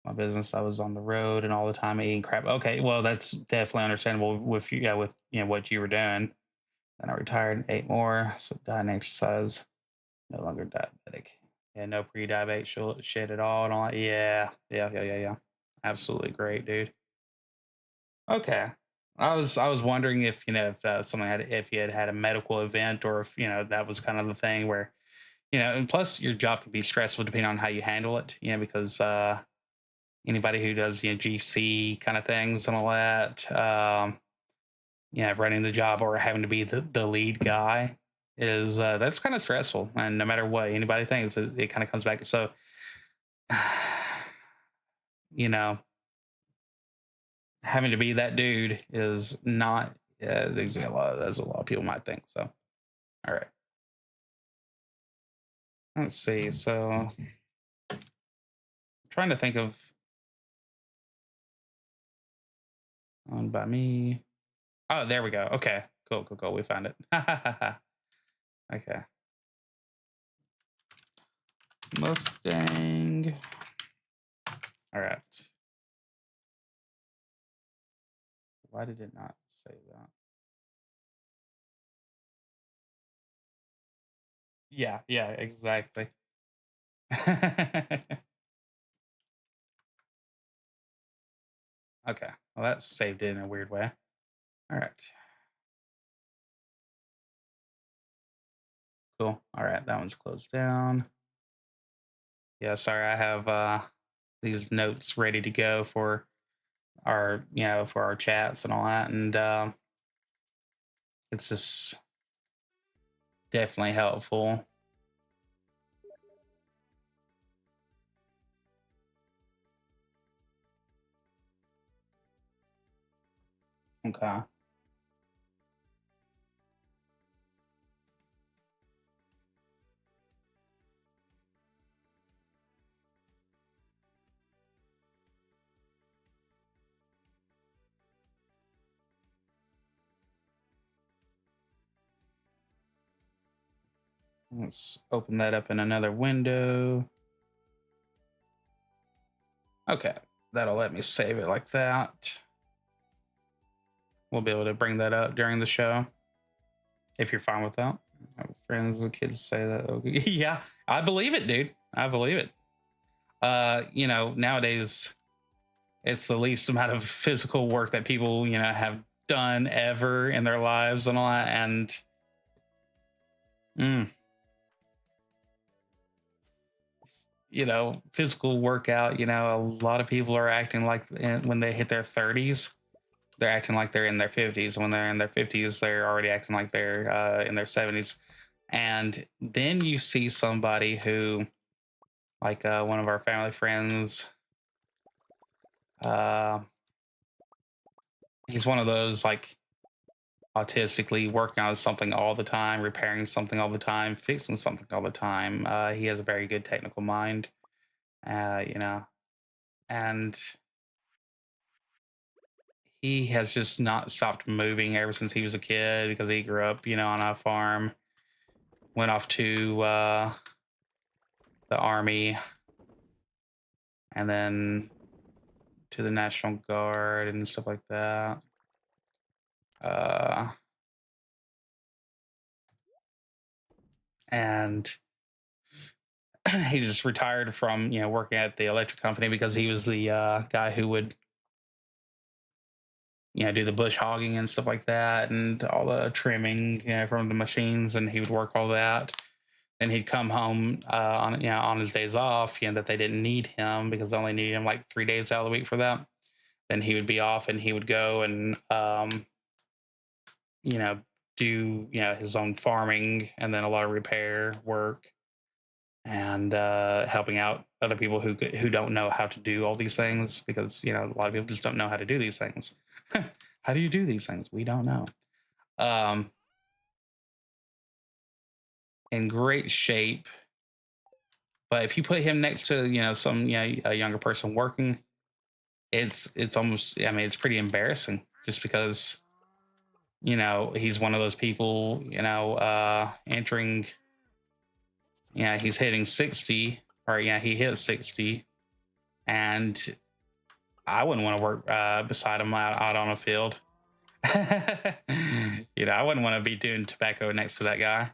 My business, I was on the road and all the time eating crap. Okay, well, that's definitely understandable with you, with what you were doing. Then I retired, ate more, so diet and exercise. No longer diabetic. Yeah, no pre-diabetic shit at all and all that. Yeah. Absolutely great, dude. Okay. I was wondering if someone had, if you had a medical event, or if that was kind of the thing where and plus your job can be stressful depending on how you handle it, because anybody who does GC kind of things and all that, running the job or having to be the lead guy is that's kind of stressful, and no matter what anybody thinks, it kind of comes back. So you know having to be that dude is not as easy as a lot of people might think. So all right, let's see. So I'm trying to think of owned by me. Oh, there we go. Okay, cool. We found it. Okay, Mustang. All right. Why did it not say that? Yeah, exactly. Okay, well, that saved it in a weird way. All right, cool. All right, that one's closed down. Yeah, sorry, I have these notes ready to go for our, for our chats and all that, and it's just definitely helpful. Okay. Let's open that up in another window. Okay, that'll let me save it like that. We'll be able to bring that up during the show if you're fine with that. My friends and kids say that. Okay. Yeah, I believe it, dude. I believe it. Nowadays it's the least amount of physical work that people, have done ever in their lives and all that. And physical workout, a lot of people are acting like when they hit their 30s, they're acting like they're in their 50s. When they're in their 50s, they're already acting like they're in their 70s. And then you see somebody who, like one of our family friends, he's one of those like autistically working on something all the time, repairing something all the time, fixing something all the time. He has a very good technical mind, and he has just not stopped moving ever since he was a kid because he grew up, on a farm, went off to the army, and then to the National Guard and stuff like that. And he just retired from working at the electric company because he was the guy who would do the bush hogging and stuff like that and all the trimming from the machines, and he would work all that. Then he'd come home on his days off, that they didn't need him because they only needed him like 3 days out of the week for that. Then he would be off and he would go and do his own farming and then a lot of repair work and helping out other people who don't know how to do all these things, because a lot of people just don't know how to do these things. How do you do these things? We don't know. In great shape, but if you put him next to some a younger person working, it's almost, I mean, it's pretty embarrassing just because he's one of those people entering, he's hitting 60, or he hit 60, and I wouldn't want to work beside him out on a field. I wouldn't want to be doing tobacco next to that guy.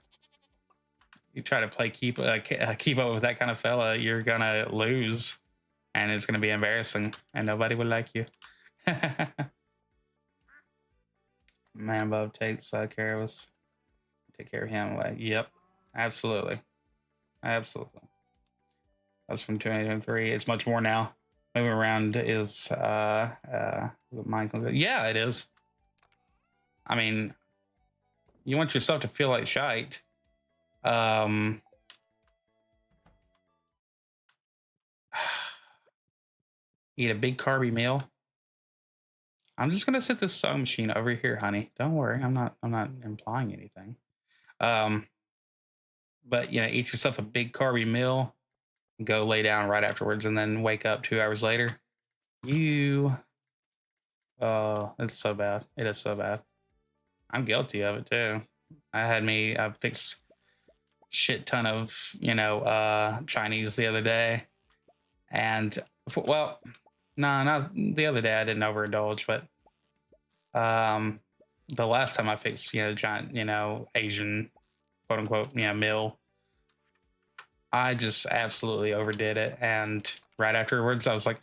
You try to keep up with that kind of fella, you're gonna lose, and it's gonna be embarrassing, and nobody will like you. Man above takes care of us. Take care of him. Like, yep, absolutely. That's from 2023. It's much more now. Moving around is mind. Yeah, it is. I mean, you want yourself to feel like shite. Eat a big carby meal. I'm just gonna set this sewing machine over here, honey. Don't worry, I'm not implying anything. But eat yourself a big carby meal, go lay down right afterwards, and then wake up 2 hours later. Oh, it's so bad. It is so bad. I'm guilty of it too. I fixed shit ton of Chinese the other day, and well, no, not the other day. I didn't overindulge, but the last time I fixed giant Asian quote unquote meal, I just absolutely overdid it. And right afterwards, I was like,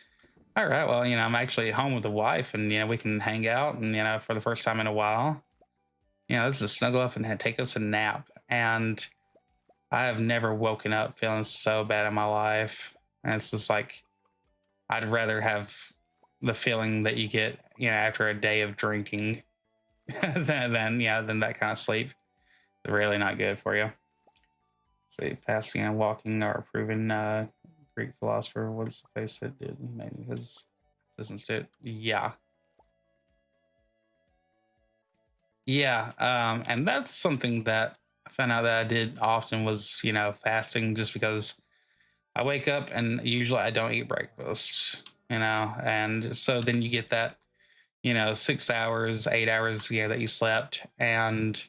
all right, well, I'm actually home with the wife, and we can hang out, and for the first time in a while, let's just snuggle up and take us a nap. And I have never woken up feeling so bad in my life. And it's just like, I'd rather have the feeling that you get, after a day of drinking than that kind of sleep. It's really not good for you. So fasting and walking are a proven Greek philosopher. What does the face that did? Maybe his existence to it. Yeah. Yeah. And that's something that I found out that I did often was, fasting, just because I wake up and usually I don't eat breakfast, and so then you get that, 6 hours, 8 hours, that you slept, and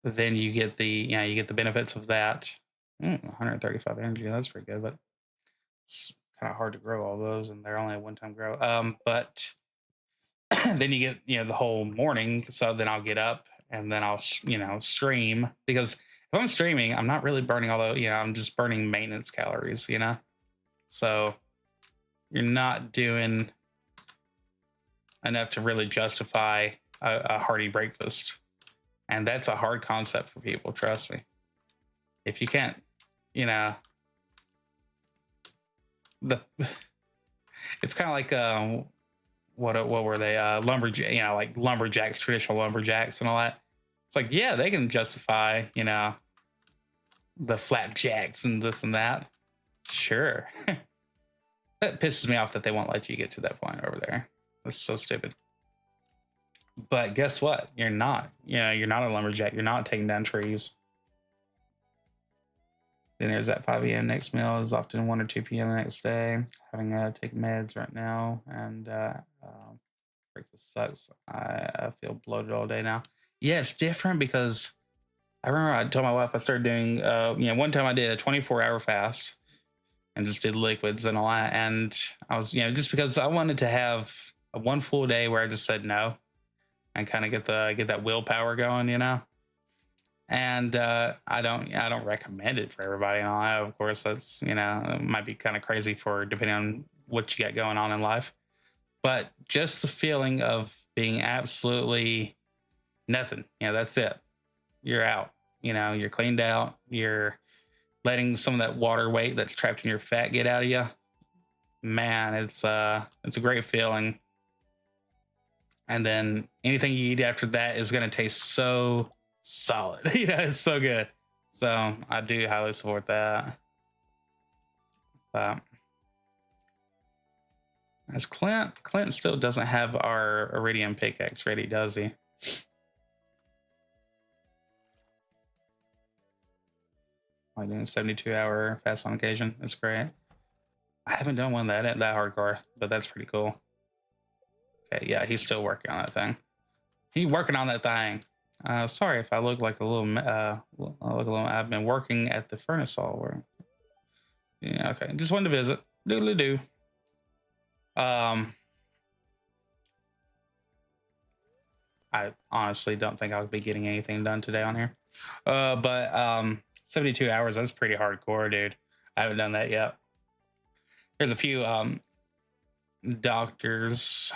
then you get you get the benefits of that. 135 energy, that's pretty good, but it's kind of hard to grow all those, and they're only a one-time grow. But then you get the whole morning. So then I'll get up and then I'll stream, because if I'm streaming, I'm not really burning all the I'm just burning maintenance calories. So you're not doing enough to really justify a hearty breakfast, and that's a hard concept for people. Trust me. If you can't, you know, the it's kind of like what were they lumberjack, like lumberjacks, traditional lumberjacks and all that. It's like, yeah, they can justify the flapjacks and this and that. Sure. That pisses me off that they won't let you get to that point over there. That's so stupid. But guess what? You're not. You're not a lumberjack. You're not taking down trees. Then there's that 5 a.m. next meal is often 1 or 2 p.m. the next day. Having to take meds right now, and breakfast sucks. I feel bloated all day now. Yeah, it's different because I remember I told my wife I started doing. One time I did a 24-hour fast and just did liquids and all that, and I was just because I wanted to have a one full day where I just said no and kind of get that willpower going. And I don't recommend it for everybody. And all that. Of course, that's it might be kind of crazy for depending on what you got going on in life. But just the feeling of being absolutely nothing, that's it. You're out. You're cleaned out. You're letting some of that water weight that's trapped in your fat get out of you. Man, it's a great feeling. And then anything you eat after that is going to taste so solid. It's so good. So I do highly support that. As Clint still doesn't have our iridium pickaxe ready, does he? Like doing 72-hour fast on occasion. That's great. I haven't done one that hardcore, but that's pretty cool. Okay, yeah, he's still working on that thing. He's working on that thing. Sorry if I look like a little. I've been working at the furnace all. Yeah, okay. Just wanted to visit. Doodly doo. I honestly don't think I'll be getting anything done today on here. But 72 hours, that's pretty hardcore, dude. I haven't done that yet. There's a few doctors.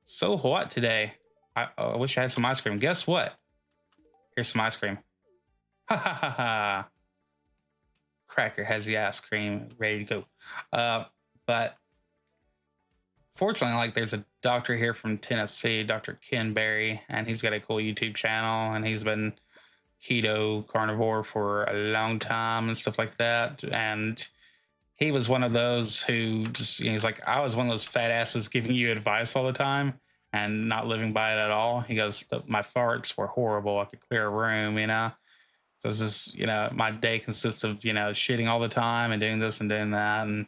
So hot today. I wish I had some ice cream. Guess what? Here's some ice cream. Ha ha ha ha. Cracker has the ice cream ready to go. But fortunately, like there's a doctor here from Tennessee, Dr. Ken Berry, and he's got a cool YouTube channel, and he's been keto carnivore for a long time and stuff like that. And he was one of those who just, he's like, I was one of those fat asses giving you advice all the time and not living by it at all. He goes, my farts were horrible. I could clear a room, So it's just, my day consists of, shitting all the time and doing this and doing that. And,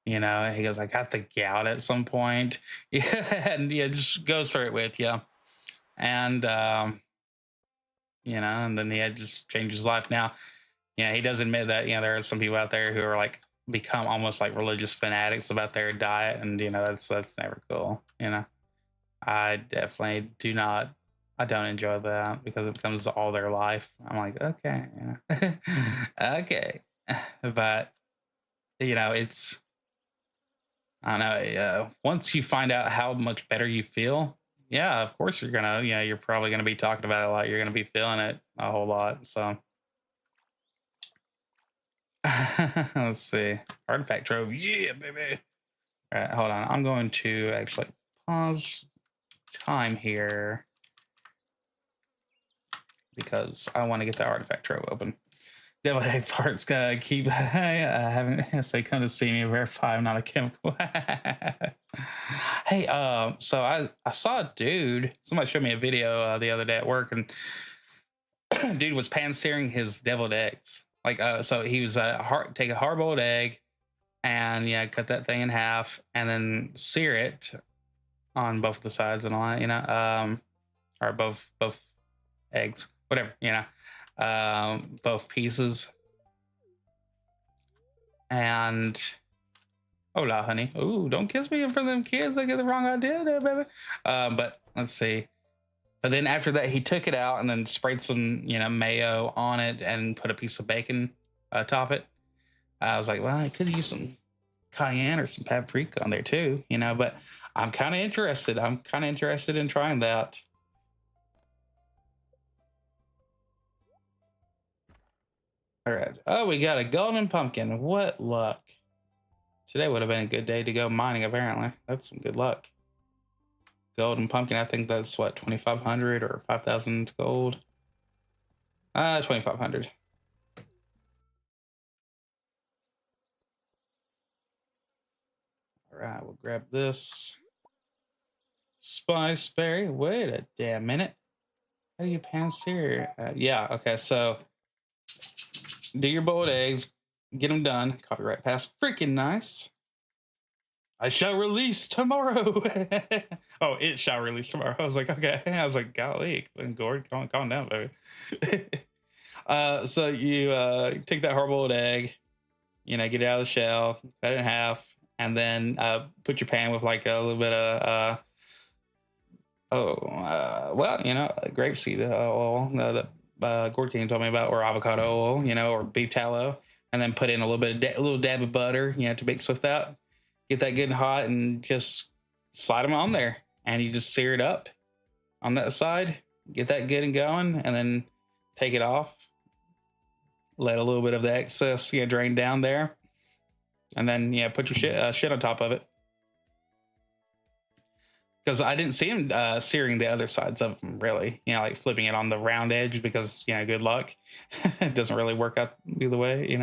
he goes, I got the gout at some point. Yeah. And just goes through it with you. And, and then he had just changed his life. Now, he does admit that, there are some people out there who are like, become almost like religious fanatics about their diet. And, that's never cool. I definitely I don't enjoy that because it becomes all their life. I'm like, okay, okay. But, it's, I don't know. Once you find out how much better you feel, yeah, of course you're gonna, you're probably gonna be talking about it a lot. You're gonna be feeling it a whole lot. So let's see. Artifact trove, yeah, baby. All right, hold on. I'm going to actually pause time here because I want to get the artifact trove open. Devil egg farts gotta keep. I haven't say come to see me verify I'm not a chemical. Hey, so I saw a dude. Somebody showed me a video the other day at work, and dude was pan searing his deviled eggs. Like, so he was take a hard boiled egg, and cut that thing in half, and then sear it on both the sides and all that, or both eggs, whatever, both pieces. And hola, honey. Ooh, don't kiss me in front of them kids. I get the wrong idea there, baby. But let's see. But then after that, he took it out and then sprayed some, mayo on it and put a piece of bacon atop it. I was like, well, I could use some cayenne or some paprika on there too, but I'm kind of interested. I'm kind of interested in trying that. All right. Oh, we got a golden pumpkin. What luck. Today would have been a good day to go mining, apparently. That's some good luck. Golden pumpkin, I think that's what, 2,500 or 5,000 gold? 2,500. All right, we'll grab this. Spice berry. Wait a damn minute. How do you pass here? Yeah, okay, so do your boiled eggs, get them done. Copyright pass. Freaking nice. I shall release tomorrow. Oh, it shall release tomorrow. I was like, okay. I was like, golly, Gord, calm down, baby. So you take that hard-boiled egg, get it out of the shell, cut it in half, and then put your pan with like a little bit of grapeseed oil that Gord King told me about, or avocado oil, or beef tallow, and then put in a little bit of a little dab of butter, to mix with that. Get that good and hot, and just slide them on there, and you just sear it up on that side. Get that good and going, and then take it off. Let a little bit of the excess drain down there, and then put your shit on top of it. Because I didn't see him searing the other sides of them, really. Like flipping it on the round edge, because good luck. It doesn't really work out either way,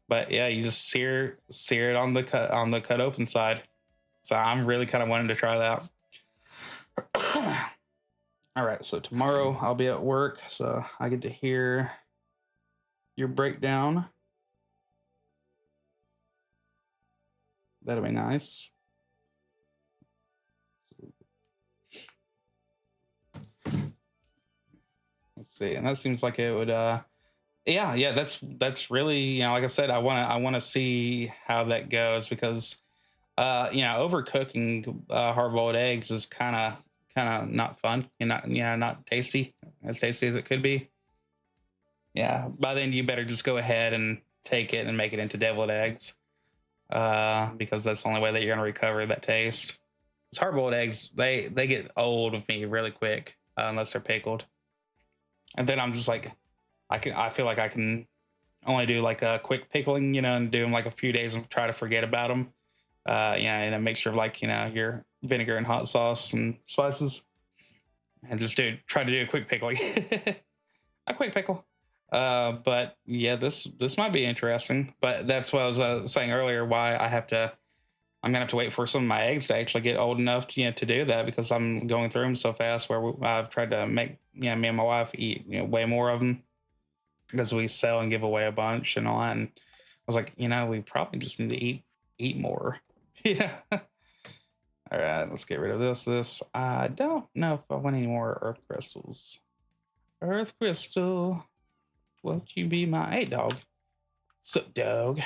But yeah, you just sear it on the cut open side. So I'm really kind of wanting to try that. All right, so tomorrow I'll be at work, so I get to hear your breakdown. That'll be nice. Let's see, and that seems like it would. Yeah, that's really, like I said, I want to see how that goes, because overcooking hard-boiled eggs is kind of not fun, not tasty as it could be. Yeah, by then you better just go ahead and take it and make it into deviled eggs, because that's the only way that you're going to recover that taste. Hard-boiled eggs, they get old with me really quick, unless they're pickled, and then I'm just like, I feel like I can only do like a quick pickling, and do them like a few days and try to forget about them. In a mixture of like, your vinegar and hot sauce and spices, and just try to do a quick pickling. A quick pickle. But yeah, this might be interesting. But that's what I was saying earlier, why I'm gonna have to wait for some of my eggs to actually get old enough to do that, because I'm going through them so fast. Where I've tried to make me and my wife eat way more of them, because we sell and give away a bunch and all that. And I was like, we probably just need to eat more. Yeah. All right, let's get rid of this. I don't know if I want any more earth crystals. Earth crystal, won't you be my... Hey, dog. Sup, dog.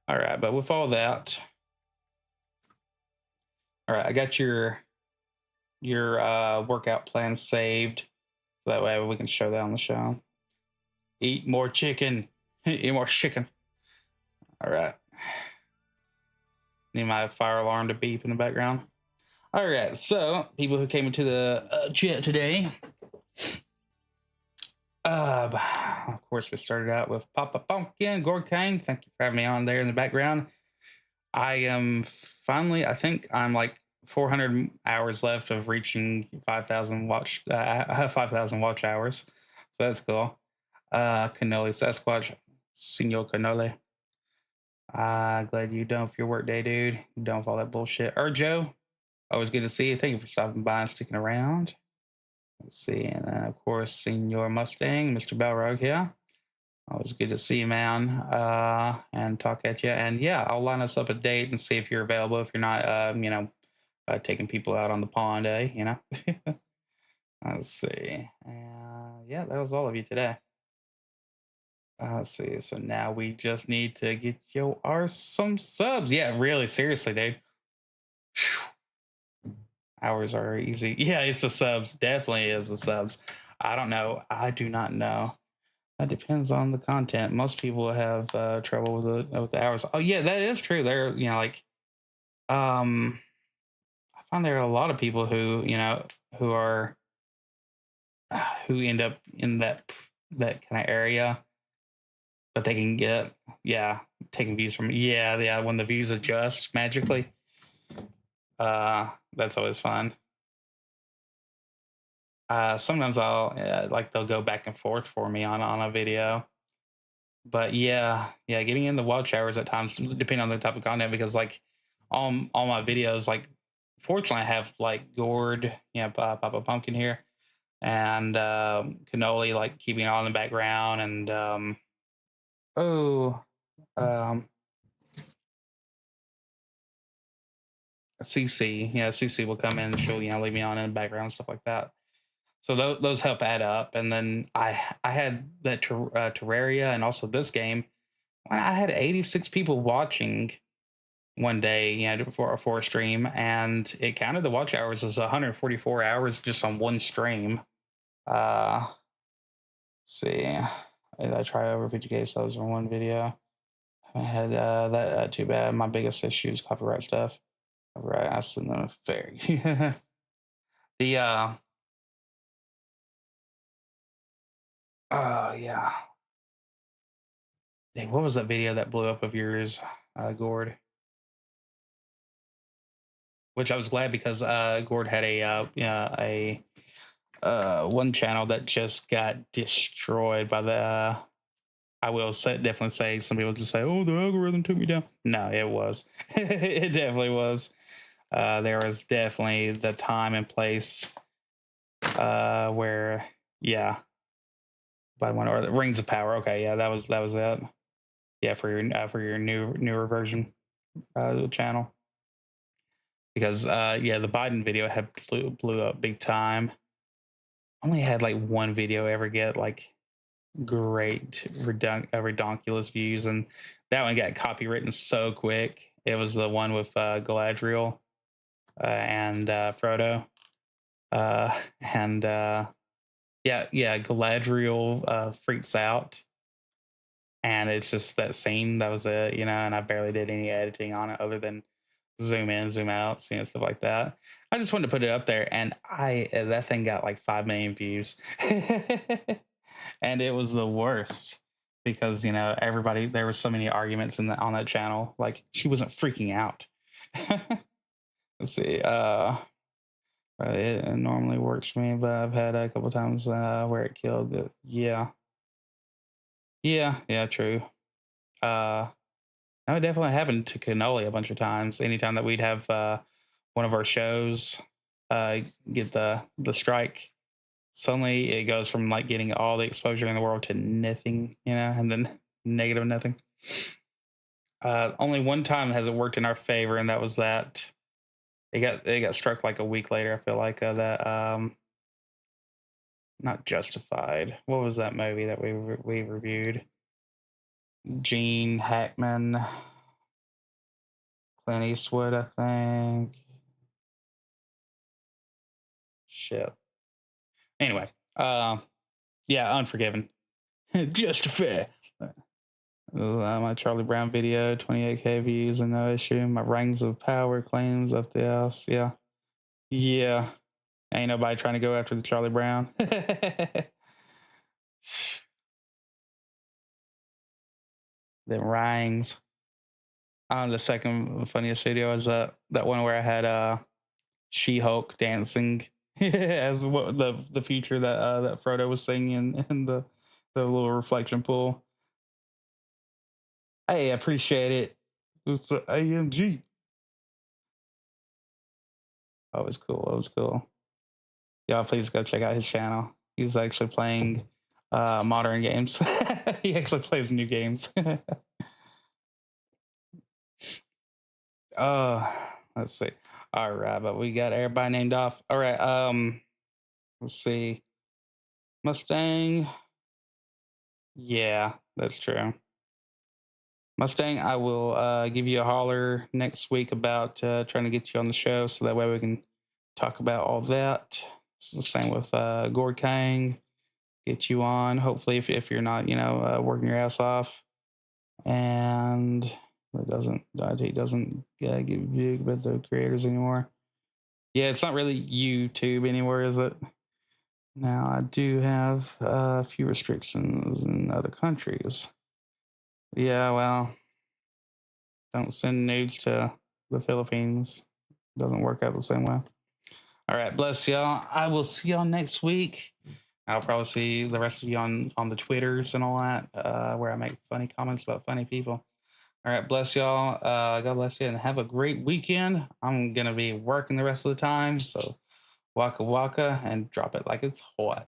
All right, but with all that... All right, I got your workout plan saved, so that way we can show that on the show. Eat more chicken. Eat more chicken. All right. Need my fire alarm to beep in the background. All right, so people who came into the chat today. Of course, we started out with Papa Pumpkin, Gord Kang. Thank you for having me on there in the background. I am finally, I think I'm like 400 hours left of reaching 5,000 watch hours. So that's cool. Cannoli Sasquatch, Senor Cannoli. Glad you done for your work day, dude. You done with all that bullshit. Joe, always good to see you. Thank you for stopping by and sticking around. Let's see. And then, of course, Senor Mustang, Mr. Balrog here. Always good to see you, man, and talk at you. And yeah, I'll line us up a date and see if you're available. If you're not, taking people out on the pond, Let's see. Yeah, that was all of you today. Let's see. So now we just need to get some subs. Yeah, really, seriously, dude. Hours are easy. Yeah, it's the subs. Definitely is the subs. I don't know. I do not know. That depends on the content. Most people have trouble with the hours. Oh yeah, that is true. There, like um, I find there are a lot of people who who are who end up in that kind of area, but they can get taking views from yeah when the views adjust magically. That's always fun. Sometimes I'll like they'll go back and forth for me on a video. But yeah, getting in the watch hours at times, depending on the type of content, because like all my videos, like fortunately I have like gourd, Papa Pumpkin here, and cannoli, like keeping it all in the background, and oh, um, CC, CC will come in and she'll leave me on in the background and stuff like that. So those help add up, and then I had that Terraria and also this game. When I had 86 people watching one day, for a stream, and it counted the watch hours as 144 hours just on one stream. See, I try over 50K subs on one video. I had that too bad. My biggest issue is copyright stuff. Copyright, I send them fair. The yeah. Dang, what was that video that blew up of yours, Gord? Which I was glad because Gord had a one channel that just got destroyed by the. I will definitely say some people just say, "Oh, the algorithm took me down." No, it was. It definitely was. There was definitely the time and place where, yeah, by one or the Rings of Power. Okay, yeah, that was it. Yeah, for your newer version channel, because yeah, the Biden video had blew up big time. Only had like one video ever get like great redonkulous views, and that one got copywritten so quick. It was the one with Galadriel and Frodo, and yeah, Galadriel freaks out, and it's just that scene. That was it, and I barely did any editing on it other than zoom in, zoom out, stuff like that. I just wanted to put it up there, and I that thing got like 5 million views. And it was the worst because everybody, there were so many arguments on that channel, like she wasn't freaking out. Let's see, it normally works for me, but I've had a couple times where it killed it. Yeah, true. uh that would definitely happened to Cannoli a bunch of times. Anytime that we'd have one of our shows get the strike, suddenly it goes from like getting all the exposure in the world to nothing, and then negative nothing. Only one time has it worked in our favor, and that was that it got struck like a week later. I feel like that not Justified. What was that movie that we reviewed? Gene Hackman, Clint Eastwood, I think. Shit. Anyway, yeah, Unforgiven. Justified. My Charlie Brown video, 28K views and no issue. My Rings of Power claims up the house. Yeah. Ain't nobody trying to go after the Charlie Brown. Them rings. The second funniest video is that one where I had She-Hulk dancing as what the future that Frodo was singing in the little reflection pool. I appreciate it. It's AMG. Oh, it was cool. It was cool. Y'all, please go check out his channel. He's actually playing modern games. He actually plays new games. uh, let's see. All right, but we got everybody named off. All right. Let's see. Mustang. Yeah, that's true. Mustang, I will give you a holler next week about trying to get you on the show so that way we can talk about all that. It's the same with Gord Kang. Get you on, hopefully, if you're not, working your ass off. And it doesn't get big with the creators anymore. Yeah, it's not really YouTube anymore, is it? Now, I do have a few restrictions in other countries. Yeah, well, don't send nudes to the Philippines. Doesn't work out the same way. All right, bless y'all. I will see y'all next week. I'll probably see the rest of you on the Twitters and all that, where I make funny comments about funny people. All right, bless y'all. God bless you, and have a great weekend. I'm gonna be working the rest of the time, so waka waka and drop it like it's hot.